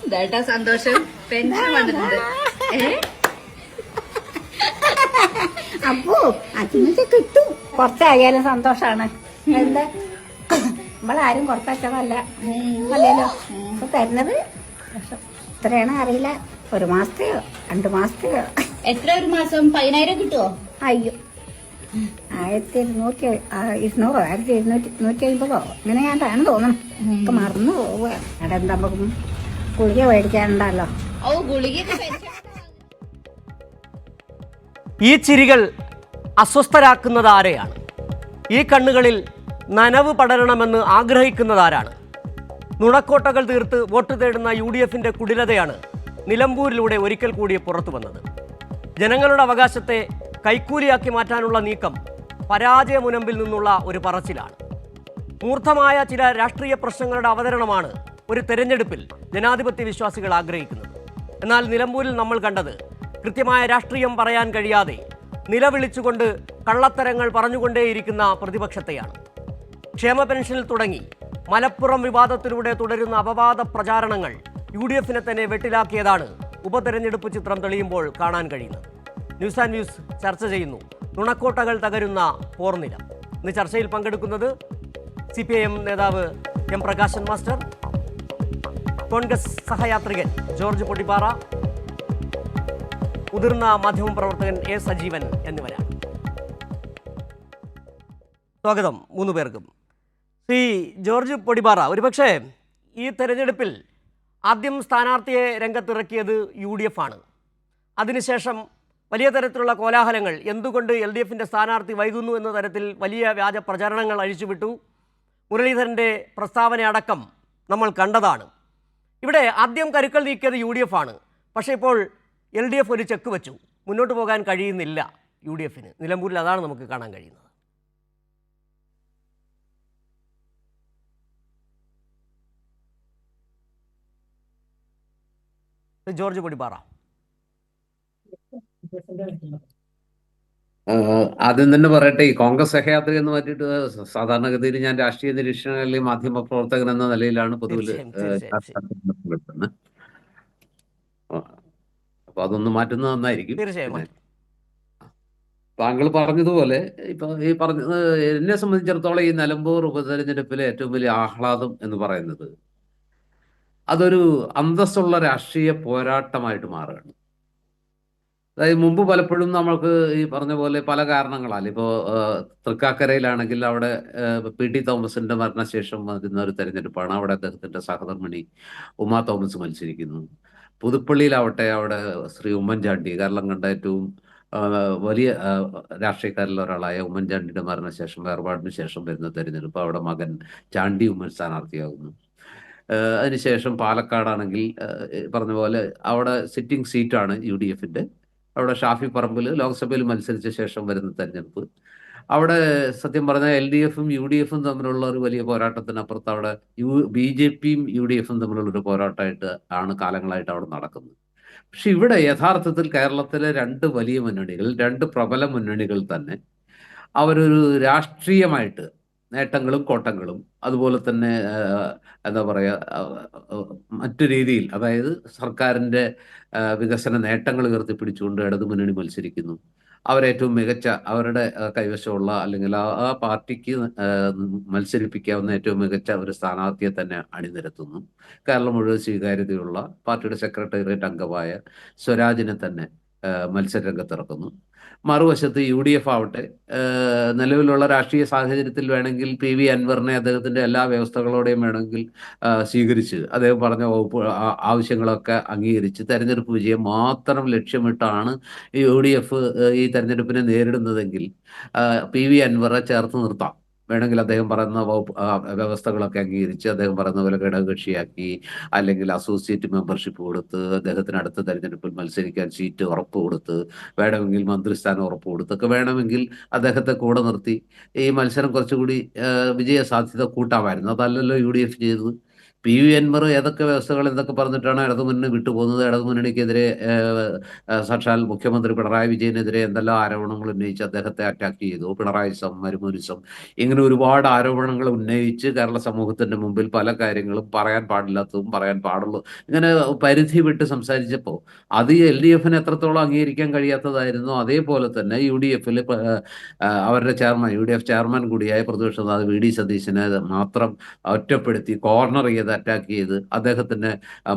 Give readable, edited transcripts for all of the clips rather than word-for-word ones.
ഇതായിട്ടാ സന്തോഷം. പെൻഷൻ വന്നിട്ടുണ്ട്. അപ്പോ അതിനൊക്കെ കിട്ടും. കുറച്ചായാലും സന്തോഷാണ്. എന്താ നമ്മളാരും കുറച്ചല്ല അല്ലല്ലോ ഇപ്പൊ തരുന്നത്. എത്രയാണ് അറിയില്ല, 1 മാസത്തെയോ 2 മാസത്തെയോ. എത്ര ഒരു മാസം? 10,000 കിട്ടുമോ? അയ്യോ, 1200 150 ഇങ്ങനെ ഞാനാണ് തോന്നണം. ഒക്കെ മറന്നു പോവുക. അവിടെ എന്താ നമുക്ക് ഗുളിക മേടിക്കാനുണ്ടല്ലോ. ഓ, ഗുളിക. ഈ ചിരികൾ അസ്വസ്ഥരാക്കുന്നത് ആരെയാണ്? ഈ കണ്ണുകളിൽ നനവ് പടരണമെന്ന് ആഗ്രഹിക്കുന്നതാരാണ്? നുണക്കോട്ടകൾ തീർത്ത് വോട്ട് തേടുന്ന UDFിൻ്റെ കുടിലതയാണ് നിലമ്പൂരിലൂടെ ഒരിക്കൽ കൂടി പുറത്തു വന്നത്. ജനങ്ങളുടെ അവകാശത്തെ കൈക്കൂലിയാക്കി മാറ്റാനുള്ള നീക്കം പരാജയമുനമ്പിൽ നിന്നുള്ള ഒരു പറച്ചിലാണ്. മൂർത്തമായ ചില രാഷ്ട്രീയ പ്രശ്നങ്ങളുടെ അവതരണമാണ് ഒരു തെരഞ്ഞെടുപ്പിൽ ജനാധിപത്യ വിശ്വാസികൾ ആഗ്രഹിക്കുന്നത്. എന്നാൽ നിലമ്പൂരിൽ നമ്മൾ കണ്ടത് കൃത്യമായ രാഷ്ട്രീയം പറയാൻ കഴിയാതെ നിലവിളിച്ചുകൊണ്ട് കള്ളത്തരങ്ങൾ പറഞ്ഞുകൊണ്ടേയിരിക്കുന്ന പ്രതിപക്ഷത്തെയാണ്. ക്ഷേമ പെൻഷനിൽ തുടങ്ങി മലപ്പുറം വിവാദത്തിലൂടെ തുടരുന്ന അപവാദ പ്രചാരണങ്ങൾ UDFിനെ തന്നെ വെട്ടിലാക്കിയതാണ് ഉപതെരഞ്ഞെടുപ്പ് ചിത്രം തെളിയുമ്പോൾ കാണാൻ കഴിയുന്നത്. ന്യൂസ് ആൻഡ് വ്യൂസ് ചർച്ച ചെയ്യുന്നു നുണക്കോട്ടകൾ തകരുന്ന പോർനിലം. ഇന്ന് ചർച്ചയിൽ പങ്കെടുക്കുന്നത് CPIM നേതാവ് M പ്രകാശൻ മാസ്റ്റർ, കോൺഗ്രസ് സഹയാത്രികൻ ജോർജ് പൊടിപ്പാറ, മുതിർന്ന മാധ്യമപ്രവർത്തകൻ A സജീവൻ എന്നിവരാണ്. സ്വാഗതം 3 പേർക്കും. ശ്രീ ജോർജ് പൊടിപ്പാറ, ഒരുപക്ഷെ ഈ തെരഞ്ഞെടുപ്പിൽ ആദ്യം സ്ഥാനാർത്ഥിയെ രംഗത്തിറക്കിയത് UDF ആണ്. അതിനുശേഷം വലിയ തരത്തിലുള്ള കോലാഹലങ്ങൾ, എന്തുകൊണ്ട് LDFിൻ്റെ സ്ഥാനാർത്ഥി വൈകുന്നു എന്ന തരത്തിൽ വലിയ വ്യാജ പ്രചാരണങ്ങൾ അഴിച്ചുവിട്ടു. മുരളീധരൻ്റെ പ്രസ്താവനയടക്കം നമ്മൾ കണ്ടതാണ്. ഇവിടെ ആദ്യം കരുക്കൾ നീക്കിയത് UDF ആണ്. പക്ഷേ ഇപ്പോൾ LDF ഒരു ചെക്ക് വെച്ചു. മുന്നോട്ട് പോകാൻ കഴിയുന്നില്ല UDFിന്. നിലമ്പൂരിൽ അതാണ് നമുക്ക് കാണാൻ കഴിയുന്നത്. ജോർജ് പൊടിപ്പാറ. ആദ്യം തന്നെ പറയട്ടെ, ഈ കോൺഗ്രസ് സഹയാത്രി എന്ന് മാറ്റിയിട്ട് സാധാരണഗതിയിൽ ഞാൻ രാഷ്ട്രീയ നിരീക്ഷകൻ അല്ലെങ്കിൽ മാധ്യമ പ്രവർത്തകൻ എന്ന നിലയിലാണ് പൊതുവിൽ നടത്തുന്നത്. അപ്പൊ അതൊന്ന് മാറ്റുന്നത് നന്നായിരിക്കും. തീർച്ചയായും. താങ്കൾ പറഞ്ഞതുപോലെ ഇപ്പൊ ഈ പറഞ്ഞത് എന്നെ സംബന്ധിച്ചിടത്തോളം ഈ നിലമ്പൂർ ഉപതെരഞ്ഞെടുപ്പിലെ ഏറ്റവും വലിയ ആഹ്ലാദം എന്ന് പറയുന്നത് അതൊരു അന്തസ്സുള്ള രാഷ്ട്രീയ പോരാട്ടമായിട്ട് മാറുകയാണ്. അതായത് മുമ്പ് പലപ്പോഴും നമ്മൾക്ക് ഈ പറഞ്ഞ പോലെ പല കാരണങ്ങളാൽ ഇപ്പോൾ തൃക്കാക്കരയിലാണെങ്കിൽ അവിടെ PT തോമസിന്റെ മരണശേഷം വരുന്ന ഒരു തെരഞ്ഞെടുപ്പാണ്. അവിടെ അദ്ദേഹത്തിന്റെ സഹധർമ്മിണി ഉമാ തോമസ് മത്സരിക്കുന്നു. പുതുപ്പള്ളിയിലാവട്ടെ അവിടെ ശ്രീ ഉമ്മൻചാണ്ടി, കേരളം കണ്ട ഏറ്റവും വലിയ രാഷ്ട്രീയക്കാരിൽ ഒരാളായ ഉമ്മൻചാണ്ടിയുടെ മരണശേഷം, വേർപാടിന് ശേഷം വരുന്ന തെരഞ്ഞെടുപ്പ് അവിടെ മകൻ ചാണ്ടി ഉമ്മൻ സ്ഥാനാർത്ഥിയാകുന്നു. അതിനുശേഷം പാലക്കാടാണെങ്കിൽ പറഞ്ഞ പോലെ അവിടെ സിറ്റിംഗ് സീറ്റാണ് UDFിൻ്റെ. അവിടെ ഷാഫി പറമ്പിൽ ലോക്സഭയിൽ മത്സരിച്ച ശേഷം വരുന്ന തെരഞ്ഞെടുപ്പ്. അവിടെ സത്യം പറഞ്ഞാൽ LDFും UDFും തമ്മിലുള്ള ഒരു വലിയ പോരാട്ടത്തിനപ്പുറത്ത് അവിടെ BJPയും UDFും തമ്മിലുള്ളൊരു പോരാട്ടമായിട്ട് ആണ് കാലങ്ങളായിട്ട് അവിടെ നടക്കുന്നത്. പക്ഷെ ഇവിടെ യഥാർത്ഥത്തിൽ കേരളത്തിലെ 2 വലിയ മുന്നണികൾ, 2 പ്രബല മുന്നണികൾ തന്നെ അവരൊരു രാഷ്ട്രീയമായിട്ട് നേട്ടങ്ങളും കോട്ടങ്ങളും അതുപോലെ തന്നെ എന്താ പറയുക മറ്റു രീതിയിൽ, അതായത് സർക്കാരിൻ്റെ വികസന നേട്ടങ്ങൾ ഉയർത്തിപ്പിടിച്ചുകൊണ്ട് ഇടതുമുന്നണി മത്സരിക്കുന്നു. അവരേറ്റവും മികച്ച അവരുടെ കൈവശമുള്ള അല്ലെങ്കിൽ ആ പാർട്ടിക്ക് മത്സരിപ്പിക്കാവുന്ന ഏറ്റവും മികച്ച ഒരു സ്ഥാനാർത്ഥിയെ തന്നെ അണിനിരത്തുന്നു. കേരളം മുഴുവൻ സ്വീകാര്യതയുള്ള പാർട്ടിയുടെ സെക്രട്ടേറിയറ്റ് അംഗമായ സ്വരാജിനെ തന്നെ മത്സരരംഗത്തിറക്കുന്നു. മറുവശത്ത് UDF ആവട്ടെ നിലവിലുള്ള രാഷ്ട്രീയ സാഹചര്യത്തിൽ വേണമെങ്കിൽ PV അൻവറിനെ അദ്ദേഹത്തിൻ്റെ എല്ലാ വ്യവസ്ഥകളോടെയും വേണമെങ്കിൽ സ്വീകരിച്ച് അദ്ദേഹം പറഞ്ഞ വകുപ്പ് ആവശ്യങ്ങളൊക്കെ അംഗീകരിച്ച് തെരഞ്ഞെടുപ്പ് വിജയം മാത്രം ലക്ഷ്യമിട്ടാണ് UDF ഈ തെരഞ്ഞെടുപ്പിനെ നേരിടുന്നതെങ്കിൽ PV അൻവറെ ചേർത്ത് നിർത്താം. വേണമെങ്കിൽ അദ്ദേഹം പറയുന്ന വ്യവസ്ഥകളൊക്കെ അംഗീകരിച്ച് അദ്ദേഹം പറയുന്ന പോലെ ഘടകകക്ഷിയാക്കി അല്ലെങ്കിൽ അസോസിയേറ്റ് മെമ്പർഷിപ്പ് കൊടുത്ത് അദ്ദേഹത്തിന് അടുത്ത തെരഞ്ഞെടുപ്പിൽ മത്സരിക്കാൻ സീറ്റ് ഉറപ്പ് കൊടുത്ത് വേണമെങ്കിൽ മന്ത്രിസ്ഥാനം ഉറപ്പ് കൊടുത്തൊക്കെ വേണമെങ്കിൽ അദ്ദേഹത്തെ കൂടെ നിർത്തി ഈ മത്സരം കുറച്ചുകൂടി വിജയ സാധ്യത കൂട്ടാമായിരുന്നു. അതല്ലല്ലോ UDF ചെയ്തത്. PV അൻവർ ഏതൊക്കെ വ്യവസ്ഥകൾ എന്തൊക്കെ പറഞ്ഞിട്ടാണ് ഇടതുമുന്നണി വിട്ടുപോകുന്നത്, ഇടതുമുന്നണിക്കെതിരെ സാക്ഷാൽ മുഖ്യമന്ത്രി പിണറായി വിജയനെതിരെ എന്തെല്ലാം ആരോപണങ്ങൾ ഉന്നയിച്ച് അദ്ദേഹത്തെ അറ്റാക്ക് ചെയ്തു, പിണറായിസം, മരുമൂനിസം, ഇങ്ങനെ ഒരുപാട് ആരോപണങ്ങൾ ഉന്നയിച്ച് കേരള സമൂഹത്തിന്റെ മുമ്പിൽ പല കാര്യങ്ങളും പറയാൻ പാടില്ലാത്തതും പറയാൻ പാടുള്ളൂ ഇങ്ങനെ പരിധി വിട്ട് സംസാരിച്ചപ്പോൾ അത് LDF എത്രത്തോളം അംഗീകരിക്കാൻ കഴിയാത്തതായിരുന്നു. അതേപോലെ തന്നെ UDF അവരുടെ ചെയർമാൻ, UDF ചെയർമാൻ കൂടിയായ പ്രതിപക്ഷ നേതാവ് VD സതീശനെ മാത്രം ഒറ്റപ്പെടുത്തി കോർണർ ചെയ്ത് അറ്റാക്ക് ചെയ്ത് അദ്ദേഹത്തിനെ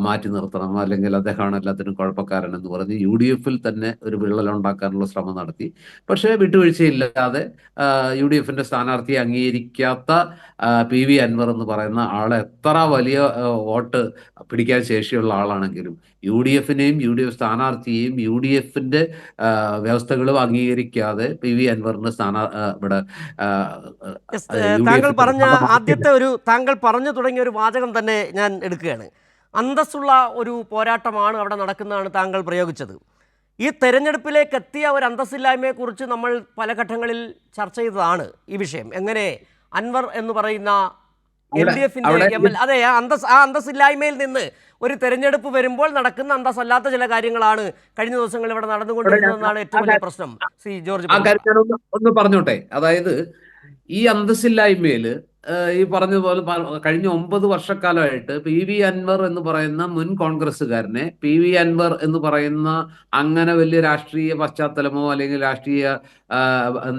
മാറ്റി നിർത്തണം, അല്ലെങ്കിൽ അദ്ദേഹമാണ് എല്ലാത്തിനും കുഴപ്പക്കാരൻ എന്ന് പറഞ്ഞ് UDF തന്നെ ഒരു വിള്ളലുണ്ടാക്കാനുള്ള ശ്രമം നടത്തി. പക്ഷേ വിട്ടുവീഴ്ചയില്ലാതെ UDF സ്ഥാനാർത്ഥിയെ അംഗീകരിക്കാത്ത PV അൻവർ എന്ന് പറയുന്ന ആൾ എത്ര വലിയ വോട്ട് പിടിക്കാൻ ശേഷിയുള്ള ആളാണെങ്കിലും UDF UDF സ്ഥാനാർത്ഥിയെയും UDF വ്യവസ്ഥകളും അംഗീകരിക്കാതെ PV അൻവറിന് ഇവിടെ താങ്കൾ പറഞ്ഞ ആദ്യത്തെ താങ്കൾ പറഞ്ഞു തുടങ്ങിയ ഒരു വാചകം തന്നെ ഞാൻ എടുക്കുകയാണ്. അന്തസ്സുള്ള ഒരു പോരാട്ടമാണ് അവിടെ നടക്കുന്നതാണ് താങ്കൾ പ്രയോഗിച്ചത്. ഈ തെരഞ്ഞെടുപ്പിലേക്ക് എത്തിയ ഒരു അന്തസ്സില്ലായ്മയെക്കുറിച്ച് നമ്മൾ പല ഘട്ടങ്ങളിൽ ചർച്ച ചെയ്തതാണ് ഈ വിഷയം. എങ്ങനെ അൻവർ എന്ന് പറയുന്ന LDF അതെ, ആ അന്തസ്സില്ലായ്മയിൽ നിന്ന് ഒരു തെരഞ്ഞെടുപ്പ് വരുമ്പോൾ നടക്കുന്ന അന്തസ്സല്ലാത്ത ചില കാര്യങ്ങളാണ് കഴിഞ്ഞ ദിവസങ്ങളിൽ ഇവിടെ നടന്നുകൊണ്ടിരുന്നതെന്നാണ് ഏറ്റവും വലിയ പ്രശ്നം. ശ്രീ ജോർജ്, ഒന്ന് പറഞ്ഞോട്ടെ. അതായത് ഈ അന്തസ്സില്ലായ്മയില് ഈ പറഞ്ഞതുപോലെ കഴിഞ്ഞ 9 വർഷക്കാലമായിട്ട് PV അൻവർ എന്ന് പറയുന്ന മുൻ കോൺഗ്രസ്സുകാരനെ PV അൻവർ എന്ന് പറയുന്ന അങ്ങനെ വലിയ രാഷ്ട്രീയ പശ്ചാത്തലമോ അല്ലെങ്കിൽ രാഷ്ട്രീയ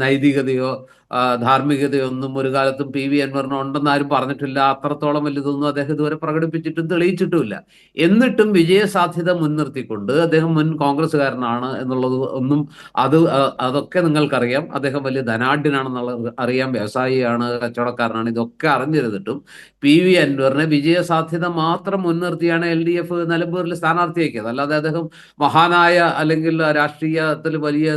നൈതികതയോ ധാർമ്മികതയോ ഒന്നും ഒരു കാലത്തും PV അൻവറിന് ഉണ്ടെന്ന് ആരും പറഞ്ഞിട്ടില്ല. അത്രത്തോളം വലുതൊന്നും അദ്ദേഹം ഇതുവരെ പ്രകടിപ്പിച്ചിട്ടും തെളിയിച്ചിട്ടുമില്ല. എന്നിട്ടും വിജയസാധ്യത മുൻനിർത്തിക്കൊണ്ട് അദ്ദേഹം മുൻ കോൺഗ്രസ്സുകാരനാണ് എന്നുള്ളത് അതൊക്കെ നിങ്ങൾക്കറിയാം. അദ്ദേഹം വലിയ ധനാഢ്യനാണെന്നുള്ളത് അറിയാം, വ്യവസായിയാണ്, കച്ചവടക്കാരനാണ്. ഇതൊക്കെ അറിഞ്ഞിരുന്നിട്ടും PV അൻവറിനെ വിജയസാധ്യത മാത്രം മുൻനിർത്തിയാണ് LDF നിലമ്പൂരിൽ സ്ഥാനാർത്ഥിയാക്കിയത്. അല്ലാതെ അദ്ദേഹം മഹാനായ അല്ലെങ്കിൽ രാഷ്ട്രീയത്തിൽ വലിയ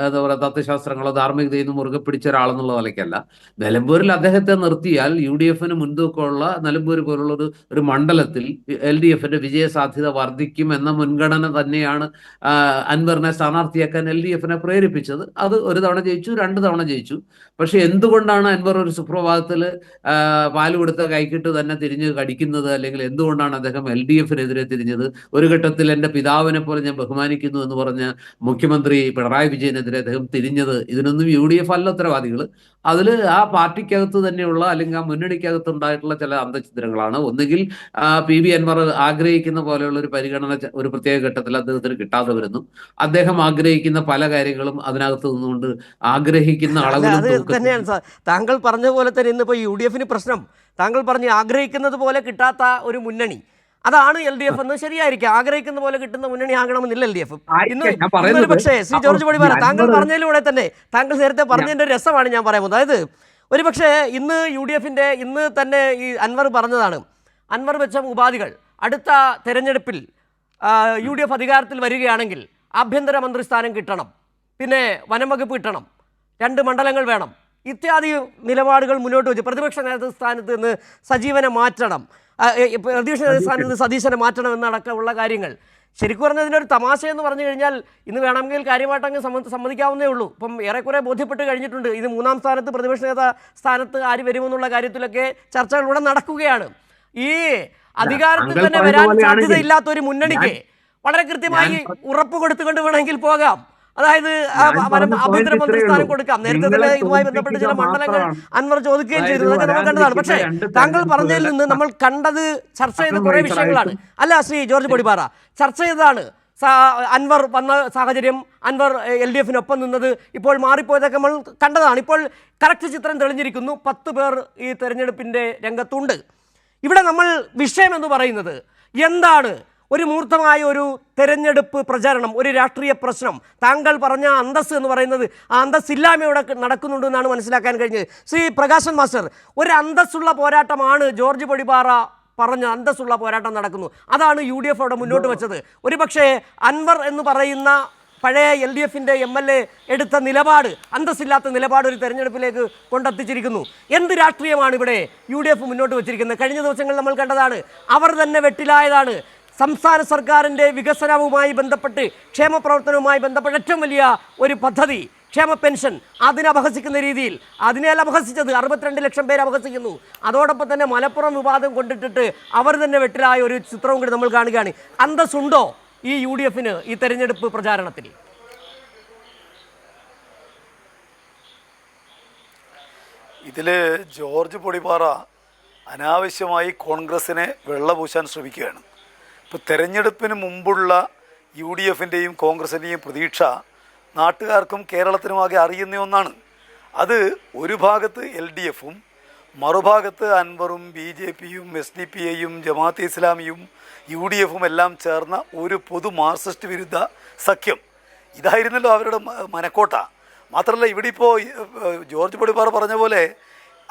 എന്താ പറയുക തത്വശാസ്ത്രങ്ങളോ ധാർമ്മികതയൊന്നും മുറുകെ പിടിച്ച ഒരാളെന്നുള്ള നിലയ്ക്കല്ല. നിലമ്പൂരിൽ അദ്ദേഹത്തെ നിർത്തിയാൽ UDF മുൻതൂക്കമുള്ള നിലമ്പൂർ പോലുള്ള ഒരു മണ്ഡലത്തിൽ LDF വിജയസാധ്യത വർദ്ധിക്കും എന്ന മുൻഗണന തന്നെയാണ് അൻവറിനെ സ്ഥാനാർത്ഥിയാക്കാൻ LDF പ്രേരിപ്പിച്ചത്. അത് ഒരു തവണ ജയിച്ചു, 2 തവണ ജയിച്ചു. പക്ഷെ എന്തുകൊണ്ടാണ് അൻവർ ഒരു സുപ്രഭാതത്തിൽ പാല് കൊടുത്ത കൈക്കിട്ട് തന്നെ തിരിഞ്ഞ് കടിക്കുന്നത്, അല്ലെങ്കിൽ എന്തുകൊണ്ടാണ് അദ്ദേഹം LDF തിരിഞ്ഞത്? ഒരു ഘട്ടത്തിൽ എൻ്റെ പിതാവിനെ പോലെ ഞാൻ ബഹുമാനിക്കുന്നു എന്ന് പറഞ്ഞ മുഖ്യമന്ത്രി പിണറായി വിജയനെതിരെ അദ്ദേഹം തിരിഞ്ഞത്? ഇതിനൊന്നും UDF അല്ല ഉത്തരവാദികൾ. അതിൽ ആ പാർട്ടിക്കകത്ത് തന്നെയുള്ള അല്ലെങ്കിൽ ആ മുന്നണിക്കകത്ത് ഉണ്ടായിട്ടുള്ള ചില അന്തഛിദ്രങ്ങളാണ്. ഒന്നുകിൽ PV അൻവർ ആഗ്രഹിക്കുന്ന പോലെയുള്ള ഒരു പരിഗണന ഒരു പ്രത്യേക ഘട്ടത്തിൽ അദ്ദേഹത്തിന് കിട്ടാതെ വരുന്നു. അദ്ദേഹം ആഗ്രഹിക്കുന്ന പല കാര്യങ്ങളും അതിനകത്ത് നിന്നുകൊണ്ട് ആഗ്രഹിക്കുന്ന അളവിൽ തന്നെയാണ് താങ്കൾ പറഞ്ഞ പോലെ തന്നെ ഇന്നിപ്പോൾ UDF പ്രശ്നം. താങ്കൾ പറഞ്ഞ് ആഗ്രഹിക്കുന്നത് പോലെ കിട്ടാത്ത ഒരു മുന്നണി, അതാണ് LDF എന്ന്. ശരിയായിരിക്കും, ആഗ്രഹിക്കുന്ന പോലെ കിട്ടുന്ന മുന്നണി ആകണമെന്നില്ല LDF. ഇന്ന് പക്ഷേ ശ്രീ ജോർജ് പടിപ്പാറ, താങ്കൾ പറഞ്ഞതിലൂടെ തന്നെ താങ്കൾ നേരത്തെ പറഞ്ഞതിൻ്റെ രസമാണ് ഞാൻ പറയാൻ പോകുന്നത്. അതായത് ഒരു പക്ഷേ ഇന്ന് UDF ഇന്ന് തന്നെ ഈ അൻവർ പറഞ്ഞതാണ്, അൻവർ വെച്ച ഉപാധികൾ അടുത്ത തെരഞ്ഞെടുപ്പിൽ UDF അധികാരത്തിൽ വരികയാണെങ്കിൽ ആഭ്യന്തര മന്ത്രി സ്ഥാനം കിട്ടണം, പിന്നെ വനം വകുപ്പ് കിട്ടണം, 2 മണ്ഡലങ്ങൾ വേണം, ഇത്യാദി നിലപാടുകൾ മുന്നോട്ട് വെച്ച് പ്രതിപക്ഷ നേതൃസ്ഥാനത്ത് നിന്ന് സജീവനെ മാറ്റണം, പ്രതിപക്ഷ നേതൃസ്ഥാനത്ത് നിന്ന് സതീശനെ മാറ്റണം എന്നടക്കമുള്ള കാര്യങ്ങൾ. ശരിക്കും പറഞ്ഞാൽ ഇതിനൊരു തമാശ എന്ന് പറഞ്ഞു കഴിഞ്ഞാൽ ഇന്ന് വേണമെങ്കിൽ കാര്യമായിട്ടങ്ങ് സമ്മതിക്കാവുന്നേ ഉള്ളൂ. ഇപ്പം ഏറെക്കുറെ ബോധ്യപ്പെട്ട് കഴിഞ്ഞിട്ടുണ്ട്. ഇത് 3-ാം സ്ഥാനത്ത് പ്രതിപക്ഷ നേതാ സ്ഥാനത്ത് ആര് വരുമെന്നുള്ള കാര്യത്തിലൊക്കെ ചർച്ചകൾ ഇവിടെ നടക്കുകയാണ്. ഈ അധികാരത്തിൽ തന്നെ വരാൻ സാധ്യതയില്ലാത്ത ഒരു മുന്നണിക്ക് വളരെ കൃത്യമായി ഉറപ്പ് കൊടുത്തുകൊണ്ട് വേണമെങ്കിൽ പോകാം. അതായത് ആഭ്യന്തര മന്ത്രി സ്ഥാനം കൊടുക്കാം. നേരത്തെ തന്നെ ഇതുമായി ബന്ധപ്പെട്ട് ചില മണ്ഡലങ്ങൾ അൻവർ ചോദിക്കുകയും ചെയ്തു, അതൊക്കെ നമ്മൾ കണ്ടതാണ്. പക്ഷേ താങ്കൾ പറഞ്ഞതിൽ നിന്ന് നമ്മൾ കണ്ടത് ചർച്ച ചെയ്ത കുറേ വിഷയങ്ങളാണ്. അല്ല ശ്രീ ജോർജ് പടിപ്പാറ, ചർച്ച ചെയ്തതാണ് അൻവർ വന്ന സാഹചര്യം, അൻവർ LDF നിന്നത്, ഇപ്പോൾ മാറിപ്പോയതൊക്കെ നമ്മൾ കണ്ടതാണ്. ഇപ്പോൾ കറക്റ്റ് ചിത്രം തെളിഞ്ഞിരിക്കുന്നു. 10 പേർ ഈ തെരഞ്ഞെടുപ്പിൻ്റെ രംഗത്തുണ്ട്. ഇവിടെ നമ്മൾ വിഷയം എന്ന് പറയുന്നത് എന്താണ്? ഒരു മൂർത്തമായ ഒരു തെരഞ്ഞെടുപ്പ് പ്രചാരണം, ഒരു രാഷ്ട്രീയ പ്രശ്നം. താങ്കൾ പറഞ്ഞ അന്തസ് എന്ന് പറയുന്നത് ആ അന്തസ്സില്ലായ്മയോടെ നടക്കുന്നുണ്ടെന്നാണ് മനസ്സിലാക്കാൻ കഴിഞ്ഞത്. ശ്രീ പ്രകാശൻ മാസ്റ്റർ, ഒരു അന്തസ്സുള്ള പോരാട്ടമാണ് ജോർജ് പടിപ്പാറ പറഞ്ഞ അന്തസ്സുള്ള പോരാട്ടം നടക്കുന്നു. അതാണ് UDF അവിടെ മുന്നോട്ട് വെച്ചത്. ഒരു പക്ഷേ അൻവർ എന്ന് പറയുന്ന പഴയ LDF MLA എടുത്ത നിലപാട്, അന്തസ്സില്ലാത്ത നിലപാട് ഒരു തെരഞ്ഞെടുപ്പിലേക്ക് കൊണ്ടെത്തിച്ചിരിക്കുന്നു. എന്ത് രാഷ്ട്രീയമാണ് ഇവിടെ UDF മുന്നോട്ട് വെച്ചിരിക്കുന്നത്? കഴിഞ്ഞ ദിവസങ്ങളിൽ നമ്മൾ കണ്ടതാണ്, അവർ തന്നെ വെട്ടിലായതാണ്. സംസ്ഥാന സർക്കാരിൻ്റെ വികസനവുമായി ബന്ധപ്പെട്ട്, ക്ഷേമ പ്രവർത്തനവുമായി ബന്ധപ്പെട്ട് ഏറ്റവും വലിയ ഒരു പദ്ധതി ക്ഷേമ പെൻഷൻ അതിനെ അപഹസിക്കുന്ന രീതിയിൽ അതിനെയല്ല അപഹസിച്ചത്, 62 ലക്ഷം പേര് അപഹസിക്കുന്നു. അതോടൊപ്പം തന്നെ മലപ്പുറം വിവാദം കൊണ്ടിട്ടിട്ട് അവർ തന്നെ വെട്ടിലായ ഒരു ചിത്രവും കൂടി നമ്മൾ കാണുകയാണ്. അന്തസ്സുണ്ടോ ഈ UDF ഈ തെരഞ്ഞെടുപ്പ് പ്രചാരണത്തിൽ? ഇതിൽ ജോർജ് പൊടിപ്പാറ അനാവശ്യമായി കോൺഗ്രസിനെ വെള്ളപൂശാൻ ശ്രമിക്കുകയാണ്. ഇപ്പോൾ തെരഞ്ഞെടുപ്പിന് മുമ്പുള്ള UDFൻ്റെയും കോൺഗ്രസിൻ്റെയും പ്രതീക്ഷ നാട്ടുകാർക്കും കേരളത്തിനുമാകെ അറിയുന്ന ഒന്നാണ്. അത് ഒരു ഭാഗത്ത് LDFും മറുഭാഗത്ത് അൻവറും BJPയും SDPIയും ജമാഅത്തെ ഇസ്ലാമിയും UDFും എല്ലാം ചേർന്ന ഒരു പൊതു മാർക്സിസ്റ്റ് വിരുദ്ധ സഖ്യം. ഇതായിരുന്നല്ലോ അവരുടെ മനക്കോട്ട. മാത്രമല്ല, ഇവിടെ ഇപ്പോൾ ജോർജ് പൊടിപ്പാറ പറഞ്ഞ പോലെ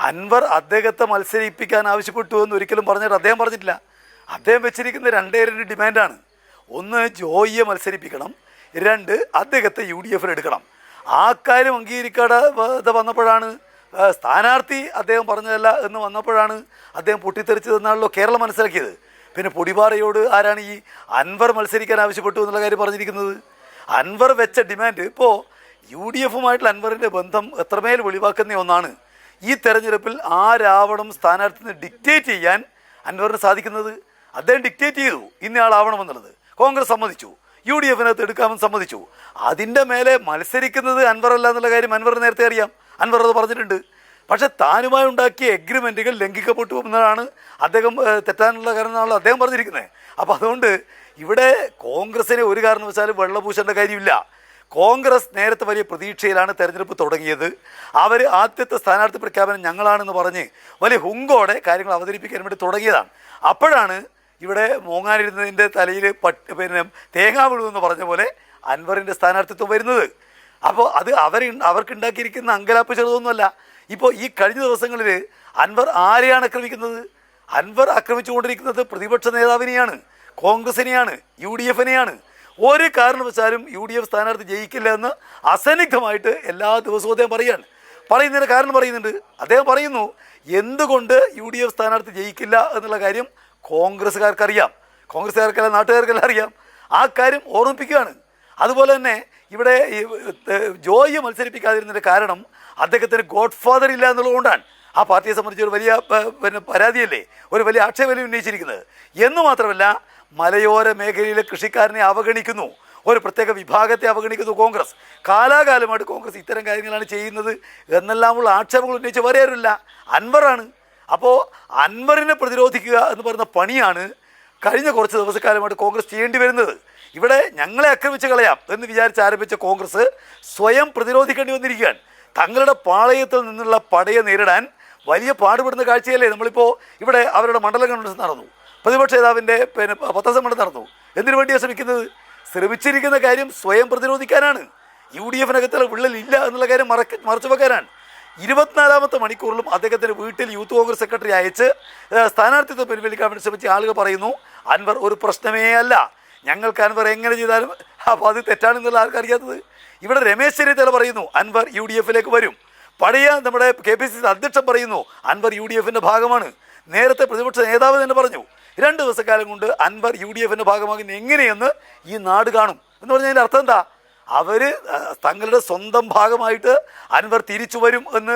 അൻവർ അദ്ദേഹത്തെ മത്സരിപ്പിക്കാൻ ആവശ്യപ്പെട്ടു എന്ന് ഒരിക്കലും പറഞ്ഞിട്ട് അദ്ദേഹം പറഞ്ഞിട്ടില്ല. അദ്ദേഹം വെച്ചിരിക്കുന്ന 2 ഡിമാൻഡാണ്. ഒന്ന്, ജോയിയെ മത്സരിപ്പിക്കണം. 2, അദ്ദേഹത്തെ UDF എടുക്കണം. ആ കാര്യം അംഗീകരിക്കാതെ വന്നപ്പോഴാണ് സ്ഥാനാർത്ഥി അദ്ദേഹം പറഞ്ഞതല്ല എന്ന് വന്നപ്പോഴാണ് അദ്ദേഹം പൊട്ടിത്തെറിച്ചതെന്നാണല്ലോ കേരളം മനസ്സിലാക്കിയത്. പിന്നെ പൊടിപാറയോട് ആരാണ് ഈ അൻവർ മത്സരിക്കാൻ ആവശ്യപ്പെട്ടു എന്നുള്ള കാര്യം പറഞ്ഞിരിക്കുന്നത്? അൻവർ വെച്ച ഡിമാൻഡ് ഇപ്പോൾ UDFുമായിട്ടുള്ള അൻവറിൻ്റെ ബന്ധം എത്രമേൽ വെളിവാക്കുന്ന ഒന്നാണ്. ഈ തെരഞ്ഞെടുപ്പിൽ ആരാവണം സ്ഥാനാർത്ഥിനെ ഡിക്റ്റേറ്റ് ചെയ്യാൻ അൻവറിന് സാധിക്കുന്നത്? അദ്ദേഹം ഡിക്റ്റേറ്റ് ചെയ്തു ഇന്നയാളാവണമെന്നുള്ളത്. കോൺഗ്രസ് സമ്മതിച്ചു, UDFിനകത്ത് എടുക്കാമെന്ന് സമ്മതിച്ചു. അതിൻ്റെ മേലെ മത്സരിക്കുന്നത് അൻവറല്ല എന്നുള്ള കാര്യം അൻവറിന് നേരത്തെ അറിയാം. അൻവർ അത് പറഞ്ഞിട്ടുണ്ട്. പക്ഷെ താനുമായി ഉണ്ടാക്കിയ എഗ്രിമെൻറ്റുകൾ ലംഘിക്കപ്പെട്ടു എന്നതാണ് അദ്ദേഹം തെറ്റാനുള്ള കാരണമാണല്ലോ അദ്ദേഹം പറഞ്ഞിരിക്കുന്നത്. അപ്പോൾ അതുകൊണ്ട് ഇവിടെ കോൺഗ്രസിനെ ഒരു കാരണവശാലും വെള്ളപൂശേണ്ട കാര്യമില്ല. കോൺഗ്രസ് നേരത്തെ വലിയ പ്രതീക്ഷയിലാണ് തെരഞ്ഞെടുപ്പ് തുടങ്ങിയത്. അവർ ആദ്യത്തെ സ്ഥാനാർത്ഥി പ്രഖ്യാപനം ഞങ്ങളാണെന്ന് പറഞ്ഞ് വലിയ ഹുങ്കോടെ കാര്യങ്ങൾ അവതരിപ്പിക്കാൻ വേണ്ടി തുടങ്ങിയതാണ്. അപ്പോഴാണ് ഇവിടെ മോങ്ങാനിരുന്നതിൻ്റെ തലയിൽ തേങ്ങ വീഴുമെന്ന് പറഞ്ഞ പോലെ അൻവറിൻ്റെ സ്ഥാനാർത്ഥിത്വം വരുന്നത്. അപ്പോൾ അത് അവർക്കുണ്ടാക്കിയിരിക്കുന്ന അങ്കലാപ്പ് ചെറുതൊന്നുമല്ല. ഇപ്പോൾ ഈ കഴിഞ്ഞ ദിവസങ്ങളിൽ അൻവർ ആരെയാണ് ആക്രമിക്കുന്നത്? അൻവർ ആക്രമിച്ചുകൊണ്ടിരിക്കുന്നത് പ്രതിപക്ഷ നേതാവിനെയാണ്, കോൺഗ്രസിനെയാണ്, UDFിനെയാണ്. ഒരു കാരണവശാലും UDF സ്ഥാനാർത്ഥി ജയിക്കില്ല എന്ന് അസന്നിഗ്ധമായിട്ട് എല്ലാ ദിവസവും അദ്ദേഹം പറയുന്നതിന് കാരണം പറയുന്നുണ്ട്. അദ്ദേഹം പറയുന്നു എന്തുകൊണ്ട് UDF സ്ഥാനാർത്ഥി ജയിക്കില്ല എന്നുള്ള കാര്യം കോൺഗ്രസ്സുകാർക്കറിയാം, കോൺഗ്രസ്സുകാർക്കല്ല നാട്ടുകാർക്കെല്ലാം അറിയാം. ആ കാര്യം ഓർമ്മിപ്പിക്കുകയാണ്. അതുപോലെ തന്നെ ഇവിടെ ജോയിയെ മത്സരിപ്പിക്കാതിരുന്നതിൻ്റെ കാരണം അദ്ദേഹത്തിന് ഗോഡ് ഫാദർ ഇല്ല എന്നുള്ളതുകൊണ്ടാണ്. ആ പാർട്ടിയെ സംബന്ധിച്ച് ഒരു വലിയ പരാതിയല്ലേ, ഒരു വലിയ ആക്ഷേപം ഉന്നയിച്ചിരിക്കുന്നത്. എന്ന് മാത്രമല്ല, മലയോര മേഖലയിലെ കൃഷിക്കാരനെ അവഗണിക്കുന്നു, ഒരു പ്രത്യേക വിഭാഗത്തെ അവഗണിക്കുന്നു കോൺഗ്രസ്. കാലാകാലമായിട്ട് കോൺഗ്രസ് ഇത്തരം കാര്യങ്ങളാണ് ചെയ്യുന്നത് എന്നെല്ലാമുള്ള ആക്ഷേപങ്ങൾ ഉന്നയിച്ച് വേറെ ആരുമില്ല, അൻവറാണ്. അപ്പോൾ അൻവറിനെ പ്രതിരോധിക്കുക എന്ന് പറയുന്ന പണിയാണ് കഴിഞ്ഞ കുറച്ച് ദിവസക്കാലമായിട്ട് കോൺഗ്രസ് ചെയ്യേണ്ടി വരുന്നത്. ഇവിടെ ഞങ്ങളെ ആക്രമിച്ച് കളയാം എന്ന് വിചാരിച്ച് ആരംഭിച്ച കോൺഗ്രസ് സ്വയം പ്രതിരോധിക്കേണ്ടി വന്നിരിക്കുകയാണ്. തങ്ങളുടെ പാളയത്തിൽ നിന്നുള്ള പടയെ നേരിടാൻ വലിയ പാടുപെടുന്ന കാഴ്ചയല്ലേ നമ്മളിപ്പോൾ ഇവിടെ അവരുടെ മണ്ഡലം കൺവെൻഷൻ നടന്നു, പ്രതിപക്ഷ നേതാവിൻ്റെ പത്രസമ്മേളനം നടന്നു. എന്തിനു വേണ്ടിയാണ് ശ്രമിച്ചിരിക്കുന്ന കാര്യം സ്വയം പ്രതിരോധിക്കാനാണ്. UDFിനകത്തുള്ള വിള്ളലില്ല എന്നുള്ള കാര്യം മറച്ചു വെക്കാനാണ്. 24ാമത്തെ മണിക്കൂറിലും അദ്ദേഹത്തിൻ്റെ വീട്ടിൽ യൂത്ത് കോൺഗ്രസ് സെക്രട്ടറി അയച്ച് സ്ഥാനാർത്ഥിത്വം പിൻവലിക്കാൻ വേണ്ടി ശ്രമിച്ച ആളുകൾ പറയുന്നു അൻവർ ഒരു പ്രശ്നമേ അല്ല, ഞങ്ങൾക്ക് അൻവർ എങ്ങനെ ചെയ്താലും. അപ്പോൾ അത് തെറ്റാണെന്നുള്ള ആർക്കറിയാത്തത്? ഇവിടെ രമേശ് ചെന്നിത്തല പറയുന്നു അൻവർ UDFിലേക്ക് വരും. പഴയ നമ്മുടെ KPCC അധ്യക്ഷൻ പറയുന്നു അൻവർ UDFിൻ്റെ ഭാഗമാണ്. നേരത്തെ പ്രതിപക്ഷ നേതാവ് തന്നെ പറഞ്ഞു 2 ദിവസക്കാലം കൊണ്ട് അൻവർ UDFിൻ്റെ ഭാഗമാകുന്ന എങ്ങനെയെന്ന് ഈ നാട് കാണും എന്ന് പറഞ്ഞതിൻ്റെ അർത്ഥം എന്താ? അവർ തങ്ങളുടെ സ്വന്തം ഭാഗമായിട്ട് അൻവർ തിരിച്ചു വരും എന്ന്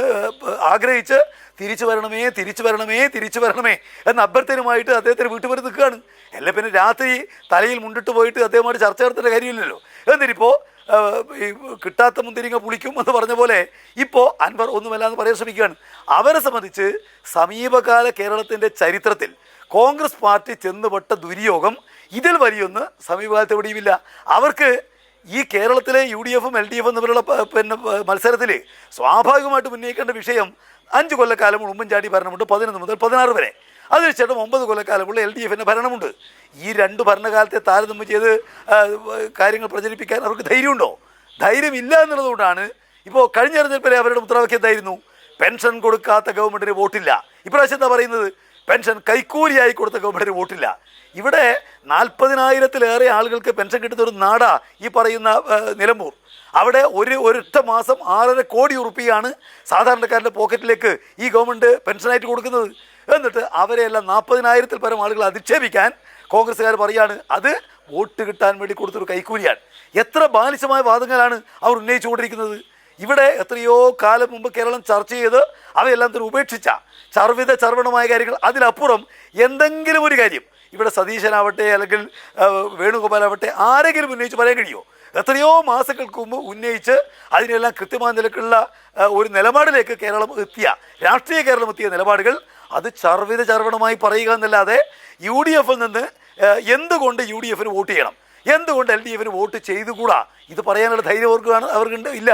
ആഗ്രഹിച്ച് തിരിച്ചു വരണമേ എന്ന അഭ്യർത്ഥനയുമായിട്ട് അദ്ദേഹത്തിന് വീട്ടിൽ വരെ നിൽക്കുകയാണ്. അല്ല പിന്നെ രാത്രി തലയിൽ മുണ്ടിട്ട് പോയിട്ട് അദ്ദേഹമായിട്ട് ചർച്ച നടത്തേണ്ട കാര്യമില്ലല്ലോ. എന്നിട്ടിപ്പോൾ ഈ കിട്ടാത്ത മുന്തിരിങ്ങ പുളിക്കും എന്ന് പറഞ്ഞ പോലെ ഇപ്പോൾ അൻവർ ഒന്നുമല്ല എന്ന് പറയാൻ ശ്രമിക്കുകയാണ്. അവരെ സംബന്ധിച്ച് സമീപകാല കേരളത്തിൻ്റെ ചരിത്രത്തിൽ കോൺഗ്രസ് പാർട്ടി ചെന്നുപെട്ട ദുര്യോഗം ഇതിൽ വലിയൊന്ന് സമീപകാലത്ത് എവിടെയുമില്ല. അവർക്ക് ഈ കേരളത്തിലെ UDFും LDFും തമ്മിലുള്ള മത്സരത്തിൽ സ്വാഭാവികമായിട്ട് ഉന്നയിക്കേണ്ട വിഷയം 5 കൊല്ലക്കാലം ഉമ്മൻചാണ്ടി ഭരണമുണ്ട്, 11 മുതൽ 16 വരെ. അതിനുശേഷം 9 കൊല്ലക്കാലമുള്ള LDFിൻ്റെ ഭരണമുണ്ട്. ഈ 2 ഭരണകാലത്തെ താരതമ്യം ചെയ്ത് കാര്യങ്ങൾ പ്രചരിപ്പിക്കാൻ അവർക്ക് ധൈര്യമുണ്ടോ? ധൈര്യമില്ല എന്നുള്ളതുകൊണ്ടാണ് ഇപ്പോൾ കഴിഞ്ഞ തെരഞ്ഞെടുപ്പിലെ അവരുടെ മുദ്രാവാക്യം എന്തായിരുന്നു? പെൻഷൻ കൊടുക്കാത്ത ഗവൺമെൻറ്റിന് വോട്ടില്ല. ഇപ്രാവശ്യം എന്താ പറയുന്നത്? പെൻഷൻ കൈക്കൂലിയായി കൊടുത്ത ഗവൺമെൻറ്റിന് വോട്ടില്ല. ഇവിടെ 40,000-ലേറെ ആളുകൾക്ക് പെൻഷൻ കിട്ടുന്ന ഒരു നാടാ ഈ പറയുന്ന നിലമ്പൂർ. അവിടെ ഒരൊറ്റ മാസം 6.5 കോടി ഉറുപ്പികയാണ് സാധാരണക്കാരൻ്റെ പോക്കറ്റിലേക്ക് ഈ ഗവൺമെൻറ് പെൻഷനായിട്ട് കൊടുക്കുന്നത്. എന്നിട്ട് അവരെല്ലാം 40,000-ൽ പരം ആളുകൾ അധിക്ഷേപിക്കാൻ കോൺഗ്രസ്സുകാർ പറയാണ് അത് വോട്ട് കിട്ടാൻ വേണ്ടി കൊടുത്തൊരു കൈക്കൂലിയാണ്. എത്ര ബാലിശമായ വാദങ്ങളാണ് അവർ ഉന്നയിച്ചുകൊണ്ടിരിക്കുന്നത്. ഇവിടെ എത്രയോ കാലം മുമ്പ് കേരളം ചർച്ച ചെയ്ത് അവയെല്ലാം തന്നെ ഉപേക്ഷിച്ച ചർവിതചർവണമായ കാര്യങ്ങൾ. അതിലപ്പുറം എന്തെങ്കിലും ഒരു കാര്യം ഇവിടെ സതീശനാവട്ടെ അല്ലെങ്കിൽ വേണുഗോപാലാവട്ടെ ആരെങ്കിലും ഉന്നയിച്ച് പറയാൻ കഴിയുമോ? എത്രയോ മാസങ്ങൾക്ക് മുമ്പ് ഉന്നയിച്ച് അതിനെല്ലാം കൃത്യമായ നിലക്കുള്ള ഒരു നിലപാടിലേക്ക് രാഷ്ട്രീയ കേരളം എത്തിയ നിലപാടുകൾ അത് ചർവണമായി പറയുക എന്നല്ലാതെ UDF നിന്ന് എന്തുകൊണ്ട് UDF വോട്ട് ചെയ്യണം, എന്തുകൊണ്ട് LDF വോട്ട് ചെയ്തുകൂടാ, ഇത് പറയാനുള്ള ധൈര്യം അവർക്കുണ്ട് ഇല്ല.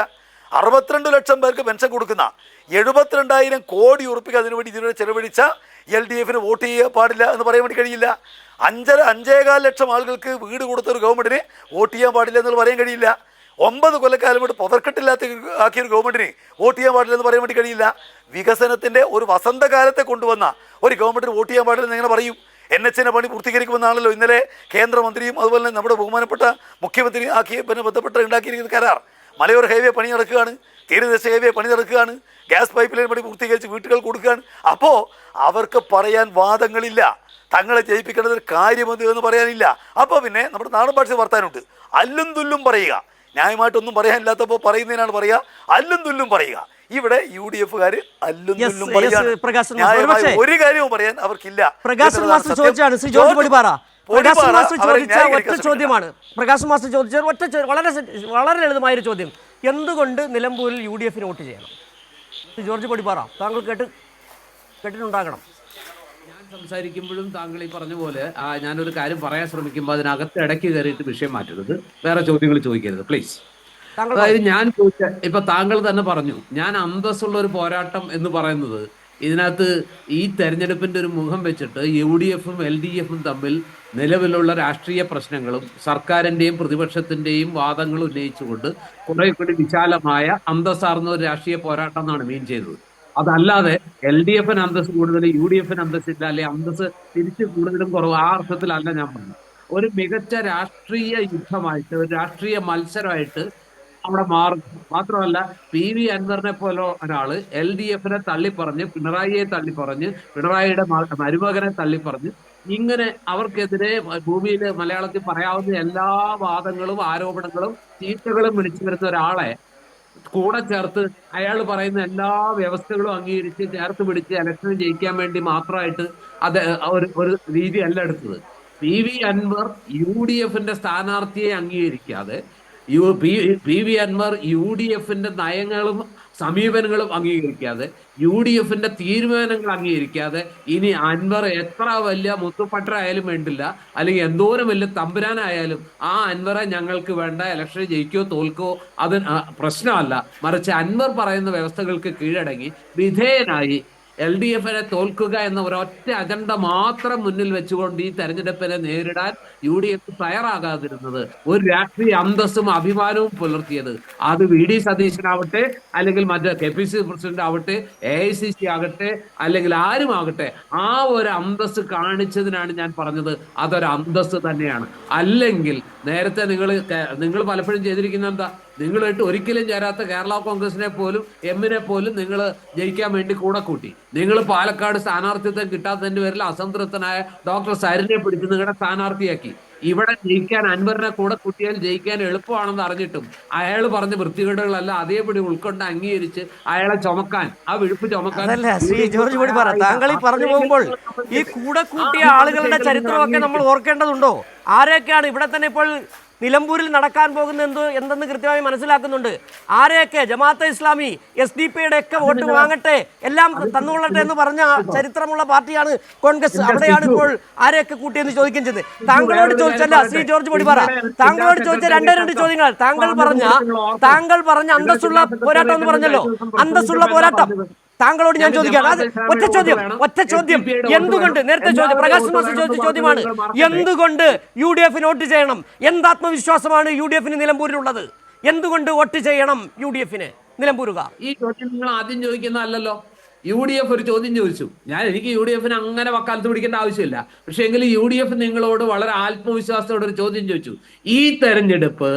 62 ലക്ഷം പേർക്ക് പെൻഷൻ കൊടുക്കുന്ന 72,000 കോടി ഉറുപ്പിക അതിനുവേണ്ടി ഇതിലൂടെ ചെലവഴിച്ച LDF വോട്ട് ചെയ്യാൻ പാടില്ല എന്ന് പറയാൻ വേണ്ടി കഴിയില്ല. 5.25 ലക്ഷം ആളുകൾക്ക് വീട് കൊടുത്ത ഒരു ഗവൺമെൻറ്റിന് വോട്ട് ചെയ്യാൻ പാടില്ല എന്ന് പറയാൻ കഴിയില്ല. 9 കൊല്ലക്കാലം കൊണ്ട് പുതർക്കെട്ടില്ലാത്ത ആക്കിയ ഒരു ഗവൺമെൻറ്റിന് വോട്ട് ചെയ്യാൻ പാടില്ല എന്ന് പറയാൻ വേണ്ടി കഴിയില്ല. വികസനത്തിൻ്റെ ഒരു വസന്തകാലത്തെ കൊണ്ടുവന്ന ഒരു ഗവൺമെൻറ്റിന് വോട്ട് ചെയ്യാൻ പാടില്ല എന്ന് എങ്ങനെ പറയും? NHന്റെ പണി പൂർത്തീകരിക്കുമെന്നാണല്ലോ ഇന്നലെ കേന്ദ്രമന്ത്രിയും അതുപോലെ തന്നെ നമ്മുടെ ബഹുമാനപ്പെട്ട മുഖ്യമന്ത്രി ബന്ധപ്പെട്ട് ഉണ്ടാക്കിയിരിക്കുന്ന കരാർ. മലയോര ഹൈവേ പണി നടക്കുകയാണ്, തീരദേശ ഹൈവേ പണി നടക്കുകയാണ്, ഗ്യാസ് പൈപ്പ് ലൈൻ പണി പൂർത്തീകരിച്ച് വീട്ടുകൾ കൊടുക്കുകയാണ്. അപ്പോൾ അവർക്ക് പറയാൻ വാദങ്ങളില്ല, തങ്ങളെ ജയിപ്പിക്കേണ്ടത് ഒരു കാര്യമത് എന്ന് പറയാനില്ല. അപ്പോൾ പിന്നെ നമ്മുടെ നാടൻ ഭാഷ വർത്താനുണ്ട്, അല്ലും തുല്ലും പറയുക. ന്യായമായിട്ടൊന്നും പറയാനില്ലാത്തപ്പോൾ പറയുന്നതിനാണ് പറയുക, അല്ലും തുല്ലും പറയുക. ഇവിടെ UDFകാർ അല്ലും തുല്ലും പറയാൻ ഒരു കാര്യവും പറയാൻ അവർക്കില്ല. പ്രകാശ് മാസ്റ്റർ ചോദിച്ചാണ് ശ്രീ ജോർജ് പൊടിപ്പാറ. പ്രകാശ് മാസ്റ്റർ ചോദിച്ച ഒറ്റ ചോദ്യമാണ്. പ്രകാശ് മാസ്റ്റർ ചോദിച്ച വളരെ ലളിതമായൊരു ചോദ്യം: എന്തുകൊണ്ട് നിലമ്പൂരിൽ UDF വോട്ട് ചെയ്യണം? ജോർജ് പൊടിപ്പാറ, താങ്കൾ കേട്ടിട്ടുണ്ടാകണം. ഞാൻ സംസാരിക്കുമ്പോഴും താങ്കൾ ഈ പറഞ്ഞ പോലെ ഞാനൊരു കാര്യം പറയാൻ ശ്രമിക്കുമ്പോൾ അതിനകത്ത് ഇടയ്ക്ക് കയറിയിട്ട് വിഷയം മാറ്റരുത്, വേറെ ചോദ്യങ്ങൾ ചോദിക്കരുത് പ്ലീസ്. അതായത് ഞാൻ ചോദിച്ച ഇപ്പൊ താങ്കൾ തന്നെ പറഞ്ഞു, ഞാൻ അന്തസ്സുള്ള ഒരു പോരാട്ടം എന്ന് പറയുന്നത് ഇതിനകത്ത് ഈ തെരഞ്ഞെടുപ്പിന്റെ ഒരു മുഖം വെച്ചിട്ട് UDFും LDFും തമ്മിൽ നിലവിലുള്ള രാഷ്ട്രീയ പ്രശ്നങ്ങളും സർക്കാരിന്റെയും പ്രതിപക്ഷത്തിന്റെയും വാദങ്ങൾ ഉന്നയിച്ചുകൊണ്ട് കുറെ കൂടി വിശാലമായ അന്തസ്സാർന്ന ഒരു രാഷ്ട്രീയ പോരാട്ടം എന്നാണ് മീൻ ചെയ്തത്. അതല്ലാതെ LDFന് അന്തസ് കൂടുതൽ UDFന് അന്തസ്സില്ല, അല്ലെ അന്തസ് തിരിച്ച് കൂടുതലും കുറവ്, ആ അർത്ഥത്തിലല്ല ഞാൻ പറഞ്ഞത്. ഒരു മികച്ച രാഷ്ട്രീയ യുദ്ധമായിട്ട്, ഒരു രാഷ്ട്രീയ മത്സരമായിട്ട് അവിടെ മാറും. മാത്രമല്ല PV അൻവറിനെ പോലെ ഒരാള് LDFനെ തള്ളിപ്പറഞ്ഞ്, പിണറായിയെ തള്ളിപ്പറഞ്ഞ്, പിണറായിയുടെ മരുമകനെ തള്ളിപ്പറഞ്ഞ്, ഇങ്ങനെ അവർക്കെതിരെ ഭൂമിയിൽ മലയാളത്തിൽ പറയാവുന്ന എല്ലാ വാദങ്ങളും ആരോപണങ്ങളും ചീത്തകളും വിളിച്ചു വരുന്ന ഒരാളെ കൂടെ ചേർത്ത് അയാൾ പറയുന്ന എല്ലാ വ്യവസ്ഥകളും അംഗീകരിച്ച് ചേർത്ത് പിടിച്ച് ഇലക്ഷൻ ജയിക്കാൻ വേണ്ടി മാത്രമായിട്ട് അത് ഒരു രീതിയല്ല എടുത്തത്. PV അൻവർ UDFന്റെ സ്ഥാനാർത്ഥിയെ അംഗീകരിക്കാതെ, PV അൻവർ UDFന്റെ നയങ്ങളും സമീപനങ്ങളും അംഗീകരിക്കാതെ, UDFന്റെ തീരുമാനങ്ങൾ അംഗീകരിക്കാതെ, ഇനി അൻവർ എത്ര വലിയ മുത്തുപട്ടരായാലും വേണ്ടില്ല, അല്ലെങ്കിൽ എന്തോരം വലിയ തമ്പുരാനായാലും ആ അൻവറെ ഞങ്ങൾക്ക് വേണ്ട, ഇലക്ഷൻ ജയിക്കോ തോൽക്കോ അത് പ്രശ്നമല്ല, മറിച്ച് അൻവർ പറയുന്ന വ്യവസ്ഥകൾക്ക് കീഴടങ്ങി വിധേയനായി LDFനെ തോൽക്കുക എന്ന ഒരൊറ്റ അജണ്ട മാത്രം മുന്നിൽ വെച്ചുകൊണ്ട് ഈ തെരഞ്ഞെടുപ്പിനെ നേരിടാൻ UDF തയ്യാറാകാതിരുന്നത്, ഒരു രാഷ്ട്രീയ അന്തസ്സും അഭിമാനവും പുലർത്തിയത്, അത് VD സതീശനാവട്ടെ, അല്ലെങ്കിൽ മറ്റേ KPCC പ്രസിഡന്റ് ആവട്ടെ, AICC ആകട്ടെ, അല്ലെങ്കിൽ ആരും ആകട്ടെ, ആ ഒരു അന്തസ്സ് കാണിച്ചതിനാണ് ഞാൻ പറഞ്ഞത് അതൊരു അന്തസ്സ് തന്നെയാണ്. അല്ലെങ്കിൽ നേരത്തെ നിങ്ങൾ പലപ്പോഴും ചെയ്തിരിക്കുന്ന എന്താ, നിങ്ങളായിട്ട് ഒരിക്കലും ചേരാത്ത കേരള കോൺഗ്രസിനെ പോലും എമ്മിനെ പോലും നിങ്ങൾ ജയിക്കാൻ വേണ്ടി കൂടെ കൂട്ടി. നിങ്ങൾ പാലക്കാട് സ്ഥാനാർത്ഥിത്വം കിട്ടാത്തതിന്റെ പേരിൽ അസംതൃപ്തനായ ഡോക്ടർ സരിനെ പിടിച്ച് നിങ്ങളുടെ സ്ഥാനാർത്ഥിയാക്കി. ഇവിടെ ജയിക്കാൻ അൻവറിനെ കൂടെ കൂട്ടിയാൽ ജയിക്കാൻ എളുപ്പമാണെന്ന് അറിഞ്ഞിട്ടും അയാൾ പറഞ്ഞ വൃത്തികേടുകളെല്ലാം അതേപടി ഉൾക്കൊണ്ട് അംഗീകരിച്ച് അയാളെ ചുമക്കാൻ, ആ വിഴുപ്പ് ചുമക്കാൻ. ശ്രീ ജോർജ് പൊടിപ്പാറ, താങ്കൾ ഈ പറഞ്ഞു പോകുമ്പോൾ ഈ കൂടെ കൂട്ടിയ ആളുകളുടെ ചരിത്രമൊക്കെ നമ്മൾ ഓർക്കേണ്ടതുണ്ടോ? ആരെയൊക്കെയാണ് ഇവിടെ തന്നെ ഇപ്പോൾ നിലമ്പൂരിൽ നടക്കാൻ പോകുന്നത് എന്തെന്ന് കൃത്യമായി മനസ്സിലാക്കുന്നുണ്ട്. ആരെയൊക്കെ ജമാഅത്തെ ഇസ്ലാമി, SDP-യുടെ ഒക്കെ വോട്ട് വാങ്ങട്ടെ, എല്ലാം തന്നുകൊള്ളട്ടെ എന്ന് പറഞ്ഞ ചരിത്രമുള്ള പാർട്ടിയാണ് കോൺഗ്രസ്. അവിടെയാണ് ഇപ്പോൾ ആരെയൊക്കെ കൂട്ടിയെന്ന് ചോദിക്കുകയും ചെയ്തത്. താങ്കളോട് ചോദിച്ചല്ല ശ്രീ ജോർജ് പൊടിപ്പാറ, താങ്കളോട് ചോദിച്ച രണ്ട് ചോദ്യങ്ങൾ. താങ്കൾ പറഞ്ഞ അന്തസ്സുള്ള പോരാട്ടം എന്ന് പറഞ്ഞല്ലോ, അന്തസ്സുള്ള പോരാട്ടം താങ്കളോട് ഞാൻ ചോദിക്കാം. അത് ഒറ്റ ചോദ്യം എന്തുകൊണ്ട്, നേരത്തെ ചോദ്യം പ്രകാശ് മാസ്റ്റർ ചോദിച്ച ചോദ്യമാണ്, എന്തുകൊണ്ട് UDF വോട്ട് ചെയ്യണം? എന്താത്മവിശ്വാസമാണ് UDFന് നിലമ്പൂരിലുള്ളത്? എന്തുകൊണ്ട് വോട്ട് ചെയ്യണം UDFന് നിലമ്പൂരുകാർ? ഈ ചോദ്യം നിങ്ങൾ ആദ്യം ചോദിക്കുന്നതല്ലോ. UDF ഒരു ചോദ്യം ചോദിച്ചു. എനിക്ക് UDF അങ്ങനെ വക്കാലത്ത് പിടിക്കേണ്ട ആവശ്യമില്ല. പക്ഷെ എങ്കിലും UDF നിങ്ങളോട് വളരെ ആത്മവിശ്വാസത്തോടെ ഒരു ചോദ്യം ചോദിച്ചു. ഈ തെരഞ്ഞെടുപ്പ്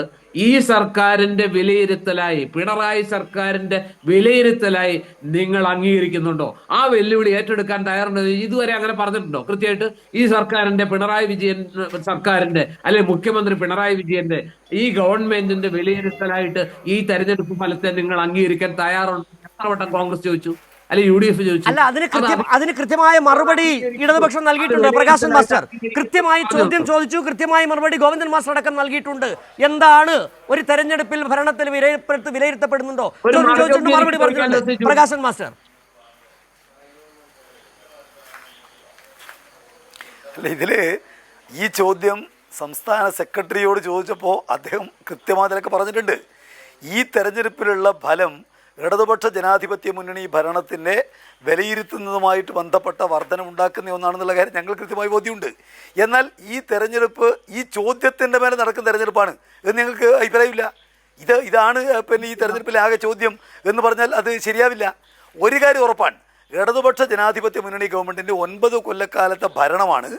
ഈ സർക്കാരിന്റെ വിലയിരുത്തലായി, പിണറായി സർക്കാരിന്റെ വിലയിരുത്തലായി നിങ്ങൾ അംഗീകരിക്കുന്നുണ്ടോ? ആ വെല്ലുവിളി ഏറ്റെടുക്കാൻ തയ്യാറുണ്ടോ? ഇതുവരെ അങ്ങനെ പറഞ്ഞിട്ടുണ്ടോ കൃത്യമായിട്ട്? ഈ സർക്കാരിന്റെ, പിണറായി വിജയൻ സർക്കാരിന്റെ, അല്ലെങ്കിൽ മുഖ്യമന്ത്രി പിണറായി വിജയന്റെ ഈ ഗവൺമെന്റിന്റെ വിലയിരുത്തലായിട്ട് ഈ തെരഞ്ഞെടുപ്പ് ഫലത്തെ നിങ്ങൾ അംഗീകരിക്കാൻ തയ്യാറുണ്ടോ? എത്ര വട്ടം കോൺഗ്രസ് ചോദിച്ചു, അല്ലെങ്കിൽ UDF ചോദിച്ചു? അല്ല, അതിന് കൃത്യമായ മറുപടി ഇടതുപക്ഷം നൽകിയിട്ടുണ്ട്. പ്രകാശൻ മാസ്റ്റർ കൃത്യമായി ചോദ്യം ചോദിച്ചു, കൃത്യമായ മറുപടി ഗോവിന്ദൻ മാസ്റ്റർ അടക്കം നൽകിയിട്ടുണ്ട്. എന്താണ് ഒരു തെരഞ്ഞെടുപ്പിൽ ഭരണത്തിൽ വിലയിരുത്തപ്പെടുന്നുണ്ടോ ചോദ്യം ചോദിച്ചിട്ട് മറുപടി പറഞ്ഞിട്ടുണ്ട് പ്രകാശൻ മാസ്റ്റർ. അല്ല, ഇതില് ഈ ചോദ്യം സംസ്ഥാന സെക്രട്ടറിയോട് ചോദിച്ചപ്പോൾ അദ്ദേഹം കൃത്യമാതിരൊക്കെ പറഞ്ഞിട്ടുണ്ട്. ഈ തെരഞ്ഞെടുപ്പിലുള്ള ഫലം ഇടതുപക്ഷ ജനാധിപത്യ മുന്നണി ഭരണത്തിൻ്റെ വിലയിരുത്തുന്നതുമായിട്ട് ബന്ധപ്പെട്ട വർധനമുണ്ടാക്കുന്ന ഒന്നാണെന്നുള്ള കാര്യം ഞങ്ങൾ കൃത്യമായി ബോധ്യമുണ്ട്. എന്നാൽ ഈ തെരഞ്ഞെടുപ്പ് ഈ ചോദ്യത്തിൻ്റെ മേലെ നടക്കുന്ന തെരഞ്ഞെടുപ്പാണ് എന്ന് ഞങ്ങൾക്ക് അഭിപ്രായമില്ല. ഇതാണ് പിന്നെ ഈ തെരഞ്ഞെടുപ്പിലെ ആകെ ചോദ്യം എന്ന് പറഞ്ഞാൽ അത് ശരിയാവില്ല. ഒരു കാര്യം ഉറപ്പാണ്, ഇടതുപക്ഷ ജനാധിപത്യ മുന്നണി ഗവൺമെൻറ്റിൻ്റെ 9 കൊല്ലക്കാലത്തെ ഭരണമാണ്,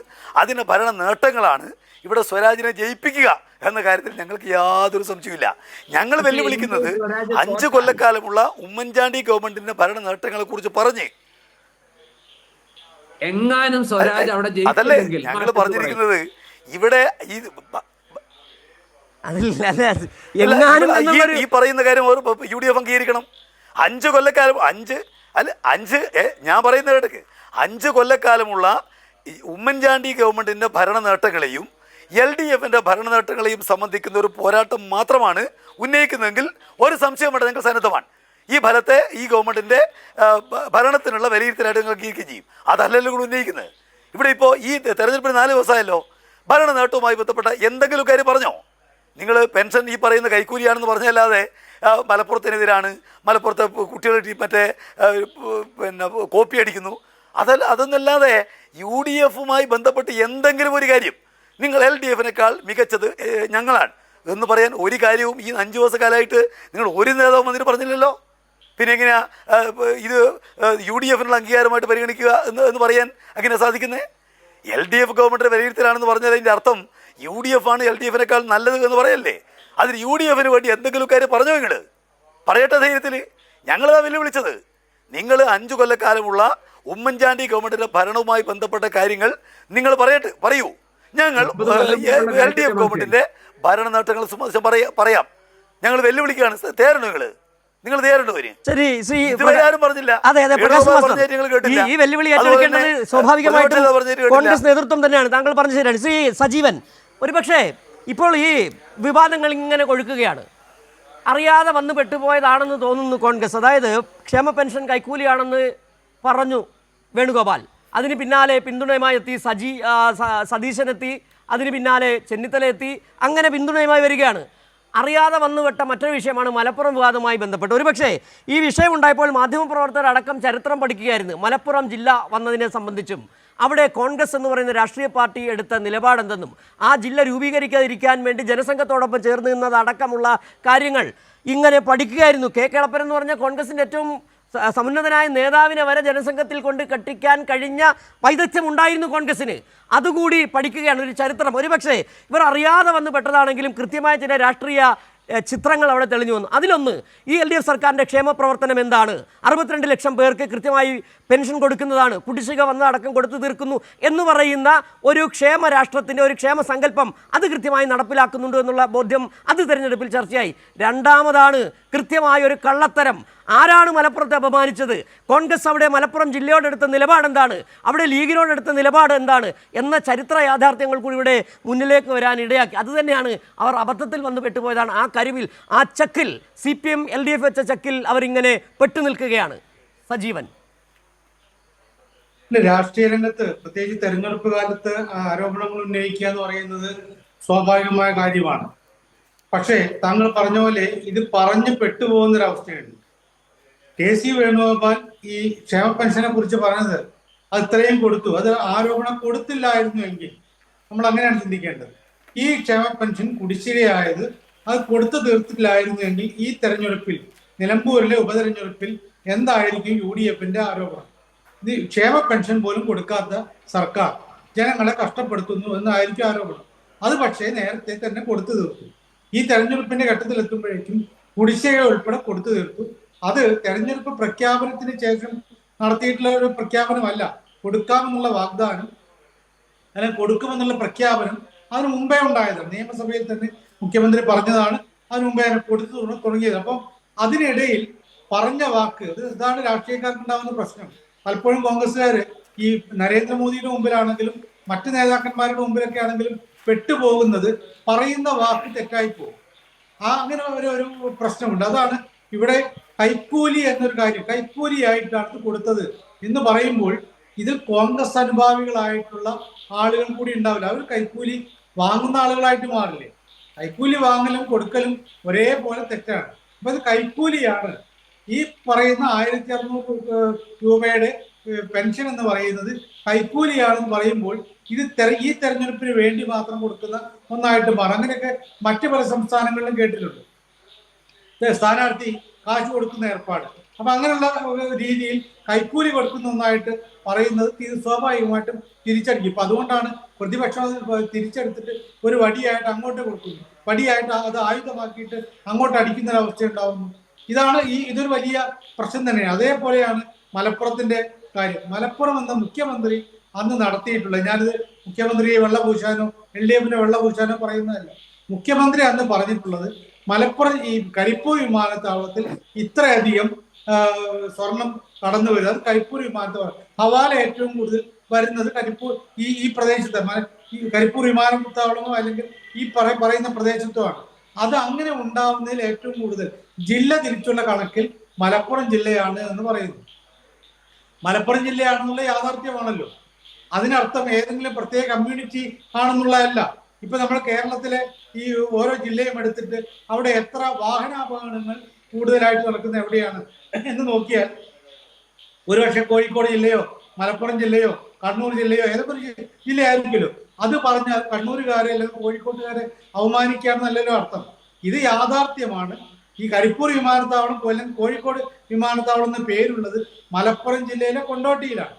അതിൻ്റെ ഭരണ നേട്ടങ്ങളാണ് ഇവിടെ സ്വരാജിനെ ജയിപ്പിക്കുക എന്ന കാര്യത്തിൽ ഞങ്ങൾക്ക് യാതൊരു സംശയമില്ല. ഞങ്ങൾ വെല്ലുവിളിക്കുന്നത് 5 കൊല്ലക്കാലമുള്ള ഉമ്മൻചാണ്ടി ഗവൺമെന്റിന്റെ ഭരണ നേട്ടങ്ങളെ കുറിച്ച് പറഞ്ഞ് എങ്ങാനും സ്വരാജ് അവിടെ അതല്ലേ ഞങ്ങൾ പറഞ്ഞിരിക്കുന്നത്. ഇവിടെ ഈ പറയുന്ന കാര്യം UDF അംഗീകരിക്കണം. 5 കൊല്ലക്കാലം ഞാൻ പറയുന്ന കേട്ടക്ക് 5 കൊല്ലക്കാലമുള്ള ഉമ്മൻചാണ്ടി ഗവൺമെന്റിന്റെ ഭരണ നേട്ടങ്ങളെയും LDFന്റെ ഭരണ നേട്ടങ്ങളെയും സംബന്ധിക്കുന്ന ഒരു പോരാട്ടം മാത്രമാണ് ഉന്നയിക്കുന്നതെങ്കിൽ ഒരു സംശയം വേണ്ട, ഞങ്ങൾ സന്നദ്ധമാണ്. ഈ ഫലത്തെ ഈ ഗവൺമെന്റിന്റെ ഭരണത്തിനുള്ള വിലയിരുത്തലായിട്ട് ഞങ്ങൾ അംഗീകരിക്കുകയും ചെയ്യും. അതല്ലല്ലോ കൂടെ ഉന്നയിക്കുന്നത്. ഇവിടെ ഇപ്പോൾ ഈ തെരഞ്ഞെടുപ്പിന് 4 ദിവസമായല്ലോ, ഭരണ നേട്ടവുമായി ബന്ധപ്പെട്ട എന്തെങ്കിലും കാര്യം പറഞ്ഞോ? നിങ്ങൾ പെൻഷൻ ഈ പറയുന്ന കൈക്കൂലിയാണെന്ന് പറഞ്ഞല്ലാതെ മലപ്പുറത്തിനെതിരാണ്, മലപ്പുറത്തെ കുട്ടികൾ മറ്റേ പിന്നെ കോപ്പി അടിക്കുന്നു, അതൊന്നല്ലാതെ UDFുമായി ബന്ധപ്പെട്ട് എന്തെങ്കിലും ഒരു കാര്യം നിങ്ങൾ LDFനേക്കാൾ മികച്ചത് ഞങ്ങളാണ് എന്ന് പറയാൻ ഒരു കാര്യവും ഈ 5 ദിവസക്കാലമായിട്ട് നിങ്ങൾ ഒരു നേതാവും അതിന് പറഞ്ഞില്ലല്ലോ. പിന്നെ എങ്ങനെയാ ഇത് UDFനുള്ള അംഗീകാരമായിട്ട് പരിഗണിക്കുക എന്ന് പറയാൻ അങ്ങനെ സാധിക്കുന്നത്? LDF ഗവൺമെൻറ് വിലയിരുത്തലാണെന്ന് പറഞ്ഞാൽ അതിൻ്റെ അർത്ഥം UDF ആണ് LDFനേക്കാൾ നല്ലത് എന്ന് പറയല്ലേ? അതിന് UDFന് വേണ്ടി എന്തെങ്കിലും കാര്യം പറഞ്ഞോ? നിങ്ങൾ പറയട്ടെ ധൈര്യത്തിൽ. ഞങ്ങളതാ വെല്ലുവിളിച്ചത്. നിങ്ങൾ 5 കൊല്ലക്കാലമുള്ള ഉമ്മൻചാണ്ടി ഗവൺമെൻറ്റിൻ്റെ ഭരണവുമായി ബന്ധപ്പെട്ട കാര്യങ്ങൾ നിങ്ങൾ പറയൂ. ഞങ്ങൾ LDF ഗവൺമെന്റിന്റെ ഭരണ നേട്ടങ്ങൾ പറയാം. ഞങ്ങൾ വെല്ലുവിളിക്കുകയാണ്. തയ്യാറുണ്ടോ നിങ്ങൾ തയ്യാറുണ്ടോ? ആരും പറഞ്ഞില്ല. ഈ വെല്ലുവിളി ഏറ്റെടുക്കേണ്ടത് സ്വാഭാവികമായിട്ടും കോൺഗ്രസ് നേതൃത്വം തന്നെയാണ്. താങ്കൾ പറഞ്ഞ ശരിയാണ്. ശ്രീ സജീവൻ, ഒരുപക്ഷെ ഇപ്പോൾ ഈ വിവാദങ്ങൾ ഇങ്ങനെ കൊഴുക്കുകയാണ്. അറിയാതെ വന്ന് പെട്ടുപോയതാണെന്ന് തോന്നുന്നു കോൺഗ്രസ്. അതായത് ക്ഷേമ പെൻഷൻ കൈക്കൂലിയാണെന്ന് പറഞ്ഞു വേണുഗോപാൽ, അതിന് പിന്നാലെ പിന്തുണയുമായി എത്തി സതീശനെത്തി, അതിന് പിന്നാലെ ചെന്നിത്തല എത്തി, അങ്ങനെ പിന്തുണയുമായി വരികയാണ്. അറിയാതെ വന്നുവിട്ട മറ്റൊരു വിഷയമാണ് മലപ്പുറം വിവാദവുമായി ബന്ധപ്പെട്ട്. ഒരുപക്ഷേ ഈ വിഷയം ഉണ്ടായപ്പോൾ മാധ്യമപ്രവർത്തകരടക്കം ചരിത്രം പഠിക്കുകയായിരുന്നു മലപ്പുറം ജില്ല വന്നതിനെ സംബന്ധിച്ചും അവിടെ കോൺഗ്രസ് എന്ന് പറയുന്ന രാഷ്ട്രീയ പാർട്ടി എടുത്ത നിലപാടെന്തെന്നും ആ ജില്ല രൂപീകരിക്കാതിരിക്കാൻ വേണ്ടി ജനസംഘത്തോടൊപ്പം ചേർന്ന് നിന്നതടക്കമുള്ള കാര്യങ്ങൾ ഇങ്ങനെ പഠിക്കുകയായിരുന്നു. കെ കേളപ്പൻ എന്ന് പറഞ്ഞ കോൺഗ്രസിൻ്റെ ഏറ്റവും സമുന്നതനായ നേതാവിനെ വരെ ജനസംഘത്തിൽ കൊണ്ട് കെട്ടിക്കാൻ കഴിഞ്ഞ വൈദഗ്ധ്യം ഉണ്ടായിരുന്നു കോൺഗ്രസിന്. അതുകൂടി പഠിക്കുകയാണ് ഒരു ചരിത്രം. ഒരുപക്ഷെ ഇവർ അറിയാതെ വന്ന് പെട്ടതാണെങ്കിലും കൃത്യമായ ചില രാഷ്ട്രീയ ചിത്രങ്ങൾ അവിടെ തെളിഞ്ഞു വന്നു. അതിലൊന്ന്, ഈ LDF സർക്കാരിൻ്റെ ക്ഷേമ പ്രവർത്തനം എന്താണ്? 62 ലക്ഷം പേർക്ക് കൃത്യമായി പെൻഷൻ കൊടുക്കുന്നതാണ്, കുടിശ്ശിക വന്ന് അടക്കം കൊടുത്തു തീർക്കുന്നു എന്ന് പറയുന്ന ഒരു ക്ഷേമ രാഷ്ട്രത്തിൻ്റെ ഒരു ക്ഷേമ സങ്കല്പം അത് കൃത്യമായി നടപ്പിലാക്കുന്നുണ്ട് എന്നുള്ള ബോധ്യം അത് തിരഞ്ഞെടുപ്പിൽ ചർച്ചയായി. രണ്ടാമതാണ് കൃത്യമായ ഒരു കള്ളത്തരം. ആരാണ് മലപ്പുറത്തെ അപമാനിച്ചത്? കോൺഗ്രസ് അവിടെ മലപ്പുറം ജില്ലയോടെടുത്ത നിലപാടെന്താണ്? അവിടെ ലീഗിനോടെടുത്ത നിലപാട് എന്താണ് എന്ന ചരിത്ര യാഥാർത്ഥ്യങ്ങൾ കൂടി ഇവിടെ മുന്നിലേക്ക് വരാൻ ഇടയാക്കി. അതുതന്നെയാണ് അവർ അബദ്ധത്തിൽ വന്ന് പെട്ടുപോയതാണ്. ആ കരുവിൽ, ആ ചക്കിൽ, CPM LDF വെച്ച ചക്കിൽ അവരിങ്ങനെ പെട്ടു നിൽക്കുകയാണ്. സജീവൻ, രാഷ്ട്രീയ രംഗത്ത് പ്രത്യേകിച്ച് തെരഞ്ഞെടുപ്പ് കാലത്ത് ആരോപണങ്ങൾ ഉന്നയിക്കുക എന്ന് പറയുന്നത് സ്വാഭാവികമായ കാര്യമാണ്. പക്ഷേ താങ്കൾ പറഞ്ഞ പോലെ ഇത് പറഞ്ഞു പെട്ടുപോകുന്നൊരവസ്ഥയുണ്ട്. KC വേണുഗോപാൽ ഈ ക്ഷേമ പെൻഷനെ കുറിച്ച് പറഞ്ഞത് അത് ഇത്രയും കൊടുത്തു, അത് ആരോപണം കൊടുത്തില്ലായിരുന്നുവെങ്കിൽ നമ്മൾ അങ്ങനെയാണ് ചിന്തിക്കേണ്ടത്. ഈ ക്ഷേമ പെൻഷൻ കുടിശ്ശികയായത് അത് കൊടുത്തു തീർത്തില്ലായിരുന്നുവെങ്കിൽ ഈ തെരഞ്ഞെടുപ്പിൽ, നിലമ്പൂരിലെ ഉപതെരഞ്ഞെടുപ്പിൽ എന്തായിരിക്കും UDFന്റെ ആരോപണം? ഇത് ക്ഷേമ പെൻഷൻ പോലും കൊടുക്കാത്ത സർക്കാർ ജനങ്ങളെ കഷ്ടപ്പെടുത്തുന്നു എന്നായിരിക്കും ആരോപണം. അത് പക്ഷേ നേരത്തെ തന്നെ കൊടുത്തു തീർത്തു. ഈ തെരഞ്ഞെടുപ്പിന്റെ ഘട്ടത്തിൽ എത്തുമ്പോഴേക്കും കുടിശ്ശിക ഉൾപ്പെടെ കൊടുത്തു തീർത്തു. അത് തെരഞ്ഞെടുപ്പ് പ്രഖ്യാപനത്തിന് ശേഷം നടത്തിയിട്ടുള്ള ഒരു പ്രഖ്യാപനമല്ല. കൊടുക്കാമെന്നുള്ള വാഗ്ദാനം അല്ലെങ്കിൽ കൊടുക്കുമെന്നുള്ള പ്രഖ്യാപനം അതിന് മുമ്പേ ഉണ്ടായതാണ്. നിയമസഭയിൽ തന്നെ മുഖ്യമന്ത്രി പറഞ്ഞതാണ്. അതിന് മുമ്പേ അതിനെ കൊടുത്തു തുടങ്ങിയത്. അപ്പം അതിനിടയിൽ പറഞ്ഞ വാക്ക്, ഇതാണ് രാഷ്ട്രീയക്കാർക്ക് ഉണ്ടാകുന്ന പ്രശ്നം. പലപ്പോഴും കോൺഗ്രസ്സുകാർ ഈ നരേന്ദ്രമോദിയുടെ മുമ്പിലാണെങ്കിലും മറ്റു നേതാക്കന്മാരുടെ മുമ്പിലൊക്കെ ആണെങ്കിലും പെട്ടുപോകുന്നത് പറയുന്ന വാക്ക് തെറ്റായി പോകും. അങ്ങനെ ഒരു പ്രശ്നമുണ്ട്. അതാണ് ഇവിടെ കൈക്കൂലി എന്നൊരു കാര്യം, കൈക്കൂലിയായിട്ടാണ് കൊടുത്തത് എന്ന് പറയുമ്പോൾ ഇതിൽ കോൺഗ്രസ് അനുഭാവികളായിട്ടുള്ള ആളുകൾ കൂടി ഉണ്ടാവില്ല. അവർ കൈക്കൂലി വാങ്ങുന്ന ആളുകളായിട്ട് മാറില്ലേ? കൈക്കൂലി വാങ്ങലും കൊടുക്കലും ഒരേപോലെ തെറ്റാണ്. അപ്പൊ ഇത് കൈക്കൂലിയാണ്. ഈ പറയുന്ന 1600 രൂപയുടെ പെൻഷൻ എന്ന് പറയുന്നത് കൈക്കൂലിയാണെന്ന് പറയുമ്പോൾ ഇത് ഈ തെരഞ്ഞെടുപ്പിന് വേണ്ടി മാത്രം കൊടുക്കുന്ന ഒന്നായിട്ട് മാറും. അങ്ങനെയൊക്കെ മറ്റു പല സംസ്ഥാനങ്ങളിലും കേട്ടിട്ടുണ്ട്. സ്ഥാനാർത്ഥി കാശ് കൊടുക്കുന്ന ഏർപ്പാട്. അപ്പൊ അങ്ങനെയുള്ള രീതിയിൽ കൈക്കൂലി കൊടുക്കുന്ന ഒന്നായിട്ട് പറയുന്നത് സ്വാഭാവികമായിട്ടും തിരിച്ചടിക്കും. ഇപ്പൊ അതുകൊണ്ടാണ് പ്രതിപക്ഷം തിരിച്ചെടുത്തിട്ട് ഒരു വടിയായിട്ട് അങ്ങോട്ട് കൊടുക്കുന്നു. വടിയായിട്ട് അത് ആയുധമാക്കിയിട്ട് അങ്ങോട്ട് അടിക്കുന്ന ഒരവസ്ഥ ഉണ്ടാവുന്നു. ഇതൊരു വലിയ പ്രശ്നം തന്നെയാണ്. അതേപോലെയാണ് മലപ്പുറത്തിന്റെ കാര്യം. മലപ്പുറം എന്ന മുഖ്യമന്ത്രി അന്ന് നടത്തിയിട്ടുള്ളത്, ഞാനിത് മുഖ്യമന്ത്രിയെ വെള്ളപൂശാനോ LDFന്റെ വെള്ളപൂശാനോ പറയുന്നതല്ല. മുഖ്യമന്ത്രി അന്ന് പറഞ്ഞിട്ടുള്ളത് മലപ്പുറം ഈ കരിപ്പൂർ വിമാനത്താവളത്തിൽ ഇത്രയധികം സ്വർണം കടന്നു വരിക, അത് കരിപ്പൂർ വിമാനത്താവളം ഹവാല ഏറ്റവും കൂടുതൽ വരുന്നത് കരിപ്പൂർ ഈ പ്രദേശത്ത്, ഈ കരിപ്പൂർ വിമാനത്താവളമോ അല്ലെങ്കിൽ ഈ പറയുന്ന പ്രദേശത്തോ ആണ്. അത് അങ്ങനെ ഉണ്ടാവുന്നതിൽ ഏറ്റവും കൂടുതൽ ജില്ല തിരിച്ചുള്ള കണക്കിൽ മലപ്പുറം ജില്ലയാണ് എന്ന് പറയുന്നു. മലപ്പുറം ജില്ലയാണെന്നുള്ള യാഥാർത്ഥ്യമാണല്ലോ. അതിനർത്ഥം ഏതെങ്കിലും പ്രത്യേക കമ്മ്യൂണിറ്റി ആണെന്നുള്ളതല്ല. ഇപ്പൊ നമ്മൾ കേരളത്തിലെ ഈ ഓരോ ജില്ലയും എടുത്തിട്ട് അവിടെ എത്ര വാഹനാപകടങ്ങൾ കൂടുതലായിട്ട് നടക്കുന്നത് എവിടെയാണ് എന്ന് നോക്കിയാൽ ഒരുപക്ഷെ കോഴിക്കോട് ജില്ലയോ മലപ്പുറം ജില്ലയോ കണ്ണൂർ ജില്ലയോ ഏതൊക്കെ ജില്ലയായിരിക്കുമല്ലോ. അത് പറഞ്ഞാൽ കണ്ണൂരുകാരെ അല്ലെങ്കിൽ കോഴിക്കോട്ടുകാരെ അവമാനിക്കാമെന്നല്ലല്ലോ അർത്ഥം. ഇത് യാഥാർത്ഥ്യമാണ്. ഈ കരിപ്പൂർ വിമാനത്താവളം കൊല്ലം കോഴിക്കോട് വിമാനത്താവളം എന്ന പേരുള്ളത് മലപ്പുറം ജില്ലയിലെ കൊണ്ടോട്ടിയിലാണ്.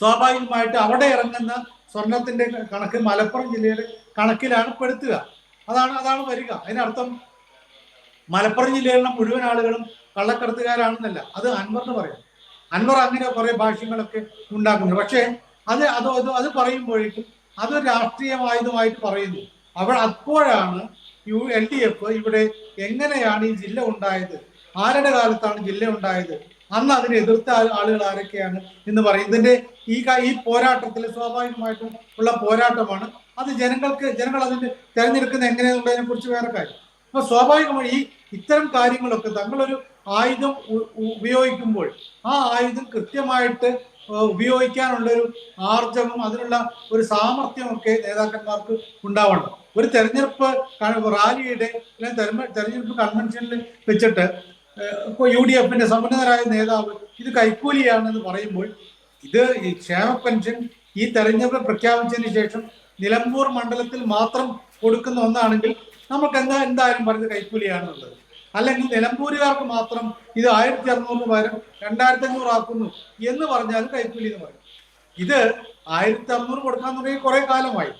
സ്വാഭാവികമായിട്ട് അവിടെ ഇറങ്ങുന്ന സ്വർണത്തിന്റെ കണക്ക് മലപ്പുറം ജില്ലയുടെ കണക്കിലാണ് പെടുത്തുക. അതാണ് വരിക. അതിനർത്ഥം മലപ്പുറം ജില്ലയിലുള്ള മുഴുവൻ ആളുകളും കള്ളക്കടത്തുകാരാണെന്നല്ല. അത് അൻവറിന് പറയാം. അൻവർ അങ്ങനെ കുറെ ഭാഷ്യങ്ങളൊക്കെ ഉണ്ടാക്കുന്നു. പക്ഷേ അത് പറയുമ്പോഴേക്കും അതൊരു രാഷ്ട്രീയമായുധമായിട്ട് പറയുന്നു. അപ്പോഴാണ് LDF ഇവിടെ എങ്ങനെയാണ് ഈ ജില്ല ഉണ്ടായത്, ആരുടെ കാലത്താണ് ജില്ല ഉണ്ടായത്, അന്ന് അതിനെ എതിർത്ത ആളുകൾ ആരൊക്കെയാണ് എന്ന് പറയും. ഇതിന്റെ ഈ പോരാട്ടത്തിൽ സ്വാഭാവികമായിട്ടും ഉള്ള പോരാട്ടമാണ്. അത് ജനങ്ങൾ അതിന് തെരഞ്ഞെടുക്കുന്ന എങ്ങനെയാണെന്നുള്ളതിനെ കുറിച്ച് വേറെ കാര്യം. അപ്പൊ സ്വാഭാവികമായി ഇത്തരം കാര്യങ്ങളൊക്കെ തങ്ങളൊരു ആയുധം ഉപയോഗിക്കുമ്പോൾ ആ ആയുധം കൃത്യമായിട്ട് ഉപയോഗിക്കാനുള്ളൊരു ആർജവം, അതിനുള്ള ഒരു സാമർഥ്യമൊക്കെ നേതാക്കന്മാർക്ക് ഉണ്ടാവണം. ഒരു തെരഞ്ഞെടുപ്പ് റാലിയുടെ തെരഞ്ഞെടുപ്പ് കൺവെൻഷനിൽ വെച്ചിട്ട് UDFന്റെ സമ്പന്നരായ നേതാവ് ഇത് കൈക്കൂലിയാണെന്ന് പറയുമ്പോൾ ഇത് ഈ ക്ഷേമ പെൻഷൻ ഈ തെരഞ്ഞെടുപ്പ് പ്രഖ്യാപിച്ചതിന് ശേഷം നിലമ്പൂർ മണ്ഡലത്തിൽ മാത്രം കൊടുക്കുന്ന ഒന്നാണെങ്കിൽ നമുക്ക് എന്തായാലും പറഞ്ഞത് കൈക്കൂലിയാണെന്നുള്ളത്. അല്ലെങ്കിൽ നിലമ്പൂരുകാർക്ക് മാത്രം ഇത് 1600 പകരം 2500 ആക്കുന്നു എന്ന് പറഞ്ഞാൽ കൈക്കൂലി എന്ന് പറയും. ഇത് 1600 കൊടുക്കാൻ തുടങ്ങി കുറെ കാലമായി.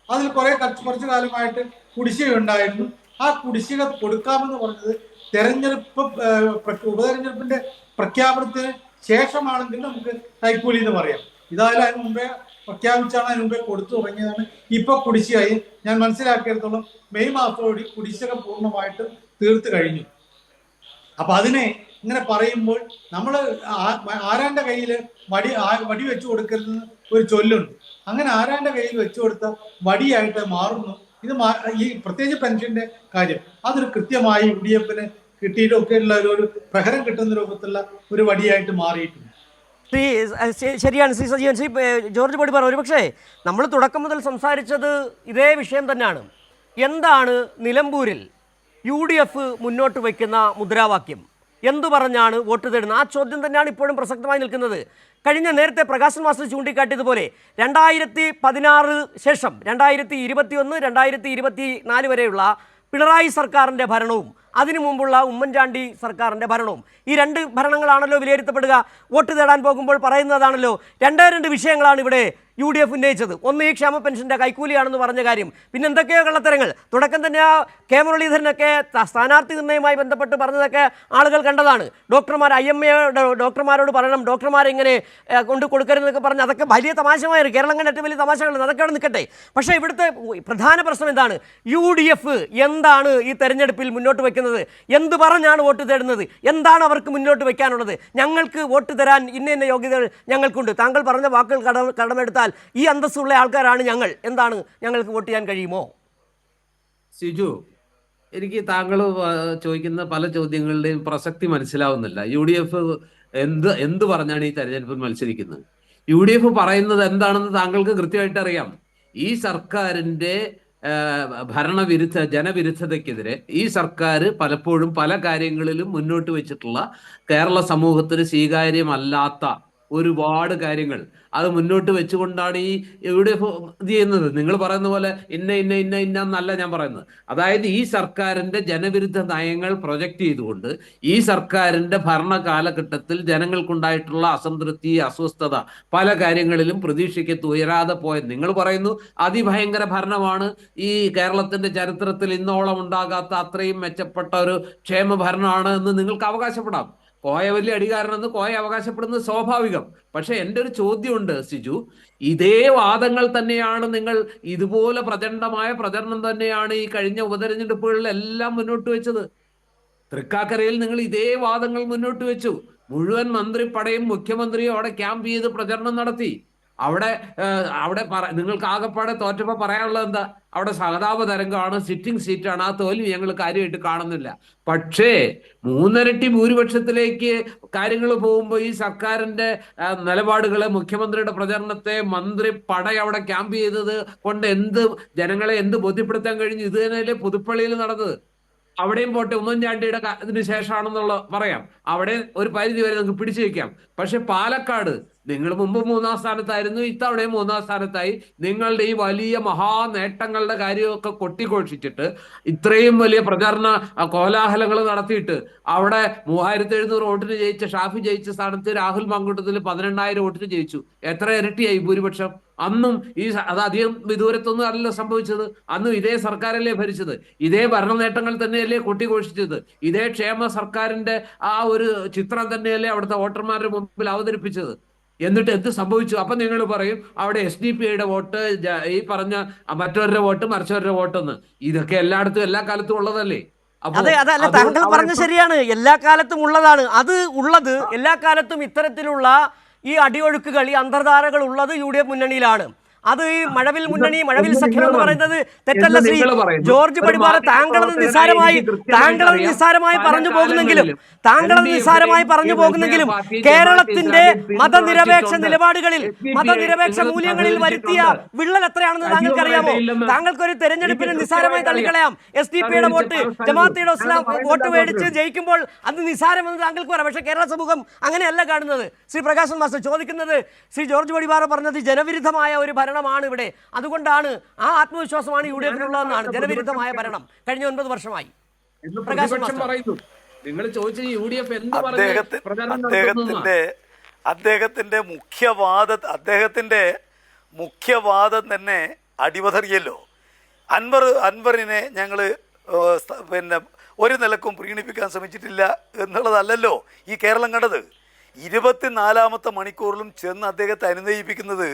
അതിൽ കുറച്ച് കാലമായിട്ട് കുടിശ്ശിക ഉണ്ടായിരുന്നു. ആ കുടിശ്ശിക കൊടുക്കാമെന്ന് പറഞ്ഞത് ഉപതെരഞ്ഞെടുപ്പിന്റെ പ്രഖ്യാപനത്തിന് ശേഷമാണെങ്കിൽ നമുക്ക് കൈക്കൂലി എന്ന് പറയാം. ഇതായാലും അതിന് മുമ്പേ പ്രഖ്യാപിച്ചാണ്, അതിന് മുമ്പേ കൊടുത്തു തുടങ്ങിയതാണ്. ഇപ്പൊ കുടിശ്ശികയായി. ഞാൻ മനസ്സിലാക്കിയെടുത്തോളം മെയ് മാസത്തോടെ കുടിശ്ശിക പൂർണ്ണമായിട്ട് തീർത്തു കഴിഞ്ഞു. അപ്പൊ അതിനെ ഇങ്ങനെ പറയുമ്പോൾ നമ്മൾ ആരാന്റെ കയ്യിൽ വടി വെച്ചു കൊടുക്കരുതെന്ന് ഒരു ചൊല്ലുണ്ട്. അങ്ങനെ ആരാന്റെ കയ്യിൽ വെച്ചു കൊടുത്ത വടിയായിട്ട് മാറുന്നു. ഇത് ഈ പ്രത്യേകിച്ച് പെൻഷന്റെ കാര്യം അതൊരു കൃത്യമായി UDFന് കിട്ടിയിട്ടൊക്കെ ഉള്ള ഒരു പ്രഹരം കിട്ടുന്ന രൂപത്തിലുള്ള ഒരു വടിയായിട്ട് മാറിയിട്ടുണ്ട്. ശരിയാണ് ശ്രീ സജീവൻ. ശ്രീ ജോർജ് പൊടിപ്പാറ, ഒരുപക്ഷേ നമ്മൾ തുടക്കം മുതൽ സംസാരിച്ചത് ഇതേ വിഷയം തന്നെയാണ്. എന്താണ് നിലമ്പൂരിൽ UDF മുന്നോട്ട് വയ്ക്കുന്ന മുദ്രാവാക്യം? എന്തു പറഞ്ഞാണ് വോട്ട് തേടുന്നത്? ആ ചോദ്യം തന്നെയാണ് ഇപ്പോഴും പ്രസക്തമായി നിൽക്കുന്നത്. നേരത്തെ പ്രകാശൻ മാസ്റ്റർ ചൂണ്ടിക്കാട്ടിയതുപോലെ 2016 ശേഷം 2021, 2024 വരെയുള്ള പിണറായി സർക്കാരിൻ്റെ ഭരണവും അതിനു മുമ്പുള്ള ഉമ്മൻചാണ്ടി സർക്കാരിൻ്റെ ഭരണവും. ഈ രണ്ട് ഭരണങ്ങളാണല്ലോ വിലയിരുത്തപ്പെടുക. വോട്ട് തേടാൻ പോകുമ്പോൾ പറയുന്നതാണല്ലോ രണ്ട് വിഷയങ്ങളാണ് ഇവിടെ UDF ഉന്നയിച്ചത്. ഒന്ന്, ഈ ക്ഷേമ പെൻഷൻ്റെ കൈക്കൂലിയാണെന്ന് പറഞ്ഞ കാര്യം. പിന്നെ എന്തൊക്കെയോ കള്ളത്തരങ്ങൾ. തുടക്കം തന്നെ ആ കെ മുരളീധരനൊക്കെ സ്ഥാനാർത്ഥി നിർണ്ണയവുമായി ബന്ധപ്പെട്ട് പറഞ്ഞതൊക്കെ ആളുകൾ കണ്ടതാണ്. ഡോക്ടർമാർ IMA ഡോക്ടർമാരോട് പറയണം, ഡോക്ടർമാരെ ഇങ്ങനെ കൊണ്ട് കൊടുക്കരുതെന്നൊക്കെ പറഞ്ഞ് അതൊക്കെ വലിയ തമാശമായിരുന്നു. കേരളം കണ്ട ഏറ്റവും വലിയ തമാശകളാണ്. അതൊക്കെ അവിടെ നിൽക്കട്ടെ. പക്ഷേ ഇവിടുത്തെ പ്രധാന പ്രശ്നം എന്താണ്? UDF എന്താണ് ഈ തെരഞ്ഞെടുപ്പിൽ മുന്നോട്ട് വയ്ക്കുന്നത്? എന്ത് പറഞ്ഞാണ് വോട്ട് തേടുന്നത്? എന്താണ് അവർക്ക് മുന്നോട്ട് വയ്ക്കാനുള്ളത്? ഞങ്ങൾക്ക് വോട്ട് തരാൻ ഇന്ന യോഗ്യതകൾ ഞങ്ങൾക്കുണ്ട്. താങ്കൾ പറഞ്ഞ വാക്കുകൾ കടമെടുത്താൽ ഈ അന്തസ്സുള്ള ആൾക്കാരാണ് ഞങ്ങൾ. എന്താണ് ഞങ്ങൾക്ക് വോട്ട് ചെയ്യാൻ കഴിയുമോ? സിജു, എനിക്ക് താങ്കൾ ചോദിക്കുന്ന പല ചോദ്യങ്ങളുടെയും പ്രസക്തി മനസ്സിലാവുന്നില്ല. UDF എന്ത് പറഞ്ഞാണ് ഈ തെരഞ്ഞെടുപ്പിൽ മത്സരിക്കുന്നത്? UDF പറയുന്നത് എന്താണെന്ന് താങ്കൾക്ക് കൃത്യമായിട്ട് അറിയാം. ഈ സർക്കാരിന്റെ ജനവിരുദ്ധതയ്ക്കെതിരെ ഈ സർക്കാർ പലപ്പോഴും പല കാര്യങ്ങളിലും മുന്നോട്ട് വെച്ചിട്ടുള്ള കേരള സമൂഹത്തിന് സ്വീകാര്യമല്ലാത്ത ഒരുപാട് കാര്യങ്ങൾ അത് മുന്നോട്ട് വെച്ചുകൊണ്ടാണ് ഈ UDF ഇത് ചെയ്യുന്നത്. നിങ്ങൾ പറയുന്ന പോലെ എന്നല്ല ഞാൻ പറയുന്നത്. അതായത് ഈ സർക്കാരിന്റെ ജനവിരുദ്ധ നയങ്ങൾ പ്രൊജക്റ്റ് ചെയ്തുകൊണ്ട് ഈ സർക്കാരിന്റെ ഭരണ കാലഘട്ടത്തിൽ ജനങ്ങൾക്കുണ്ടായിട്ടുള്ള അസംതൃപ്തി, അസ്വസ്ഥത, പല കാര്യങ്ങളിലും പ്രതീക്ഷയ്ക്ക് ഉയരാതെ പോയത്. നിങ്ങൾ പറയുന്നു അതിഭയങ്കര ഭരണമാണ്, ഈ കേരളത്തിന്റെ ചരിത്രത്തിൽ ഇന്നോളം ഉണ്ടാകാത്ത അത്രയും മെച്ചപ്പെട്ട ഒരു ക്ഷേമ ഭരണമാണ് എന്ന് നിങ്ങൾക്ക് അവകാശപ്പെടാം. കോയ വലിയ അടികാരനെന്ന് കോയ അവകാശപ്പെടുന്നത് സ്വാഭാവികം. പക്ഷെ എൻ്റെ ഒരു ചോദ്യമുണ്ട് സിജു, ഇതേ വാദങ്ങൾ തന്നെയാണ് നിങ്ങൾ, ഇതുപോലെ പ്രചണ്ഡമായ പ്രചരണം തന്നെയാണ് ഈ കഴിഞ്ഞ ഉപതെരഞ്ഞെടുപ്പുകളിലെല്ലാം മുന്നോട്ട് വെച്ചത്. തൃക്കാക്കരയിൽ നിങ്ങൾ ഇതേ വാദങ്ങൾ മുന്നോട്ട് വെച്ചു. മുഴുവൻ മന്ത്രിപ്പടയും മുഖ്യമന്ത്രിയും അവിടെ ക്യാമ്പ് ചെയ്ത് പ്രചരണം നടത്തി. അവിടെ നിങ്ങൾക്ക് ആകെപ്പാടെ തോറ്റപ്പോ പറയാനുള്ളത് എന്താ? അവിടെ സഹതാപ തരംഗമാണ്, സിറ്റിംഗ് സീറ്റാണ്, ആ തോൽവി ഞങ്ങൾ കാര്യമായിട്ട് കാണുന്നില്ല. പക്ഷേ 3 ഭൂരിപക്ഷത്തിലേക്ക് കാര്യങ്ങൾ പോകുമ്പോൾ ഈ സർക്കാരിന്റെ നിലപാടുകളെ, മുഖ്യമന്ത്രിയുടെ പ്രചരണത്തെ, മന്ത്രി പട അവിടെ ക്യാമ്പ് ചെയ്തത് കൊണ്ട് ജനങ്ങളെ എന്ത് ബോധ്യപ്പെടുത്താൻ കഴിഞ്ഞു? ഇത് തന്നെയല്ലേ പുതുപ്പള്ളിയിൽ നടന്നത്. അവിടെയും പോട്ടെ, ഉമ്മൻചാണ്ടിയുടെ ഇതിന് ശേഷമാണെന്നുള്ള പറയാം, അവിടെ ഒരു പരിധി വരെ നമുക്ക് പിടിച്ചു വയ്ക്കാം. പക്ഷെ പാലക്കാട് നിങ്ങൾ മുമ്പ് 3-ാം സ്ഥാനത്തായിരുന്നു, ഇത്തവണയും 3-ാം സ്ഥാനത്തായി. നിങ്ങളുടെ ഈ വലിയ മഹാനേട്ടങ്ങളുടെ കാര്യമൊക്കെ കൊട്ടിഘോഷിച്ചിട്ട് ഇത്രയും വലിയ പ്രചാരണ കോലാഹലങ്ങൾ നടത്തിയിട്ട് അവിടെ 3700 വോട്ടിന് ജയിച്ച ഷാഫി ജയിച്ച സ്ഥാനത്ത് രാഹുൽ മങ്കൂട്ടത്തിൽ 12000 വോട്ടിന് ജയിച്ചു. എത്ര ഇരട്ടിയായി ഭൂരിപക്ഷം? അന്നും അത് അധികം വിദൂരത്തൊന്നും അല്ലല്ലോ സംഭവിച്ചത്. അന്നും ഇതേ സർക്കാരല്ലേ ഭരിച്ചത്, ഇതേ ഭരണ നേട്ടങ്ങൾ തന്നെയല്ലേ കൊട്ടിഘോഷിച്ചത്, ഇതേ ക്ഷേമ സർക്കാരിന്റെ ആ ഒരു ചിത്രം തന്നെയല്ലേ അവിടുത്തെ വോട്ടർമാരുടെ മുമ്പിൽ അവതരിപ്പിച്ചത്. എന്നിട്ട് എന്ത് സംഭവിച്ചു? അപ്പൊ നിങ്ങൾ പറയും അവിടെ SDPIയുടെ വോട്ട്, ഈ പറഞ്ഞ മറ്റവരുടെ വോട്ട്, മറിച്ചവരുടെ വോട്ടെന്ന്. ഇതൊക്കെ എല്ലായിടത്തും എല്ലാ കാലത്തും ഉള്ളതല്ലേ? അതെ, അതല്ല, താങ്കൾ പറഞ്ഞ ശരിയാണ്, എല്ലാ കാലത്തും ഉള്ളതാണ്. അത് ഉള്ളത് എല്ലാ കാലത്തും ഇത്തരത്തിലുള്ള ഈ അടിയൊഴുക്കുകൾ, ഈ അന്തർധാരകൾ ഉള്ളത് UDF മുന്നണിയിലാണ്. അത് ഈ മഴവിൽ മുന്നണി, മഴവിൽ സഖ്യം എന്ന് പറയുന്നത് തെറ്റല്ല ശ്രീ ജോർജ് പടിവാറ. താങ്കളത് നിസ്സാരമായി പറഞ്ഞു പോകുന്നെങ്കിലും കേരളത്തിന്റെ മതനിരപേക്ഷ നിലപാടുകളിൽ, മതനിരപേക്ഷ മൂല്യങ്ങളിൽ വരുത്തിയ വിള്ളൽ എത്രയാണെന്ന് താങ്കൾക്കറിയാമോ? താങ്കൾക്കൊരു തെരഞ്ഞെടുപ്പിന് നിസ്സാരമായി തള്ളിക്കളയാം. SDPIയുടെ വോട്ട്, ജമാഅത്തെ ഇസ്ലാം വോട്ട് മേടിച്ച് ജയിക്കുമ്പോൾ അത് നിസ്സാരമെന്ന് താങ്കൾക്ക് പറയാം. പക്ഷേ കേരള സമൂഹം അങ്ങനെയല്ല കാണുന്നത്. ശ്രീ പ്രകാശൻ മാസ്റ്റർ ചോദിക്കുന്നത്, ശ്രീ ജോർജ് പടിവാറ പറഞ്ഞത് ജനവിരുദ്ധമായ ഒരു ഭരണമാണ് ഇവിടെ, അതുകൊണ്ടാണ് ആ ആത്മവിശ്വാസമാണ് UDFിനുള്ളതെന്നാണ്. ജനവിരുദ്ധമായ ഭരണം കഴിഞ്ഞ 9 വർഷമായി. അദ്ദേഹത്തിന്റെ മുഖ്യവാദം തന്നെ അടിവതറിയല്ലോ. അൻവറിനെ ഞങ്ങൾ പിന്നെ ഒരു നിലക്കും പ്രീണിപ്പിക്കാൻ ശ്രമിച്ചിട്ടില്ല എന്നുള്ളതല്ലല്ലോ ഈ കേരളം കണ്ടത്. 24-ാമത്തെ മണിക്കൂറിലും ചെന്ന് അദ്ദേഹത്തെ അനുനയിപ്പിക്കുന്നത്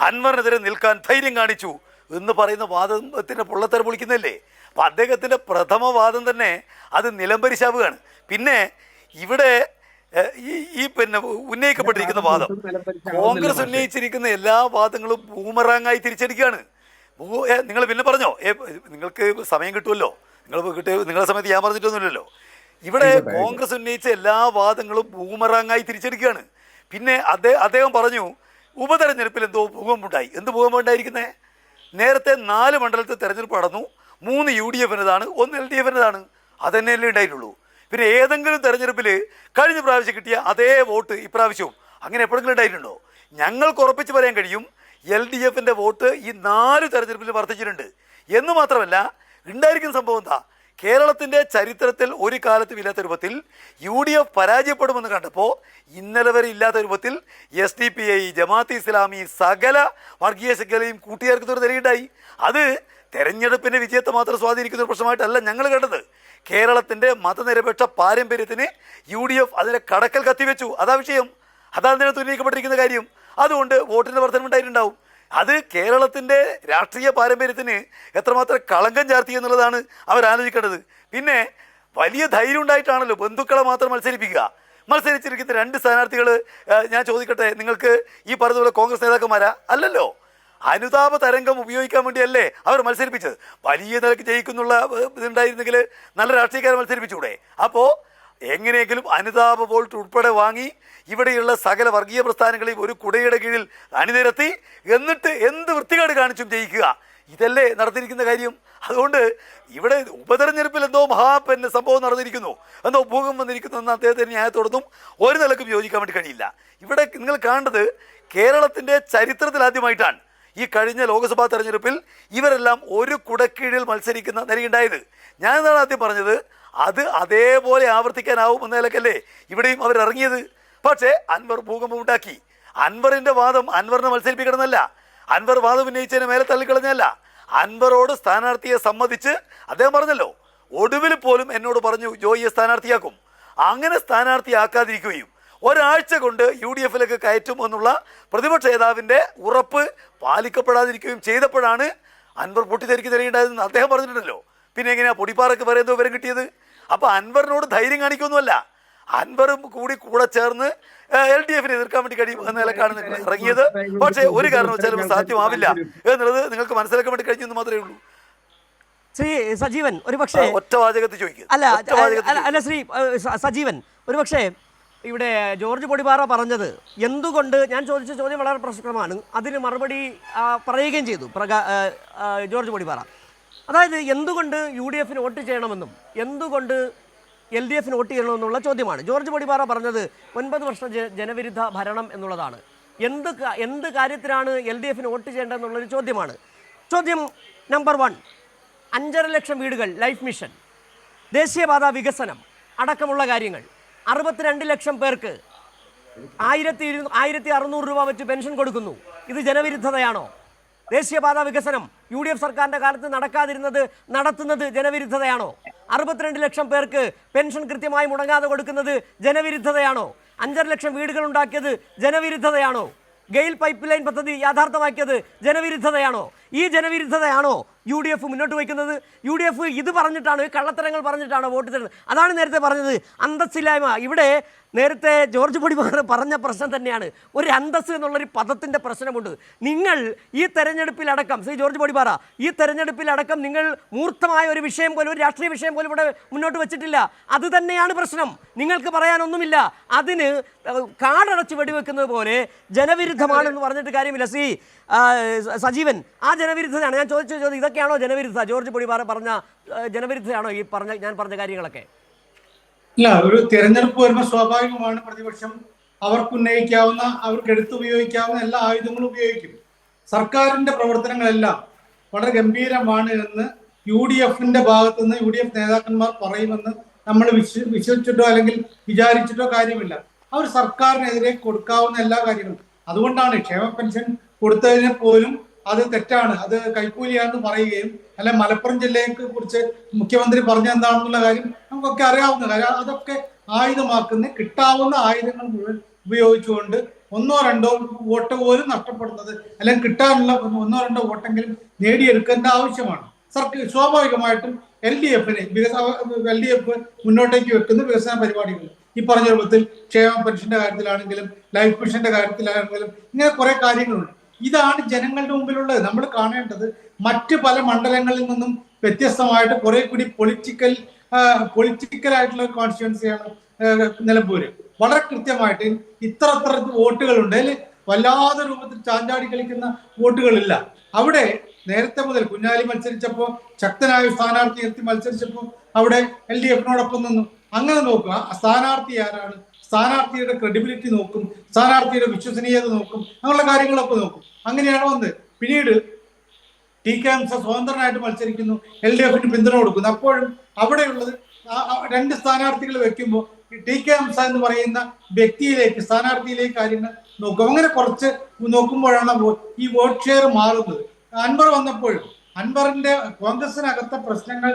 അൻവറിനെതിരെ നിൽക്കാൻ ധൈര്യം കാണിച്ചു എന്ന് പറയുന്ന വാദത്തിൻ്റെ പൊള്ളത്തരം പൊളിക്കുന്നതല്ലേ. അപ്പം അദ്ദേഹത്തിൻ്റെ പ്രഥമ വാദം തന്നെ അത് നിലംപരിശാവുകയാണ്. പിന്നെ ഇവിടെ ഈ പിന്നെ ഉന്നയിക്കപ്പെട്ടിരിക്കുന്ന വാദം, കോൺഗ്രസ് ഉന്നയിച്ചിരിക്കുന്ന എല്ലാ വാദങ്ങളും ബൂമറാങ്ങായി തിരിച്ചടിക്കുകയാണ്. നിങ്ങൾ പിന്നെ പറഞ്ഞോ, നിങ്ങൾക്ക് സമയം കിട്ടുമല്ലോ, നിങ്ങളുടെ സമയത്ത് ഞാൻ പറഞ്ഞിട്ടൊന്നുമില്ലല്ലോ. ഇവിടെ കോൺഗ്രസ് ഉന്നയിച്ച എല്ലാ വാദങ്ങളും ബൂമറാങ്ങായി തിരിച്ചടിക്കുകയാണ്. പിന്നെ അദ്ദേഹം പറഞ്ഞു ഉപതെരഞ്ഞെടുപ്പിൽ എന്തോ ഭൂകമ്പുണ്ടായി. എന്ത് ഭൂകമ്പുണ്ടായിരിക്കുന്നേ? നേരത്തെ 4 മണ്ഡലത്തിൽ തെരഞ്ഞെടുപ്പ് നടന്നു. 3 UDFിൻ്റെതാണ്, 1 LDFിൻ്റെതാണ്. അതന്നെയല്ലേ ഉണ്ടായിട്ടുള്ളൂ. പിന്നെ ഏതെങ്കിലും തെരഞ്ഞെടുപ്പിൽ കഴിഞ്ഞ പ്രാവശ്യം കിട്ടിയ അതേ വോട്ട് ഇപ്രാവശ്യവും അങ്ങനെ എപ്പോഴെങ്കിലും ഉണ്ടായിട്ടുണ്ടോ? ഞങ്ങൾക്ക് ഉറപ്പിച്ച് പറയാൻ കഴിയും, LDFിൻ്റെ വോട്ട് ഈ 4 തെരഞ്ഞെടുപ്പിൽ വർദ്ധിച്ചിട്ടുണ്ട്. എന്ന് മാത്രമല്ല ഉണ്ടായിരിക്കുന്ന സംഭവം എന്താ, കേരളത്തിൻ്റെ ചരിത്രത്തിൽ ഒരു കാലത്തും ഇല്ലാത്ത രൂപത്തിൽ UDF പരാജയപ്പെടുമെന്ന് കണ്ടപ്പോൾ ഇന്നലെ വരെ ഇല്ലാത്ത രൂപത്തിൽ SDPI, ജമാഅത്തെ ഇസ്ലാമി, സകല വർഗീയ ശക്തികളെയും കൂട്ടിയേർക്കുന്ന ഒരു നിലയുണ്ടായി. അത് തെരഞ്ഞെടുപ്പിൻ്റെ വിജയത്തെ മാത്രം സ്വാധീനിക്കുന്ന ഒരു പ്രശ്നമായിട്ടല്ല ഞങ്ങൾ കണ്ടത്. കേരളത്തിൻ്റെ മതനിരപേക്ഷ പാരമ്പര്യത്തിന് UDF അതിനെ കടക്കൽ കത്തിവെച്ചു. അതാ വിഷയം, അതാണ് ഇതിനകത്ത് ഉന്നയിക്കപ്പെട്ടിരിക്കുന്ന കാര്യം. അതുകൊണ്ട് വോട്ടിൻ്റെ വർധനം ഉണ്ടായിട്ടുണ്ടാവും. അത് കേരളത്തിൻ്റെ രാഷ്ട്രീയ പാരമ്പര്യത്തിന് എത്രമാത്രം കളങ്കം ചാർത്തി എന്നുള്ളതാണ് അവരാലോചിക്കേണ്ടത്. പിന്നെ വലിയ ധൈര്യം ഉണ്ടായിട്ടാണല്ലോ ബന്ധുക്കളെ മാത്രം മത്സരിച്ചിരിക്കുന്ന 2 സ്ഥാനാർത്ഥികൾ. ഞാൻ ചോദിക്കട്ടെ, നിങ്ങൾക്ക് ഈ പറഞ്ഞതുപോലെ കോൺഗ്രസ് നേതാക്കന്മാരാ? അല്ലല്ലോ. അനുതാപ തരംഗം ഉപയോഗിക്കാൻ വേണ്ടിയല്ലേ അവർ മത്സരിപ്പിച്ചത്. വലിയ നിലക്ക് ജയിക്കുന്നുള്ള ഇതുണ്ടായിരുന്നെങ്കിൽ നല്ല രാഷ്ട്രീയക്കാരെ മത്സരിപ്പിച്ചൂടെ? അപ്പോൾ എങ്ങനെയെങ്കിലും അനുതാപ വോൾട്ട് ഉൾപ്പെടെ വാങ്ങി ഇവിടെയുള്ള സകല വർഗീയ പ്രസ്ഥാനങ്ങളെയും ഒരു കുടയുടെ കീഴിൽ അണിനിരത്തി എന്നിട്ട് എന്ത് വൃത്തികേട് കാണിച്ചും ജയിക്കുക, ഇതല്ലേ നടന്നിരിക്കുന്ന കാര്യം. അതുകൊണ്ട് ഇവിടെ ഉപതെരഞ്ഞെടുപ്പിൽ എന്തോ സംഭവം നടന്നിരിക്കുന്നു, എന്തോ ഭൂകമ്പം വന്നിരിക്കുന്നു എന്ന അദ്ദേഹത്തിന് ന്യായത്തോടൊന്നും ഒരു നിലക്കും യോജിക്കാൻ വേണ്ടി കഴിയില്ല. ഇവിടെ നിങ്ങൾ കാണേണ്ടത് കേരളത്തിൻ്റെ ചരിത്രത്തിൽ ആദ്യമായിട്ടാണ് ഈ കഴിഞ്ഞ ലോക്സഭാ തെരഞ്ഞെടുപ്പിൽ ഇവരെല്ലാം ഒരു കുടക്കീഴിൽ മത്സരിക്കുന്ന നിലയുണ്ടായത്. ഞാൻ എന്താണ് ആദ്യം പറഞ്ഞത്, അത് അതേപോലെ ആവർത്തിക്കാനാവും എന്ന നിലക്കല്ലേ ഇവിടെയും അവരിറങ്ങിയത്. പക്ഷേ അൻവർ ഭൂകമ്പം ഉണ്ടാക്കി. അൻവറിൻ്റെ വാദം അൻവറിനെ മത്സരിപ്പിക്കണമെന്നല്ല, അൻവർ വാദം ഉന്നയിച്ചതിന് മേലെ തള്ളിക്കളഞ്ഞല്ല. അൻവറോട് സ്ഥാനാർത്ഥിയെ സമ്മതിച്ച് അദ്ദേഹം പറഞ്ഞല്ലോ, ഒടുവിൽ പോലും എന്നോട് പറഞ്ഞു ജോയിയെ സ്ഥാനാർത്ഥിയാക്കും. അങ്ങനെ സ്ഥാനാർത്ഥിയാക്കാതിരിക്കുകയും ഒരാഴ്ച കൊണ്ട് UDFിലേക്ക് കയറ്റും എന്നുള്ള പ്രതിപക്ഷ നേതാവിൻ്റെ ഉറപ്പ് പാലിക്കപ്പെടാതിരിക്കുകയും ചെയ്തപ്പോഴാണ് അൻവർ പൊട്ടിത്തെറിക്ക് നിലയുണ്ടായതെന്ന് അദ്ദേഹം പറഞ്ഞിട്ടുണ്ടല്ലോ. പിന്നെ എങ്ങനെയാ പൊടിപ്പാറക്ക് വേറെ എന്തോ വിവരം കിട്ടിയത്? അപ്പോൾ അൻവറിനോട് ധൈര്യം കാണിക്കൊന്നുമല്ല, അൻവറും കൂടെ ചേർന്ന് LDFിനെ എതിർക്കാൻ വേണ്ടി കഴിയും എന്ന നിലക്കാണ് നിങ്ങൾ ഇറങ്ങിയത്. പക്ഷേ ഒരു കാരണവശാലും സാധ്യമാവില്ല എന്നുള്ളത് നിങ്ങൾക്ക് മനസ്സിലാക്കാൻ വേണ്ടി കഴിഞ്ഞെന്ന് മാത്രമേ ഉള്ളൂ. ശ്രീ സജീവൻ ഒരു പക്ഷേ ഒറ്റ വാചകത്തിൽ ചോദിക്കുക. അല്ല ശ്രീ സജീവൻ ഒരു പക്ഷേ ഇവിടെ ജോർജ് പൊടിപാറ പറഞ്ഞത് എന്തുകൊണ്ട്, ഞാൻ ചോദിച്ച ചോദ്യം വളരെ പ്രസക്തമാണ്, അതിന് മറുപടി പറയുകയും ചെയ്തു ജോർജ് പൊടിപാറ. അതായത് എന്തുകൊണ്ട് UDFിന് വോട്ട് ചെയ്യണമെന്നും എന്തുകൊണ്ട് LDFിന് വോട്ട് ചെയ്യണമെന്നുള്ള ചോദ്യമാണ്. ജോർജ് പൊടിപാറ പറഞ്ഞത് 9 വർഷം ജനവിരുദ്ധ ഭരണം എന്നുള്ളതാണ്. എന്ത് കാര്യത്തിലാണ് LDFിന് വോട്ട് ചെയ്യേണ്ടതെന്നുള്ളൊരു ചോദ്യമാണ്. ചോദ്യം നമ്പർ 1, 5.5 ലക്ഷം വീടുകൾ, ലൈഫ് മിഷൻ, ദേശീയപാത വികസനം അടക്കമുള്ള കാര്യങ്ങൾ, 62 ലക്ഷം പേർക്ക് 1600 രൂപ വെച്ച് പെൻഷൻ കൊടുക്കുന്നു. ഇത് ജനവിരുദ്ധതയാണോ? ദേശീയപാത വികസനം UDF സർക്കാരിൻ്റെ കാലത്ത് നടത്തുന്നത് ജനവിരുദ്ധതയാണോ? 62 ലക്ഷം പേർക്ക് പെൻഷൻ കൃത്യമായി മുടങ്ങാതെ കൊടുക്കുന്നത് ജനവിരുദ്ധതയാണോ? 5.5 ലക്ഷം വീടുകൾ ഉണ്ടാക്കിയത് ജനവിരുദ്ധതയാണോ? ഗെയിൽ പൈപ്പ് ലൈൻ പദ്ധതി യാഥാർത്ഥ്യമാക്കിയത് ജനവിരുദ്ധതയാണോ? ഈ ജനവിരുദ്ധതയാണോ UDF മുന്നോട്ട് വയ്ക്കുന്നത്? UDF ഇത് പറഞ്ഞിട്ടാണ്, കള്ളത്തരങ്ങൾ പറഞ്ഞിട്ടാണ് വോട്ട് തരുന്നത്. അതാണ് നേരത്തെ പറഞ്ഞത് അന്തസ്സില്ലായ്മ. ഇവിടെ നേരത്തെ ജോർജ് പൊടിപാറ പറഞ്ഞ പ്രശ്നം തന്നെയാണ്. ഒരു അന്തസ് എന്നുള്ളൊരു പദത്തിൻ്റെ പ്രശ്നമുണ്ട്. നിങ്ങൾ ഈ തെരഞ്ഞെടുപ്പിലടക്കം, ശ്രീ ജോർജ് പൊടിപാറ, ഈ തെരഞ്ഞെടുപ്പിലടക്കം നിങ്ങൾ മൂർത്തമായ ഒരു വിഷയം പോലും, ഒരു രാഷ്ട്രീയ വിഷയം പോലും ഇവിടെ മുന്നോട്ട് വെച്ചിട്ടില്ല. അത് തന്നെയാണ് പ്രശ്നം. നിങ്ങൾക്ക് പറയാനൊന്നുമില്ല. അതിന് കാടടച്ച് വെടിവെക്കുന്നത് പോലെ ജനവിരുദ്ധമാണെന്ന് പറഞ്ഞിട്ട് കാര്യമില്ല. ശ്രീ സജീവൻ, ആ ജനവിരുദ്ധതയാണ് ഞാൻ ചോദിച്ച ചോദ്യം. ഇതൊക്കെയാണോ ജനവിരുദ്ധ? ജോർജ് പൊടിപാറ പറഞ്ഞ ജനവിരുദ്ധതയാണോ ഞാൻ പറഞ്ഞ കാര്യങ്ങളൊക്കെ? ഇല്ല, ഒരു തിരഞ്ഞെടുപ്പ് വരുമ്പോൾ സ്വാഭാവികമാണ് പ്രതിപക്ഷം അവർക്ക് ഉന്നയിക്കാവുന്ന, അവർക്ക് എടുത്തുപയോഗിക്കാവുന്ന എല്ലാ ആയുധങ്ങളും ഉപയോഗിക്കും. സർക്കാരിന്റെ പ്രവർത്തനങ്ങളെല്ലാം വളരെ ഗംഭീരമാണ് എന്ന് UDFിന്റെ ഭാഗത്തുനിന്ന് UDF നേതാക്കന്മാർ പറയുമെന്ന് നമ്മൾ വിശ്വസിച്ചിട്ടോ അല്ലെങ്കിൽ വിചാരിച്ചിട്ടോ കാര്യമില്ല. അവർ സർക്കാരിനെതിരെ കൊടുക്കാവുന്ന എല്ലാ കാര്യങ്ങളും, അതുകൊണ്ടാണ് ക്ഷേമ പെൻഷൻ കൊടുത്തതിനെ പോലും അത് തെറ്റാണ്, അത് കൈക്കൂലിയാണെന്ന് പറയുകയും, അല്ലെ മലപ്പുറം ജില്ലയെ കുറിച്ച് മുഖ്യമന്ത്രി പറഞ്ഞ എന്താണെന്നുള്ള കാര്യം നമുക്കൊക്കെ അറിയാവുന്ന കാര്യം. അതൊക്കെ ആയുധമാക്കുന്ന, കിട്ടാവുന്ന ആയുധങ്ങൾ മുഴുവൻ ഉപയോഗിച്ചുകൊണ്ട് 1-2 വോട്ട് പോലും നഷ്ടപ്പെടുന്നത്, അല്ലെങ്കിൽ കിട്ടാനുള്ള 1-2 വോട്ടെങ്കിലും നേടിയെടുക്കേണ്ട ആവശ്യമാണ്. സ്വാഭാവികമായിട്ടും LDF മുന്നോട്ടേക്ക് വെക്കുന്ന വികസന പരിപാടികൾ ഈ പറഞ്ഞ രൂപത്തിൽ ക്ഷേമ പെൻഷന്റെ കാര്യത്തിലാണെങ്കിലും ലൈഫ് മിഷന്റെ കാര്യത്തിലാണെങ്കിലും ഇങ്ങനെ കുറെ കാര്യങ്ങളുണ്ട്. ഇതാണ് ജനങ്ങളുടെ മുമ്പിലുള്ളത്. നമ്മൾ കാണേണ്ടത് മറ്റ് പല മണ്ഡലങ്ങളിൽ നിന്നും വ്യത്യസ്തമായിട്ട് കുറെ കൂടി പൊളിറ്റിക്കൽ ആയിട്ടുള്ള ഒരു കോൺസ്റ്റിറ്റ്യുവൻസിയാണ് നിലമ്പൂര്. വളരെ കൃത്യമായിട്ട് ഇത്ര വോട്ടുകളുണ്ട്, അതിൽ വല്ലാതെ രൂപത്തിൽ ചാഞ്ചാടി കളിക്കുന്ന വോട്ടുകളില്ല. അവിടെ നേരത്തെ മുതൽ കുഞ്ഞാലി മത്സരിച്ചപ്പോൾ, ശക്തനായ സ്ഥാനാർത്ഥി നിർത്തി മത്സരിച്ചപ്പോൾ അവിടെ LDFിനോടൊപ്പം നിന്നു. അങ്ങനെ നോക്കുക, സ്ഥാനാർത്ഥി ആരാണ്, സ്ഥാനാർത്ഥിയുടെ ക്രെഡിബിലിറ്റി നോക്കും, സ്ഥാനാർത്ഥിയുടെ വിശ്വസനീയത നോക്കും, അങ്ങനെയുള്ള കാര്യങ്ങളൊക്കെ നോക്കും. അങ്ങനെയാണ് വന്നത്. പിന്നീട് ടി.കെ. ഹംസ സ്വതന്ത്രനായിട്ട് മത്സരിക്കുന്നു, LDF-ന് പിന്തുണ കൊടുക്കുന്നു. അപ്പോഴും അവിടെയുള്ളത് രണ്ട് സ്ഥാനാർത്ഥികൾ വെക്കുമ്പോൾ ടി.കെ. ഹംസ എന്ന് പറയുന്ന വ്യക്തിയിലേക്ക്, സ്ഥാനാർത്ഥിയിലേക്ക് കാര്യങ്ങൾ നോക്കും. അങ്ങനെ കുറച്ച് നോക്കുമ്പോഴാണ് ഈ വോട്ട് ഷെയർ മാറുന്നത്. അൻവർ വന്നപ്പോഴും അൻവറിന്റെ കോൺഗ്രസിനകത്തെ പ്രശ്നങ്ങൾ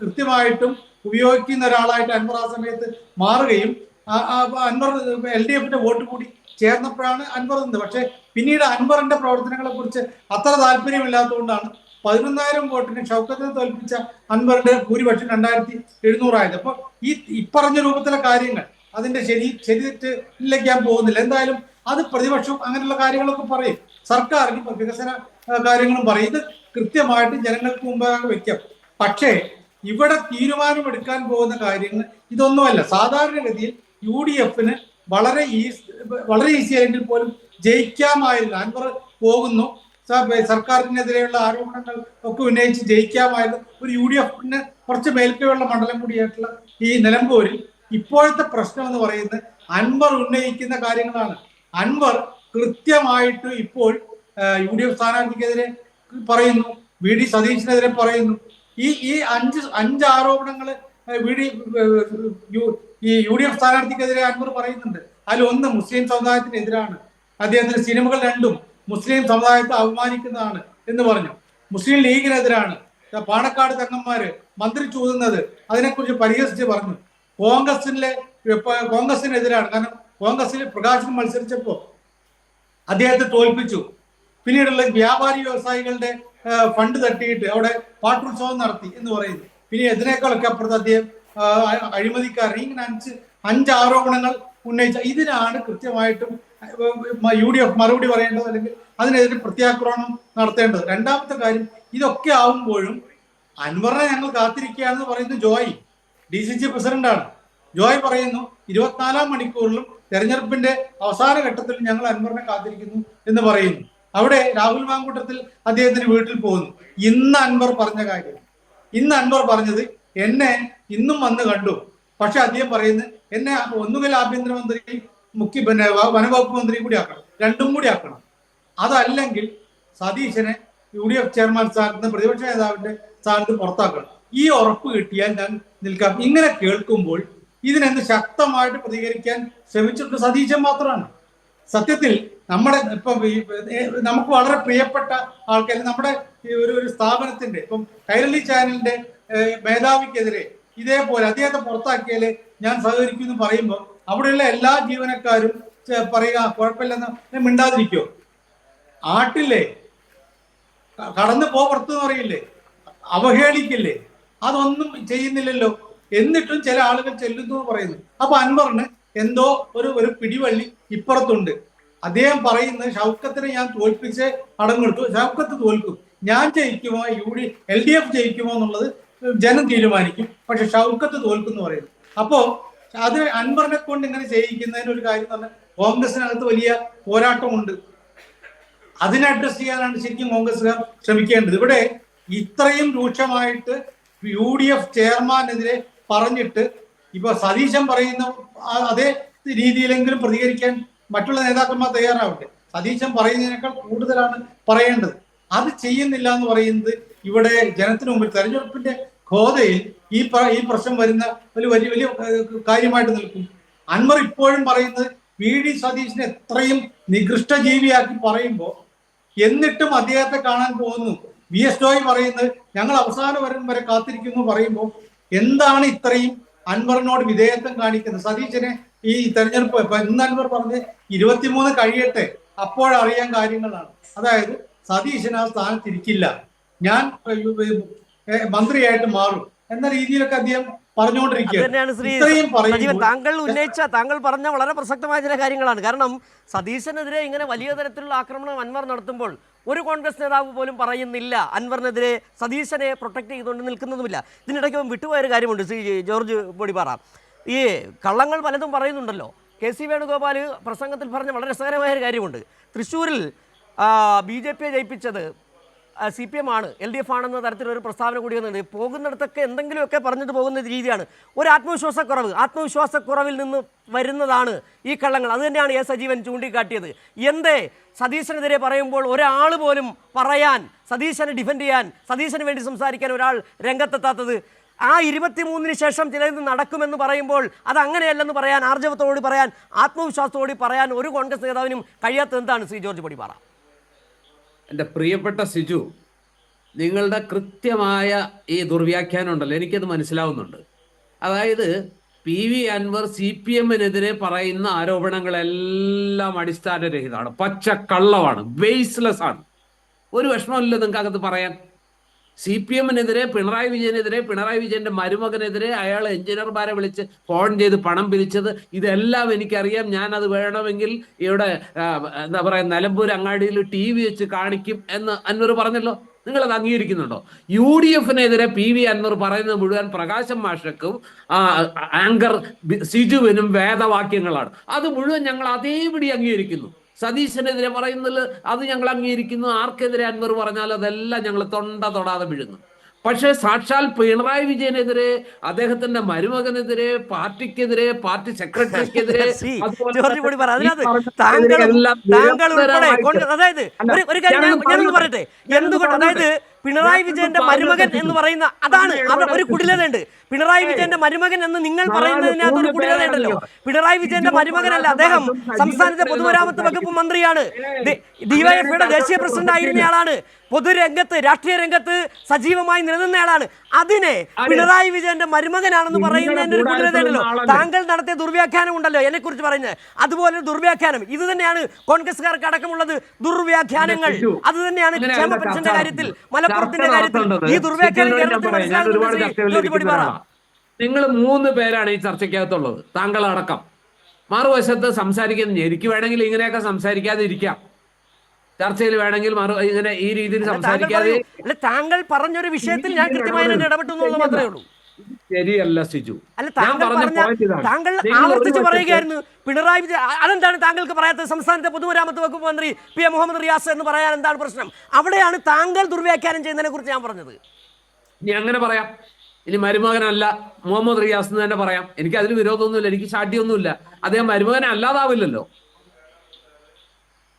കൃത്യമായിട്ടും ഉപയോഗിക്കുന്ന ഒരാളായിട്ട് അൻവർ ആ സമയത്ത് മാറുകയും അൻവർ LDF-ന്റെ വോട്ട് കൂടി ചേർന്നപ്പോഴാണ് അൻവർ നിന്നത്. പക്ഷെ പിന്നീട് അൻവറിന്റെ പ്രവർത്തനങ്ങളെ കുറിച്ച് അത്ര താല്പര്യമില്ലാത്തതുകൊണ്ടാണ് 11,000 വോട്ടിന് ഷൗക്കത്തിനെ തോൽപ്പിച്ച അൻവറിന്റെ ഭൂരിപക്ഷം 2,700 ആയത്. അപ്പൊ ഇപ്പറഞ്ഞ രൂപത്തിലെ കാര്യങ്ങൾ അതിന്റെ ശരി തെറ്റിലേക്ക് ഞാൻ പോകുന്നില്ല. എന്തായാലും അത് പ്രതിപക്ഷം അങ്ങനെയുള്ള കാര്യങ്ങളൊക്കെ പറയും, സർക്കാരിന് വികസന കാര്യങ്ങളും പറയും. ഇത് കൃത്യമായിട്ട് ജനങ്ങൾക്ക് മുമ്പാകെ വെക്കാം. പക്ഷേ ഇവിടെ തീരുമാനമെടുക്കാൻ പോകുന്ന കാര്യങ്ങൾ ഇതൊന്നുമല്ല. സാധാരണഗതിയിൽ UDF-ന് വളരെ ഈസി ആയെങ്കിൽ പോലും ജയിക്കാമായിരുന്നു. അൻവർ പോകുന്നു, സർക്കാരിനെതിരെയുള്ള ആരോപണങ്ങൾ ഒക്കെ ഉന്നയിച്ച് ജയിക്കാമായിരുന്നു. ഒരു UDF-ന് കുറച്ച് മേൽക്കൈയുള്ള മണ്ഡലം കൂടിയായിട്ടുള്ള ഈ നിലമ്പൂരിൽ ഇപ്പോഴത്തെ പ്രശ്നം എന്ന് പറയുന്നത് അൻവർ ഉന്നയിക്കുന്ന കാര്യങ്ങളാണ്. അൻവർ കൃത്യമായിട്ട് ഇപ്പോൾ UDF സ്ഥാനാർത്ഥിക്കെതിരെ പറയുന്നു, VD സതീശിനെതിരെ പറയുന്നു. ഈ അഞ്ച് ആരോപണങ്ങൾ ഈ UDF സ്ഥാനാർത്ഥിക്കെതിരെ അൻവർ പറയുന്നുണ്ട്. അതിലൊന്ന് മുസ്ലിം സമുദായത്തിനെതിരാണ്, അദ്ദേഹത്തിന്റെ സിനിമകൾ രണ്ടും മുസ്ലിം സമുദായത്തെ അപമാനിക്കുന്നതാണ് എന്ന് പറഞ്ഞു. മുസ്ലിം ലീഗിനെതിരാണ്, പാണക്കാട് തങ്ങന്മാര് മന്ത്രി ചൂതുന്നത് അതിനെക്കുറിച്ച് പരിഹസിച്ച് പറഞ്ഞു. കോൺഗ്രസിനെതിരാണ്, കാരണം കോൺഗ്രസിൽ പ്രകാശൻ മത്സരിച്ചപ്പോ അദ്ദേഹത്തെ തോൽപ്പിച്ചു. പിന്നീടുള്ള വ്യാപാരി വ്യവസായികളുടെ ഫണ്ട് തട്ടിയിട്ട് അവിടെ പാട്ടുത്സവം നടത്തി എന്ന് പറയുന്നു. പിന്നെ ഇതിനേക്കാളൊക്കെ അപ്പുറത്ത് അദ്ദേഹം അഴിമതിക്കാരൻ. ഇങ്ങനെ അഞ്ച് ആരോപണങ്ങൾ ഉന്നയിച്ച ഇതിനാണ് കൃത്യമായിട്ടും UDF മറുപടി പറയേണ്ടത്, അല്ലെങ്കിൽ അതിനെതിരെ പ്രത്യാക്രമണം നടത്തേണ്ടത്. രണ്ടാമത്തെ കാര്യം, ഇതൊക്കെ ആവുമ്പോഴും അൻവറിനെ ഞങ്ങൾ കാത്തിരിക്കുകയാണെന്ന് പറയുന്നത് ജോയ്, DCC പ്രസിഡന്റാണ്. ജോയ് പറയുന്നു 24 മണിക്കൂറിലും തെരഞ്ഞെടുപ്പിന്റെ അവസാന ഘട്ടത്തിൽ ഞങ്ങൾ അൻവറിനെ കാത്തിരിക്കുന്നു എന്ന് പറയുന്നു. അവിടെ രാഹുൽ മാങ്കൂട്ടത്തിൽ അദ്ദേഹത്തിന് വീട്ടിൽ പോകുന്നു. ഇന്ന് അൻവർ പറഞ്ഞ കാര്യം, ഇന്ന് അൻവർ പറഞ്ഞത് എന്നെ ഇന്നും വന്ന് കണ്ടു, പക്ഷെ അദ്ദേഹം പറയുന്നത് എന്നെ ഒന്നുകിൽ ആഭ്യന്തരമന്ത്രി വനവകുപ്പ് മന്ത്രി കൂടി ആക്കണം, രണ്ടും കൂടി ആക്കണം. അതല്ലെങ്കിൽ സതീശനെ UDF ചെയർമാൻ സ്ഥാനത്ത് നിന്ന് പ്രതിപക്ഷ നേതാവിന്റെ സ്ഥാനത്ത് പുറത്താക്കണം. ഈ ഉറപ്പ് കിട്ടിയാൽ ഞാൻ നിൽക്കാം. ഇങ്ങനെ കേൾക്കുമ്പോൾ ഇതിനെന്ത് ശക്തമായിട്ട് പ്രതികരിക്കാൻ ശ്രമിച്ചിട്ട് സതീശൻ മാത്രമാണ്. സത്യത്തിൽ നമ്മുടെ ഇപ്പം നമുക്ക് വളരെ പ്രിയപ്പെട്ട ആൾക്കാർ, നമ്മുടെ ഒരു സ്ഥാപനത്തിന്റെ ഇപ്പം കൈരളി ചാനലിന്റെ മേധാവിക്കെതിരെ ഇതേപോലെ അദ്ദേഹത്തെ പുറത്താക്കിയാലേ ഞാൻ സഹകരിക്കുമെന്ന് പറയുമ്പോൾ അവിടെയുള്ള എല്ലാ ജീവനക്കാരും പറയുക കുഴപ്പമില്ലെന്ന് മിണ്ടാതിരിക്കോ? ആട്ടില്ലേ, കടന്നു പുറത്തെന്ന് പറയില്ലേ, അവഹേളിക്കില്ലേ? അതൊന്നും ചെയ്യുന്നില്ലല്ലോ. എന്നിട്ടും ചില ആളുകൾ ചെല്ലുന്നു എന്ന് പറയുന്നു. അപ്പൊ അൻവറിന് എന്തോ ഒരു പിടിവള്ളി ഇപ്പുറത്തുണ്ട്. അദ്ദേഹം പറയുന്നത് ഷൗക്കത്തിനെ ഞാൻ തോൽപ്പിച്ച് അടങ്ങെടുത്തു, ഷൗക്കത്ത് തോൽക്കും, ഞാൻ ജയിക്കുമോ LDF ജയിക്കുമോ എന്നുള്ളത് ജനം തീരുമാനിക്കും, പക്ഷെ ഷൗക്കത്ത് തോൽക്കും എന്ന് പറയുന്നു. അപ്പോ അത് അൻവറിനെ കൊണ്ട് ഇങ്ങനെ ചെയ്യിക്കുന്നതിന് ഒരു കാര്യം തന്നെ കോൺഗ്രസിനകത്ത് വലിയ പോരാട്ടമുണ്ട്. അതിനെ അഡ്രസ് ചെയ്യാനാണ് ശരിക്കും കോൺഗ്രസ്സുകാർ ശ്രമിക്കേണ്ടത്. ഇവിടെ ഇത്രയും രൂക്ഷമായിട്ട് UDF ചെയർമാനെതിരെ പറഞ്ഞിട്ട് ഇപ്പൊ സതീശൻ പറയുന്ന അതേ രീതിയിലെങ്കിലും പ്രതികരിക്കാൻ മറ്റുള്ള നേതാക്കന്മാർ തയ്യാറാവട്ടെ. സതീശൻ പറയുന്നതിനേക്കാൾ കൂടുതലാണ് പറയേണ്ടത്. അത് ചെയ്യുന്നില്ല എന്ന് പറയുന്നത് ഇവിടെ ജനത്തിന് മുമ്പിൽ തെരഞ്ഞെടുപ്പിന്റെ ഖോദയിൽ ഈ പ്രശ്നം വരുന്ന ഒരു വലിയ കാര്യമായിട്ട് നിൽക്കും. അൻവർ ഇപ്പോഴും പറയുന്നത് VD സതീശനെ എത്രയും നികൃഷ്ട ജീവിയാക്കി പറയുമ്പോൾ എന്നിട്ടും അദ്ദേഹത്തെ കാണാൻ പോകുന്നു. VS ജോയ് പറയുന്നത് ഞങ്ങൾ അവസാന വരെ കാത്തിരിക്കുന്നു പറയുമ്പോൾ എന്താണ് ഇത്രയും അൻവറിനോട് വിധേയത്വം കാണിക്കുന്നത്? സതീശനെ ഈ തെരഞ്ഞെടുപ്പ് ഇന്ന് അൻവർ പറഞ്ഞ് 23 കഴിയട്ടെ അപ്പോഴറിയാൻ കാര്യങ്ങളാണ്. അതായത് സതീശൻ ആ സ്ഥാനത്തിരിക്കില്ല, ഞാൻ മന്ത്രിയായിട്ട് മാറും എന്ന രീതിയിലൊക്കെ അദ്ദേഹം താങ്കൾ പറഞ്ഞ വളരെ പ്രസക്തമായ ചില കാര്യങ്ങളാണ്. കാരണം സതീശനെതിരെ ഇങ്ങനെ വലിയ തരത്തിലുള്ള ആക്രമണം അൻവർ നടത്തുമ്പോൾ ഒരു കോൺഗ്രസ് നേതാവ് പോലും പറയുന്നില്ല, അൻവറിനെതിരെ സതീശനെ പ്രൊട്ടക്ട് ചെയ്തുകൊണ്ട് നിൽക്കുന്നതുമില്ല. ഇതിനിടയ്ക്ക് വിട്ടുപോയൊരു കാര്യമുണ്ട്. ശ്രീ ജോർജ് പൊടിപ്പാറ, ഈ കള്ളങ്ങൾ പലതും പറയുന്നുണ്ടല്ലോ. KC വേണുഗോപാൽ പ്രസംഗത്തിൽ പറഞ്ഞ വളരെ രസകരമായ ഒരു കാര്യമുണ്ട്. തൃശ്ശൂരിൽ BJP ജയിപ്പിച്ചത് CPM ആണ്, LDF ആണെന്ന തരത്തിലൊരു പ്രസ്താവന കൂടി വന്നത്. പോകുന്നിടത്തൊക്കെ എന്തെങ്കിലുമൊക്കെ പറഞ്ഞിട്ട് പോകുന്ന രീതിയാണ്. ഒരു ആത്മവിശ്വാസക്കുറവിൽ നിന്ന് വരുന്നതാണ് ഈ കള്ളങ്ങൾ. അത് തന്നെയാണ് എ സജീവൻ ചൂണ്ടിക്കാട്ടിയത്. എന്തേ സതീശനെതിരെ പറയുമ്പോൾ ഒരാൾ പോലും പറയാൻ, സതീശനെ ഡിഫെൻഡ് ചെയ്യാൻ, സതീശന് വേണ്ടി സംസാരിക്കാൻ ഒരാൾ രംഗത്തെത്താത്തത്? ആ 23-ന് ശേഷം ചിലത് നടക്കുമെന്ന് പറയുമ്പോൾ അത് അങ്ങനെയല്ലെന്ന് പറയാൻ, ആർജവത്തോട് പറയാൻ, ആത്മവിശ്വാസത്തോട് പറയാൻ ഒരു കോൺഗ്രസ് നേതാവിനും കഴിയാത്തത് എന്താണ് ശ്രീ ജോർജ് പൊടിപ്പാറ? എൻ്റെ പ്രിയപ്പെട്ട സിജു, നിങ്ങളുടെ കൃത്യമായ ഈ ദുർവ്യാഖ്യാനം ഉണ്ടല്ലോ, എനിക്കത് മനസ്സിലാവുന്നുണ്ട്. അതായത് PV അൻവർ CPM-നെതിരെ പറയുന്ന ആരോപണങ്ങളെല്ലാം അടിസ്ഥാനരഹിതമാണ്, പച്ചക്കള്ളമാണ്, ബേസ്ലെസ് ആണ്. ഒരു വിഷമമില്ല നിങ്ങൾക്ക് അകത്ത് പറയാൻ. CPM-നെതിരെ, പിണറായി വിജയനെതിരെ, പിണറായി വിജയന്റെ മരുമകനെതിരെ അയാൾ എഞ്ചിനീയർമാരെ വിളിച്ച് ഫോൺ ചെയ്ത് പണം പിരിച്ചത്, ഇതെല്ലാം എനിക്കറിയാം. ഞാനത് വേണമെങ്കിൽ ഇവിടെ എന്താ പറയുക, നിലമ്പൂർ അങ്ങാടിയിൽ TV വെച്ച് കാണിക്കും എന്ന് അൻവർ പറഞ്ഞല്ലോ. നിങ്ങളത് അംഗീകരിക്കുന്നുണ്ടോ? UDF-നെതിരെ PV അൻവർ പറയുന്നത് മുഴുവൻ പ്രകാശം മാഷക്കും ആങ്കർ സിജുവിനും വേദവാക്യങ്ങളാണ്. അത് മുഴുവൻ ഞങ്ങൾ അതേപടി അംഗീകരിക്കുന്നു. സതീശനെതിരെ പറയുന്നത് അത് ഞങ്ങൾ അംഗീകരിക്കുന്നു. ആർക്കെതിരെ അൻവർ പറഞ്ഞാൽ അതെല്ലാം ഞങ്ങൾ തൊടാതെ വീഴുന്നു. പക്ഷേ സാക്ഷാൽ പിണറായി വിജയനെതിരെ, അദ്ദേഹത്തിന്റെ മരുമകനെതിരെ, പാർട്ടിക്കെതിരെ, പാർട്ടി സെക്രട്ടറിക്കെതിരെ, അതായത് പിണറായി വിജയന്റെ മരുമകൻ എന്ന് പറയുന്ന അതാണ് ഒരു കുടിലതയുണ്ട്. പിണറായി വിജയന്റെ മരുമകൻ എന്ന് നിങ്ങൾ പറയുന്നതിനകത്ത് ഒരു കുടിലതയുണ്ടല്ലോ. പിണറായി വിജയന്റെ മരുമകനല്ല, അദ്ദേഹം സംസ്ഥാനത്തെ പൊതുമരാമത്ത് വകുപ്പ് മന്ത്രിയാണ്, DYFയുടെ ദേശീയ പ്രസിഡന്റ് ആയിരുന്നയാളാണ്, പൊതുരംഗത്ത്, രാഷ്ട്രീയ രംഗത്ത് സജീവമായി നിലനിന്നയാളാണ്. അതിനെ പിണറായി വിജയന്റെ മരുമകനാണെന്ന് പറയുന്നതിന്റെ ഒരു കുടിലതയുണ്ടല്ലോ. താങ്കൾ നടത്തിയ ദുർവ്യാഖ്യാനം ഉണ്ടല്ലോ എന്നെ കുറിച്ച് പറയുന്നത്, അതുപോലെ ദുർവ്യാഖ്യാനം. ഇത് തന്നെയാണ് കോൺഗ്രസ്സുകാർക്ക് അടക്കമുള്ളത് ദുർവ്യാഖ്യാനങ്ങൾ. അത് തന്നെയാണ് ക്ഷേമ പെൻഷന്റെ കാര്യത്തിൽ, മലപ്പുറത്തിന്റെ കാര്യത്തിൽ ഈ ദുർവ്യാഖ്യാനം കേരളത്തിൽ മനസ്സിലാകുന്നത്. നിങ്ങൾ 3 പേരാണ് ഈ ചർച്ചയ്ക്കകത്തുള്ളത്, താങ്കൾ അടക്കം. മറുവശത്ത് സംസാരിക്കുന്നത്, എനിക്ക് വേണമെങ്കിൽ ഇങ്ങനെയൊക്കെ സംസാരിക്കാതെ ഇരിക്കാം, ചർച്ചയിൽ വേണമെങ്കിൽ ഇങ്ങനെ ഈ രീതിയിൽ സംസാരിക്കാതെ. താങ്കൾ പറഞ്ഞൊരു വിഷയത്തിൽ ഞാൻ കൃത്യമായി ഇടപെട്ടു എന്നുള്ളത് മാത്രമേ ഉള്ളൂ. ശരിയല്ല സിജു. അല്ല, താങ്കൾ ആവർത്തിച്ച് പറയുകയായിരുന്നു പിണറായി വിജയൻ. അതെന്താണ് താങ്കൾക്ക് പറയാത്തത്? സംസ്ഥാനത്തെ പൊതുമരാമത്ത് വകുപ്പ് മന്ത്രി PM മുഹമ്മദ് റിയാസ് എന്ന് പറയാൻ എന്താണ് പ്രശ്നം? അവിടെയാണ് താങ്കൾ ദുർവ്യാഖ്യാനം ചെയ്യുന്നതിനെ കുറിച്ച് ഞാൻ പറഞ്ഞത്. ഇനി അങ്ങനെ പറയാം. ഇനി മരുമകനല്ല മുഹമ്മദ് റിയാസ് എന്ന് തന്നെ പറയാം. എനിക്ക് അതിന് വിരോധമൊന്നുമില്ല, എനിക്ക് ശാഠ്യമൊന്നുമില്ല. അദ്ദേഹം മരുമകനെ അല്ലാതാവില്ലല്ലോ.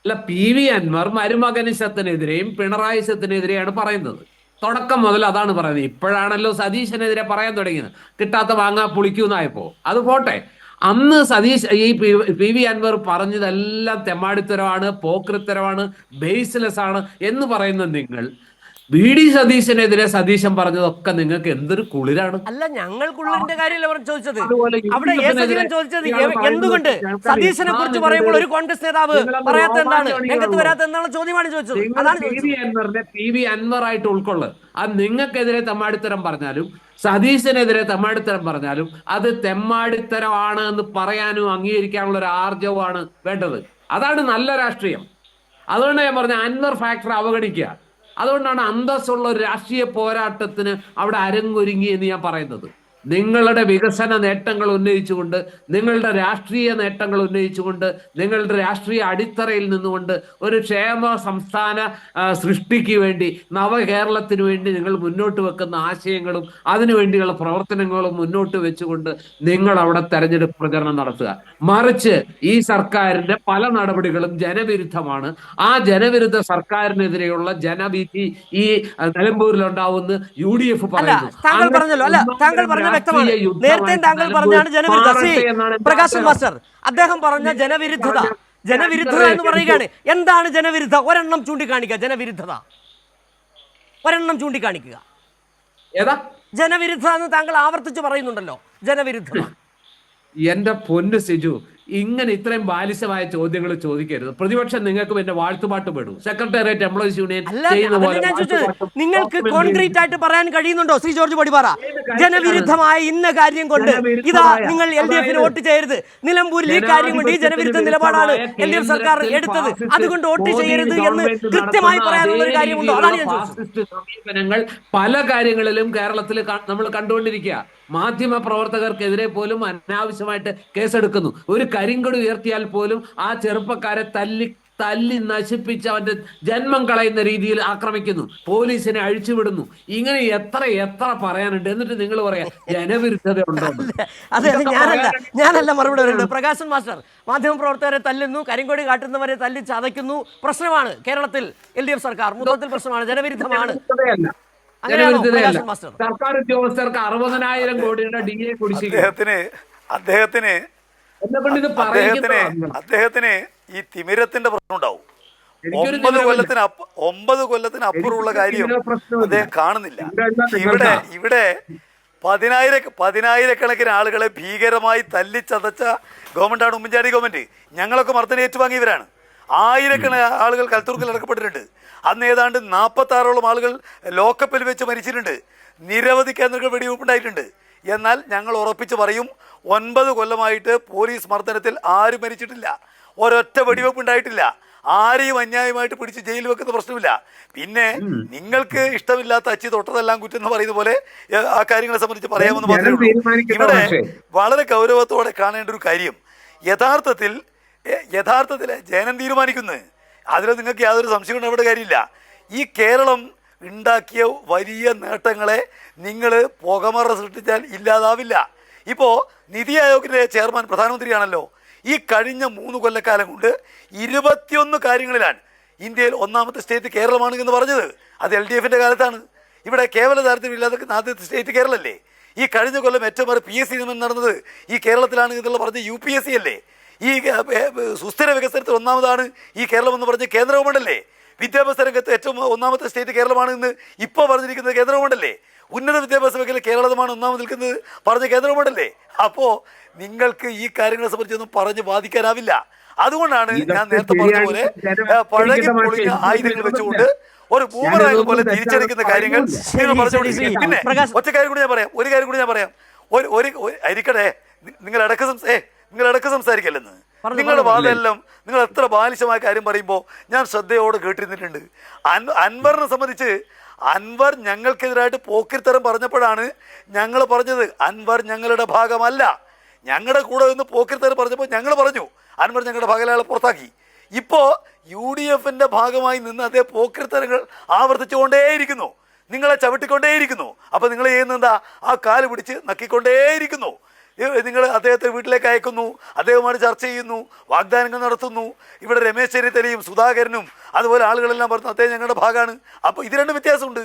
അല്ല, PV അൻവർ മരുമകനിസത്തിനെതിരെയും പിണറായി സത്തിനെതിരെയാണ് പറയുന്നത്. തുടക്കം മുതൽ അതാണ് പറയുന്നത്. ഇപ്പോഴാണല്ലോ സതീശനെതിരെ പറയാൻ തുടങ്ങിയത്, കിട്ടാത്ത വാങ്ങാ പുളിക്കൂന്നായപ്പോ. അത് പോട്ടെ. അന്ന് ഈ PV അൻവർ പറഞ്ഞതെല്ലാം തെമ്മാടിത്തരമാണ്, പോക്രിത്തരമാണ്, ബേസ്ലെസ് ആണ് എന്ന് പറയുന്ന നിങ്ങൾ VD സതീശനെതിരെ സതീശൻ പറഞ്ഞതൊക്കെ നിങ്ങൾക്ക് എന്തൊരു കുളിരാണ്. അല്ല, ഞങ്ങൾ കുളിരിന്റെ കാര്യമല്ല ചോദിച്ചത്. അവിടെ ചോദിച്ചത് എന്തുകൊണ്ട് സതീശനെ കുറിച്ച് പറയുമ്പോൾ ഒരു കോൺഗ്രസ് നേതാവ് പറയാത്ത എന്താണ്, രംഗത്ത് വരാത്ത എന്താണ് ചോദ്യമാണ് ചോദിച്ചത്. അതാണ് PV അൻവറായിട്ട് ഉൾക്കൊള്ളത്. അത് നിങ്ങൾക്കെതിരെ തെമ്മാടിത്തരം പറഞ്ഞാലും സതീശനെതിരെ തെമ്മാടിത്തരം പറഞ്ഞാലും അത് തെമ്മാടിത്തരമാണ് എന്ന് പറയാനും അംഗീകരിക്കാനുള്ള ഒരു ആർജവമാണ് വേണ്ടത്. അതാണ് നല്ല രാഷ്ട്രീയം. അതുകൊണ്ട് ഞാൻ പറഞ്ഞ അൻവർ ഫാക്ടർ അവഗണിക്കുക. അതുകൊണ്ടാണ് അന്തസ്സുള്ള ഒരു രാഷ്ട്രീയ പോരാട്ടത്തിന് അവിടെ അരങ്ങൊരുങ്ങി എന്ന് ഞാൻ പറയുന്നത്. നിങ്ങളുടെ വികസന നേട്ടങ്ങൾ ഉന്നയിച്ചുകൊണ്ട്, നിങ്ങളുടെ രാഷ്ട്രീയ നേട്ടങ്ങൾ ഉന്നയിച്ചുകൊണ്ട്, നിങ്ങളുടെ രാഷ്ട്രീയ അടിത്തറയിൽ നിന്നുകൊണ്ട് ഒരു ക്ഷേമ സംസ്ഥാന സൃഷ്ടിക്ക് വേണ്ടി, നവകേരളത്തിന് വേണ്ടി നിങ്ങൾ മുന്നോട്ട് വെക്കുന്ന ആശയങ്ങളും അതിനുവേണ്ടിയുള്ള പ്രവർത്തനങ്ങളും മുന്നോട്ട് വെച്ചുകൊണ്ട് നിങ്ങൾ അവിടെ തെരഞ്ഞെടുപ്പ് പ്രചരണം നടത്തുക. മറിച്ച് ഈ സർക്കാരിന്റെ പല നടപടികളും ജനവിരുദ്ധമാണ്. ആ ജനവിരുദ്ധ സർക്കാരിനെതിരെയുള്ള ജനഭീതി ഈ നിലമ്പൂരിലുണ്ടാവുന്ന UDF പറയുന്നു. വ്യക്തമാണ്. നേരത്തെ താങ്കൾ പറഞ്ഞാണ് ജനവിരുദ്ധ. പ്രകാശൻ മാസ്റ്റർ അദ്ദേഹം പറഞ്ഞ ജനവിരുദ്ധത എന്ന് പറയുകയാണ്. എന്താണ് ജനവിരുദ്ധ? ഒരെണ്ണം ചൂണ്ടിക്കാണിക്കുക. ഒരെണ്ണം ചൂണ്ടിക്കാണിക്കുക. ജനവിരുദ്ധ എന്ന് താങ്കൾ ആവർത്തിച്ച് പറയുന്നുണ്ടല്ലോ. ജനവിരുദ്ധത. എന്റെ പൊന്നു സിജു, ഇങ്ങനെ ഇത്രയും ബാലിശമായ ചോദ്യങ്ങൾ ചോദിക്കരുത്. പ്രതിപക്ഷം നിങ്ങൾക്ക് പിന്നെ വാഴ്ത്തുപാട്ട് പെടും. സെക്രട്ടേറിയറ്റ് എംപ്ലോയീസ് യൂണിയൻ നിങ്ങൾക്ക് കോൺക്രീറ്റ് ആയിട്ട് പറയാൻ കഴിയുന്നുണ്ടോ ശ്രീ ജോർജ് പൊടിപ്പാറ? ജനവിരുദ്ധമായ ഇന്ന കാര്യം കൊണ്ട് ഇതാ നിങ്ങൾ LDF-ന് വോട്ട് ചെയ്യരുത്, നിലമ്പൂരിൽ ഈ കാര്യം കൊണ്ട് ഈ ജനവിരുദ്ധ നിലപാടാണ് LDF സർക്കാർ എടുത്തത്, അതുകൊണ്ട് വോട്ട് ചെയ്യരുത് എന്ന് കൃത്യമായി പറയാനുള്ള ഒരു കാര്യമുണ്ടോ? അതാണ് ഞാൻ ചോദിച്ചത്. സമീപനങ്ങൾ പല കാര്യങ്ങളിലും കേരളത്തിൽ നമ്മൾ കണ്ടുകൊണ്ടിരിക്കുക. മാധ്യമ പ്രവർത്തകർക്കെതിരെ പോലും അനാവശ്യമായിട്ട് കേസെടുക്കുന്നു. ഒരു കരിങ്കൊടി ഉയർത്തിയാൽ പോലും ആ ചെറുപ്പക്കാരെ തല്ലി തല്ലി നശിപ്പിച്ച് അവന്റെ ജന്മം കളയുന്ന രീതിയിൽ ആക്രമിക്കുന്നു, പോലീസിനെ അഴിച്ചുവിടുന്നു. ഇങ്ങനെ എത്ര എത്ര പറയാനുണ്ട്. എന്നിട്ട് നിങ്ങൾ പറയാ ജനവിരുദ്ധത ഉണ്ടോ? അതെ, ഞാനല്ല മറുപടി പറയുന്നത്. പ്രകാശൻ മാസ്റ്റർ, മാധ്യമപ്രവർത്തകരെ തല്ലുന്നു, കരിങ്കൊടി കാട്ടുന്നവരെ തല്ലി ചതയ്ക്കുന്നു, പ്രശ്നമാണ് കേരളത്തിൽ. LDF സർക്കാർ മൊത്തത്തിൽ പ്രശ്നമാണ്, ജനവിരുദ്ധമാണ്. അങ്ങനെയാണോ പ്രകാശൻ മാസ്റ്റർ? സർക്കാർ ഉദ്യോഗസ്ഥർക്ക് 60,000 കോടിയുടെ DA കുടിശ്ശിക. അദ്ദേഹത്തിന് ഈ തിമിരത്തിന്റെ പ്രശ്നം ഉണ്ടാവും. 9 കൊല്ലത്തിന് അപ്പുറമുള്ള കാര്യം അദ്ദേഹം കാണുന്നില്ല. ഇവിടെ പതിനായിരക്കണക്കിന് ആളുകളെ ഭീകരമായി തല്ലിച്ചതച്ച ഗവൺമെന്റാണ് ഉമ്മൻചാണ്ടി ഗവൺമെന്റ്. ഞങ്ങളൊക്കെ മർദ്ദനം ഏറ്റുവാങ്ങിയവരാണ്. ആയിരക്കണക്കിന് ആളുകൾ കൽത്തൂർക്കിൽ അടക്കപ്പെട്ടിട്ടുണ്ട്. അന്ന് ഏതാണ്ട് 46ഓളം ആളുകൾ ലോക്കപ്പിൽ വെച്ച് മരിച്ചിട്ടുണ്ട്. നിരവധി കേന്ദ്രങ്ങൾ വെടിവെപ്പുണ്ടായിട്ടുണ്ട്. എന്നാൽ ഞങ്ങൾ ഉറപ്പിച്ച് പറയും, 9 കൊല്ലമായിട്ട് പോലീസ് മർദ്ദനത്തിൽ ആരും മരിച്ചിട്ടില്ല, ഒരൊറ്റ വെടിവെപ്പ് ഉണ്ടായിട്ടില്ല, ആരെയും അന്യായമായിട്ട് പിടിച്ച് ജയിലിൽ വെക്കുന്ന പ്രശ്നമില്ല. പിന്നെ നിങ്ങൾക്ക് ഇഷ്ടമില്ലാത്ത അച്ചി തൊട്ടതെല്ലാം കുറ്റം എന്ന് പറയുന്ന പോലെ ആ കാര്യങ്ങളെ സംബന്ധിച്ച് പറയാമെന്ന് മാത്രമേ ഉള്ളൂ. ഇവിടെ വളരെ ഗൗരവത്തോടെ കാണേണ്ട ഒരു കാര്യം, യഥാർത്ഥത്തിൽ ജനം തീരുമാനിക്കുന്നത്. അതിൽ നിങ്ങൾക്ക് യാതൊരു സംശയം ഉണ്ടാവേണ്ട കാര്യമില്ല. ഈ കേരളം ഉണ്ടാക്കിയ വലിയ നേട്ടങ്ങളെ നിങ്ങൾ പുകമറ സൃഷ്ടിച്ചാൽ ഇല്ലാതാവില്ല. ഇപ്പോൾ നിതി ആയോഗിൻ്റെ ചെയർമാൻ പ്രധാനമന്ത്രിയാണല്ലോ. ഈ കഴിഞ്ഞ 3 കൊല്ലക്കാലം കൊണ്ട് 21 കാര്യങ്ങളിലാണ് ഇന്ത്യയിൽ 1ാമത്തെ സ്റ്റേറ്റ് കേരളമാണ് എന്ന് പറഞ്ഞത്. അത് LDFന്റെ കാലത്താണ്. ഇവിടെ കേവല താരതമ്യമില്ലാതെ ആദ്യത്തെ സ്റ്റേറ്റ് കേരളമല്ലേ. ഈ കഴിഞ്ഞ കൊല്ലം ഏറ്റവും PSC നിയമനം നടന്നത് ഈ കേരളത്തിലാണ് എന്നുള്ള പറഞ്ഞ് UPSC അല്ലേ. ഈ സുസ്ഥിര വികസനത്തിൽ 1ാമതാണ് ഈ കേരളം എന്ന് പറഞ്ഞ് കേന്ദ്ര ഗവൺമെൻറ്റല്ലേ. വിദ്യാഭ്യാസ രംഗത്ത് ഏറ്റവും 1ാമത്തെ സ്റ്റേറ്റ് കേരളമാണ് എന്ന് ഇപ്പോൾ പറഞ്ഞിരിക്കുന്നത് കേന്ദ്ര ഗവൺമെൻറ്റല്ലേ. ഉന്നത വിദ്യാഭ്യാസ മേഖലയിൽ കേരളമാണ് 1ാമത് നിൽക്കുന്നത് പറഞ്ഞ കേന്ദ്ര ഗവൺമെൻറ്റല്ലേ. അപ്പോൾ നിങ്ങൾക്ക് ഈ കാര്യങ്ങളെ സംബന്ധിച്ചൊന്നും പറഞ്ഞ് ബാധിക്കാനാവില്ല. അതുകൊണ്ടാണ് ഞാൻ നേരത്തെ പറഞ്ഞ പോലെ പഴകി പൊളിഞ്ഞ ആയുധങ്ങൾ വെച്ചുകൊണ്ട് ഒരു ബൂമറാങ് പോലെ തിരിച്ചടിക്കുന്ന കാര്യങ്ങൾ നിങ്ങൾ പറഞ്ഞുകൊണ്ടിരിക്കും. പിന്നെ ഒരു കാര്യം കൂടി ഞാൻ പറയാം. അരിക്കട്ടെ, നിങ്ങൾ ഇടക്ക് സംസാരിക്കല്ലെന്ന്. നിങ്ങളുടെ വാദമെല്ലാം നിങ്ങൾ എത്ര ബാലിശമായ കാര്യം പറയുമ്പോൾ ഞാൻ ശ്രദ്ധയോടെ കേട്ടിരുന്നിട്ടുണ്ട്. അൻവറിനെ സംബന്ധിച്ച് അൻവർ ഞങ്ങൾക്കെതിരായിട്ട് പോക്കിരിത്തരം പറഞ്ഞപ്പോഴാണ് ഞങ്ങൾ പറഞ്ഞത് അൻവർ ഞങ്ങളുടെ ഭാഗമല്ല. ഞങ്ങളുടെ കൂടെ നിന്ന് പോക്കിരിത്തരം പറഞ്ഞപ്പോൾ ഞങ്ങൾ പറഞ്ഞു അൻവർ ഞങ്ങളുടെ ഭാഗം പുറത്താക്കി. ഇപ്പോൾ UDFന്റെ ഭാഗമായി നിന്ന് അതേ പോക്കിരിത്തരങ്ങൾ ആവർത്തിച്ചുകൊണ്ടേയിരിക്കുന്നു, നിങ്ങളെ ചവിട്ടിക്കൊണ്ടേയിരിക്കുന്നു. അപ്പോൾ നിങ്ങൾ ചെയ്യുന്നത് എന്താ? ആ കാല് പിടിച്ച് നക്കിക്കൊണ്ടേയിരിക്കുന്നു. നിങ്ങൾ അദ്ദേഹത്തെ വീട്ടിലേക്ക് അയക്കുന്നു, അദ്ദേഹവുമായി ചർച്ച ചെയ്യുന്നു, വാഗ്ദാനങ്ങൾ നടത്തുന്നു. ഇവിടെ രമേശ് ചെന്നിത്തലയും സുധാകരനും അതുപോലെ ആളുകളെല്ലാം പറഞ്ഞു അദ്ദേഹം ഞങ്ങളുടെ ഭാഗമാണ്. അപ്പോൾ ഇത് രണ്ടും വ്യത്യാസമുണ്ട്.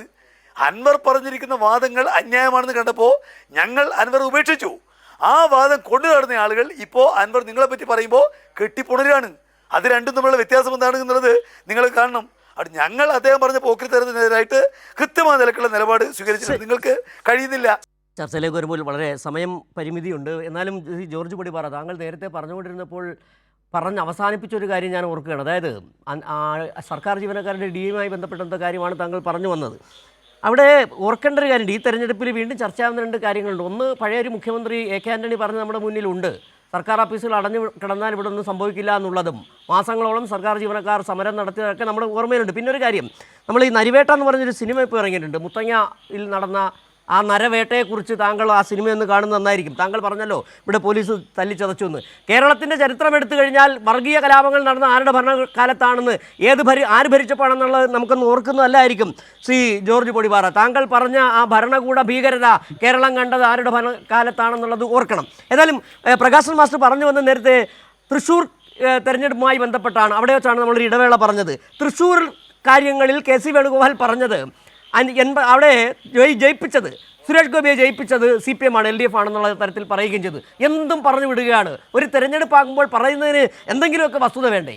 അൻവർ പറഞ്ഞിരിക്കുന്ന വാദങ്ങൾ അന്യായമാണെന്ന് കണ്ടപ്പോൾ ഞങ്ങൾ അൻവർ ഉപേക്ഷിച്ചു. ആ വാദം കൊണ്ടു നടന്ന ആളുകൾ ഇപ്പോൾ അൻവർ നിങ്ങളെപ്പറ്റി പറയുമ്പോൾ കെട്ടിപ്പുണരുകയാണ്. അത് രണ്ടും തമ്മിലുള്ള വ്യത്യാസം എന്താണ് എന്നുള്ളത് നിങ്ങൾ കാണണം. അത് ഞങ്ങൾ അദ്ദേഹം പറഞ്ഞ പോക്കിരിത്തരത്തിനെതിരായിട്ട് കൃത്യമായ നിലക്കുള്ള നിലപാട് സ്വീകരിച്ചിട്ട് നിങ്ങൾക്ക് കഴിയുന്നില്ല. ചർച്ചയിലേക്ക് വരുമ്പോൾ വളരെ സമയം പരിമിതിയുണ്ട്. എന്നാലും ജോർജ് പൊടിപ്പാറ, താങ്കൾ നേരത്തെ പറഞ്ഞുകൊണ്ടിരുന്നപ്പോൾ അവസാനിപ്പിച്ചൊരു കാര്യം ഞാൻ ഓർക്കുകയാണ്. അതായത് സർക്കാർ ജീവനക്കാരുടെ DAയുമായി ബന്ധപ്പെട്ട കാര്യമാണ് താങ്കൾ പറഞ്ഞു വന്നത്. അവിടെ ഓർക്കേണ്ട ഒരു കാര്യമുണ്ട്. ഈ തെരഞ്ഞെടുപ്പിൽ വീണ്ടും ചർച്ചയാവുന്ന 2 കാര്യങ്ങളുണ്ട്. ഒന്ന്, പഴയൊരു മുഖ്യമന്ത്രി AK ആൻ്റണി പറഞ്ഞ് നമ്മുടെ മുന്നിലുണ്ട്, സർക്കാർ ഓഫീസുകൾ അടഞ്ഞു കിടന്നാൽ ഇവിടെ ഒന്നും സംഭവിക്കില്ല എന്നുള്ളതും. മാസങ്ങളോളം സർക്കാർ ജീവനക്കാർ സമരം നടത്തിയതൊക്കെ നമ്മുടെ ഓർമ്മയിലുണ്ട്. പിന്നെ ഒരു കാര്യം, നമ്മൾ ഈ നരിവേട്ട എന്ന് പറഞ്ഞൊരു സിനിമ ഇപ്പോൾ ഇറങ്ങിയിട്ടുണ്ട്. മുത്തങ്ങയിൽ നടന്ന ആ നരവേട്ടയെക്കുറിച്ച് താങ്കൾ ആ സിനിമയൊന്ന് കാണുന്നത് നന്നായിരിക്കും. താങ്കൾ പറഞ്ഞല്ലോ ഇവിടെ പോലീസ് തല്ലിച്ചതച്ചു എന്ന്. കേരളത്തിൻ്റെ ചരിത്രം എടുത്തു കഴിഞ്ഞാൽ വർഗീയ കലാപങ്ങൾ നടന്ന ആരുടെ ഭരണകാലത്താണെന്ന്, ആര് ഭരിച്ചപ്പോഴാണെന്നുള്ളത് നമുക്കൊന്ന് ഓർക്കുന്നതല്ലായിരിക്കും. ശ്രീ ജോർജ് പൊടിപ്പാറ, താങ്കൾ പറഞ്ഞ ആ ഭരണകൂട ഭീകരത കേരളം കണ്ടത് ആരുടെ ഭരണകാലത്താണെന്നുള്ളത് ഓർക്കണം. ഏതായാലും പ്രകാശൻ മാസ്റ്റർ പറഞ്ഞു വന്ന നേരത്തെ തൃശ്ശൂർ തെരഞ്ഞെടുപ്പുമായി ബന്ധപ്പെട്ടാണ്, അവിടെ വെച്ചാണ് നമ്മളൊരു ഇടവേള പറഞ്ഞത്. തൃശ്ശൂർ കാര്യങ്ങളിൽ KC വേണുഗോപാൽ പറഞ്ഞത് അവിടെ ജയിപ്പിച്ചത്, സുരേഷ് ഗോപിയെ ജയിപ്പിച്ചത് CPM ആണ്, LDF ആണെന്നുള്ള തരത്തിൽ പറയുകയും ചെയ്തു. എന്തും പറഞ്ഞു വിടുകയാണ്. ഒരു തെരഞ്ഞെടുപ്പാകുമ്പോൾ പറയുന്നതിന് എന്തെങ്കിലുമൊക്കെ വസ്തുത വേണ്ടേ?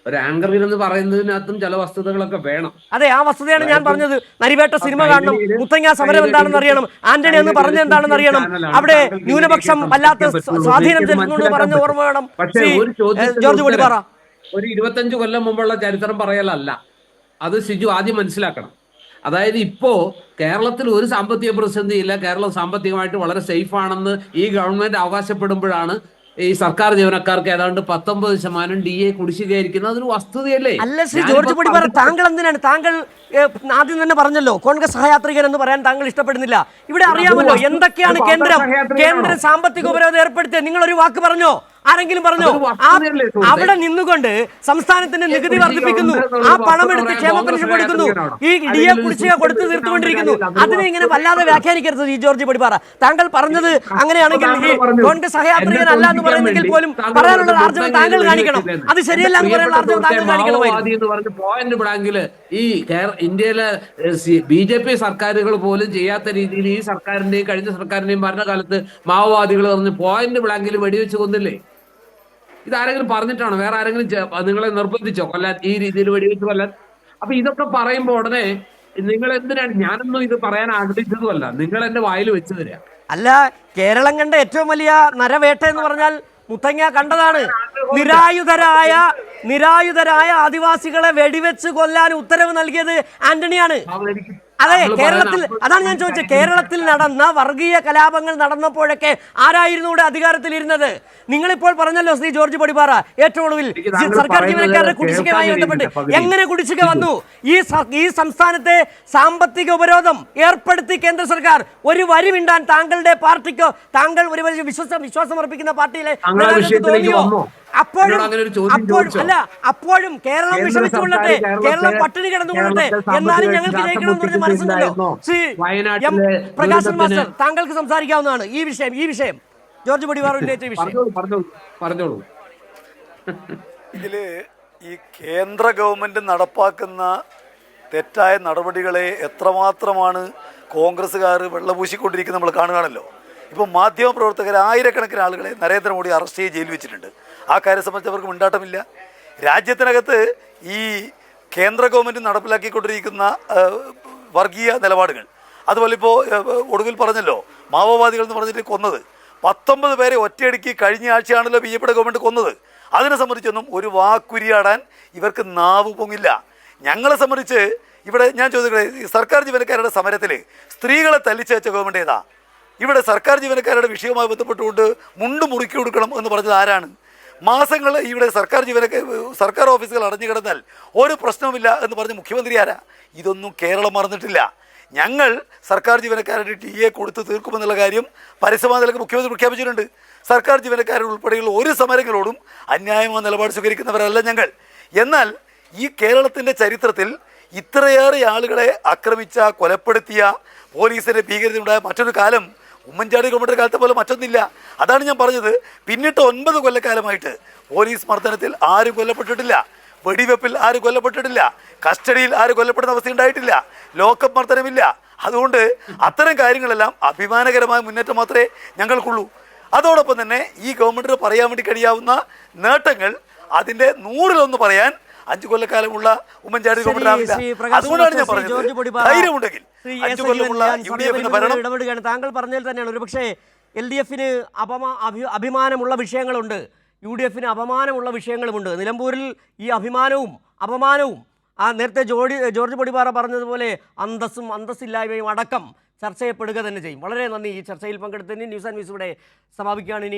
ഒരു ആങ്കറിൽ എന്ന് പറയുന്നതിനകത്തും ചില വസ്തുതകളൊക്കെ വേണം. അതെ, ആ വസ്തുതയാണ് ഞാൻ പറഞ്ഞത്. നരിവേട്ട സിനിമ കാണണം, മുത്തങ്ങ സമരം എന്താണെന്ന് അറിയണം, ആന്റണി എന്ന് പറഞ്ഞത് എന്താണെന്ന് അറിയണം, അവിടെ ന്യൂനപക്ഷം വല്ലാത്ത സ്വാധീനം ചെലുത്തുന്നു പറഞ്ഞ ഓർമ്മ വേണം. ജോർജ് പൊടിപ്പാറ, ഒരു 25 കൊല്ലം മുമ്പുള്ള ചരിത്രം പറയലല്ല. അത് സിജു ആദ്യം മനസ്സിലാക്കണം. അതായത് ഇപ്പോൾ കേരളത്തിൽ ഒരു സാമ്പത്തിക പ്രതിസന്ധിയില്ല, കേരളം സാമ്പത്തികമായിട്ട് വളരെ സേഫ് ആണെന്ന് ഈ ഗവൺമെന്റ് അവകാശപ്പെടുമ്പോഴാണ് ഈ സർക്കാർ ജീവനക്കാർക്ക് ഏതാണ്ട് 19% DA കുടിശ്ശികയായിരിക്കുന്നത്. അതൊരു വസ്തുതയല്ലേ? അല്ല ശ്രീ ജോർജ് പൊടിപ്പാറ, താങ്കൾ എന്തിനാണ്, താങ്കൾ ആദ്യം തന്നെ പറഞ്ഞല്ലോ കോൺഗ്രസ് സഹയാത്രികൻ എന്ന് പറയാൻ താങ്കൾ ഇഷ്ടപ്പെടുന്നില്ല. ഇവിടെ അറിയാമല്ലോ എന്തൊക്കെയാണ് കേന്ദ്ര സാമ്പത്തിക ഉപരോധം ഏർപ്പെടുത്തിയത്. നിങ്ങളൊരു വാക്ക് പറഞ്ഞോ? ആരെങ്കിലും പറഞ്ഞോ? അവിടെ നിന്നുകൊണ്ട് സംസ്ഥാനത്തിന്റെ നികുതി വർദ്ധിപ്പിക്കുന്നു, ആ പണം എടുത്ത് ക്ഷേമ പെൻഷൻ കൊടുക്കുന്നു, ഈ ഇടിയെ കുടിശ്ശിക കൊടുത്തു തീർത്തുകൊണ്ടിരിക്കുന്നു. അതിനെ ഇങ്ങനെ വല്ലാതെ വ്യാഖ്യാനിക്കരുത് ഈ ജോർജ് പൊടിപ്പാറ. താങ്കൾ പറഞ്ഞത് അങ്ങനെയാണെങ്കിൽ ഈ കോൺഗ്രസ് സഹയാത്രികനല്ല എന്ന് പറയുന്നെങ്കിൽ പോലും പറയാനുള്ള ആർജവം താങ്കൾ കാണിക്കണം. അത് ശരിയല്ല എന്ന് പറയാനുള്ള ആർജവം താങ്കൾ കാണിക്കണം. പോയിന്റ് ബ്ലാങ്കില് ഈ ഇന്ത്യയിലെ BJP സർക്കാരുകൾ പോലും ചെയ്യാത്ത രീതിയിൽ ഈ സർക്കാരിന്റെയും കഴിഞ്ഞ സർക്കാരിന്റെയും ഭരണകാലത്ത് മാവോവാദികൾ പറഞ്ഞ് പോയിന്റ് ബ്ലാങ്കിൽ വെടിവെച്ച് കൊന്നില്ലേ? ഇതാരെങ്കിലും പറഞ്ഞിട്ടാണോ? വേറെ ആരെങ്കിലും നിങ്ങളെ നിർബന്ധിച്ചോ കൊല്ലാൻ, ഈ രീതിയിൽ വെടിവെച്ച് കൊല്ലാൻ? അപ്പൊ ഇതൊക്കെ പറയുമ്പോ ഉടനെ നിങ്ങൾ എന്തിനാണ്, ഞാനൊന്നും ഇത് പറയാൻ ആഗ്രഹിച്ചതുമല്ല, നിങ്ങൾ എന്റെ വായിൽ വെച്ച് തരിക. അല്ല, കേരളം കണ്ട ഏറ്റവും വലിയ നരവേട്ട എന്ന് പറഞ്ഞാൽ മുത്തങ്ങ കണ്ടതാണ്. നിരായുധരായ ആദിവാസികളെ വെടിവെച്ച് കൊല്ലാൻ ഉത്തരവ് നൽകിയത് ആന്റണിയാണ്. അതെ, കേരളത്തിൽ, അതാണ് ഞാൻ ചോദിച്ചത്, കേരളത്തിൽ നടന്ന വർഗീയ കലാപങ്ങൾ നടന്നപ്പോഴൊക്കെ ആരായിരുന്നു ഇവിടെ അധികാരത്തിലിരുന്നത്? നിങ്ങളിപ്പോൾ പറഞ്ഞല്ലോ ശ്രീ ജോർജ് പൊടിപ്പാറ, ഏറ്റവും ഒടുവിൽ സർക്കാർ ജീവനക്കാരുടെ കുടിശ്ശികയുമായി ബന്ധപ്പെട്ട് എങ്ങനെ കുടിശ്ശിക വന്നു? ഈ സംസ്ഥാനത്തെ സാമ്പത്തിക ഉപരോധം ഏർപ്പെടുത്തി കേന്ദ്ര സർക്കാർ. ഒരു വരി മിണ്ടാൻ താങ്കളുടെ പാർട്ടിക്കോ, താങ്കൾ ഒരു വലിയ വിശ്വാസം അർപ്പിക്കുന്ന പാർട്ടിയിലെ തോന്നിയോ? അപ്പോഴും കേരളം വിഷമിച്ചുകൊള്ളട്ടെ, കേരളം പട്ടിണി കിടന്നുകൊള്ളട്ടെ, എന്നാലും ഞങ്ങൾക്ക് ജയിക്കണമെന്ന് പറഞ്ഞ് മനസ്സുണ്ടല്ലോ. ശ്രീ എം പ്രകാശൻ മാസ്റ്റർ, താങ്കൾക്ക് സംസാരിക്കാവുന്നതാണ് ഈ വിഷയം ജോർജ് പൊടിപ്പാറ ഉന്നയിച്ച വിഷയം. ഇതില് ഈ കേന്ദ്ര ഗവൺമെന്റ് നടപ്പാക്കുന്ന തെറ്റായ നടപടികളെ എത്രമാത്രമാണ് കോൺഗ്രസ്സുകാർ വെള്ളപൂശിക്കൊണ്ടിരിക്കുന്നത് നമ്മൾ കാണുകയാണല്ലോ. ഇപ്പോൾ മാധ്യമപ്രവർത്തകർ ആയിരക്കണക്കിന് ആളുകളെ നരേന്ദ്രമോദി അറസ്റ്റ് ചെയ്ത് ജയിലിൽ വെച്ചിട്ടുണ്ട്. ആ കാര്യം സംബന്ധിച്ച് അവർക്ക് മിണ്ടാട്ടമില്ല. രാജ്യത്തിനകത്ത് ഈ കേന്ദ്ര ഗവൺമെൻറ് നടപ്പിലാക്കിക്കൊണ്ടിരിക്കുന്ന വർഗീയ നിലപാടുകൾ, അതുപോലെ ഇപ്പോൾ ഒടുവിൽ പറഞ്ഞല്ലോ മാവോവാദികൾ എന്ന് പറഞ്ഞിട്ട് കൊന്നത് 19 പേരെ ഒറ്റയടിക്ക് കഴിഞ്ഞ ആഴ്ചയാണല്ലോ BJP ഗവൺമെൻറ് കൊന്നത്. അതിനെ സംബന്ധിച്ചൊന്നും ഒരു വാക്കുരിയാടാൻ ഇവർക്ക് നാവ് പൊങ്ങില്ല. ഞങ്ങളെ സംബന്ധിച്ച് ഇവിടെ ഞാൻ ചോദിക്കട്ടെ, സർക്കാർ ജീവനക്കാരുടെ സമരത്തിൽ സ്ത്രീകളെ തല്ലിച്ചേച്ച ഗവൺമെൻറ് ഏതാ? ഇവിടെ സർക്കാർ ജീവനക്കാരുടെ വിഷയവുമായി ബന്ധപ്പെട്ടുകൊണ്ട് മുണ്ട് മുറുക്കി കൊടുക്കണം എന്ന് പറഞ്ഞത് ആരാണ്? മാസങ്ങൾ ഇവിടെ സർക്കാർ ഓഫീസുകൾ അടഞ്ഞു കിടന്നാൽ ഒരു പ്രശ്നവുമില്ല എന്ന് പറഞ്ഞ് മുഖ്യമന്ത്രി ആരാ? ഇതൊന്നും കേരളം മറന്നിട്ടില്ല. ഞങ്ങൾ സർക്കാർ ജീവനക്കാരുടെ TA കൊടുത്ത് തീർക്കുമെന്നുള്ള കാര്യം പരസ്യമായി മുഖ്യമന്ത്രി പ്രഖ്യാപിച്ചിട്ടുണ്ട്. സർക്കാർ ജീവനക്കാരുൾപ്പെടെയുള്ള ഒരു സമരങ്ങളോടും അന്യായമായ നിലപാട് സ്വീകരിക്കുന്നവരല്ല ഞങ്ങൾ. എന്നാൽ ഈ കേരളത്തിൻ്റെ ചരിത്രത്തിൽ ഇത്രയേറെ ആളുകളെ ആക്രമിച്ച, കൊലപ്പെടുത്തിയ, പോലീസിൻ്റെ ഭീകരതയുണ്ടായ മറ്റൊരു കാലം ഉമ്മൻചാണ്ടി ഗവൺമെൻറ് കാലത്തെ പോലെ മറ്റൊന്നില്ല. അതാണ് ഞാൻ പറഞ്ഞത്. പിന്നിട്ട് 9 കൊല്ലക്കാലമായിട്ട് പോലീസ് മർദ്ദനത്തിൽ ആരും കൊല്ലപ്പെട്ടിട്ടില്ല, വെടിവെപ്പിൽ ആരും കൊല്ലപ്പെട്ടിട്ടില്ല, കസ്റ്റഡിയിൽ ആരും കൊല്ലപ്പെടുന്ന അവസ്ഥ ഉണ്ടായിട്ടില്ല, ലോക്കപ്പ് മർദ്ദനമില്ല. അതുകൊണ്ട് അത്തരം കാര്യങ്ങളെല്ലാം അഭിമാനകരമായ മുന്നേറ്റം മാത്രമേ ഞങ്ങൾക്കുള്ളൂ. അതോടൊപ്പം തന്നെ ഈ ഗവൺമെൻറ്റിന് പറയാൻ വേണ്ടി കഴിയാവുന്ന നേട്ടങ്ങൾ അതിൻ്റെ 100-1 പറയാൻ 5 കൊല്ലക്കാലമുള്ള ഉമ്മൻചാണ്ടി ഗവൺമെന്റ് ആവില്ല. അതുകൊണ്ടാണ് ഞാൻ പറഞ്ഞത്, ധൈര്യമുണ്ടെങ്കിൽ 5 കൊല്ലമുള്ള UDF-ന്റെ ഭരണം. ഇടപെടുകയാണ്. താങ്കൾ പറഞ്ഞതിൽ തന്നെയാണ്. ഒരു പക്ഷേ LDF-ന് അഭിമാനമുള്ള വിഷയങ്ങളുണ്ട്, UDF-ന് അപമാനമുള്ള വിഷയങ്ങളുമുണ്ട്. നിലമ്പൂരിൽ ഈ അഭിമാനവും അപമാനവും നേരത്തെ ജോർജ് പൊടിപ്പാറ പറഞ്ഞതുപോലെ അന്തസ്സില്ലായ്മയും അടക്കം ചർച്ച ചെയ്യപ്പെടുക തന്നെ ചെയ്യും. വളരെ നന്ദി ഈ ചർച്ചയിൽ പങ്കെടുത്തതിന്. ന്യൂസ് ആൻഡ് വ്യൂസ് ഇവിടെ സമാപിക്കുകയാണ്.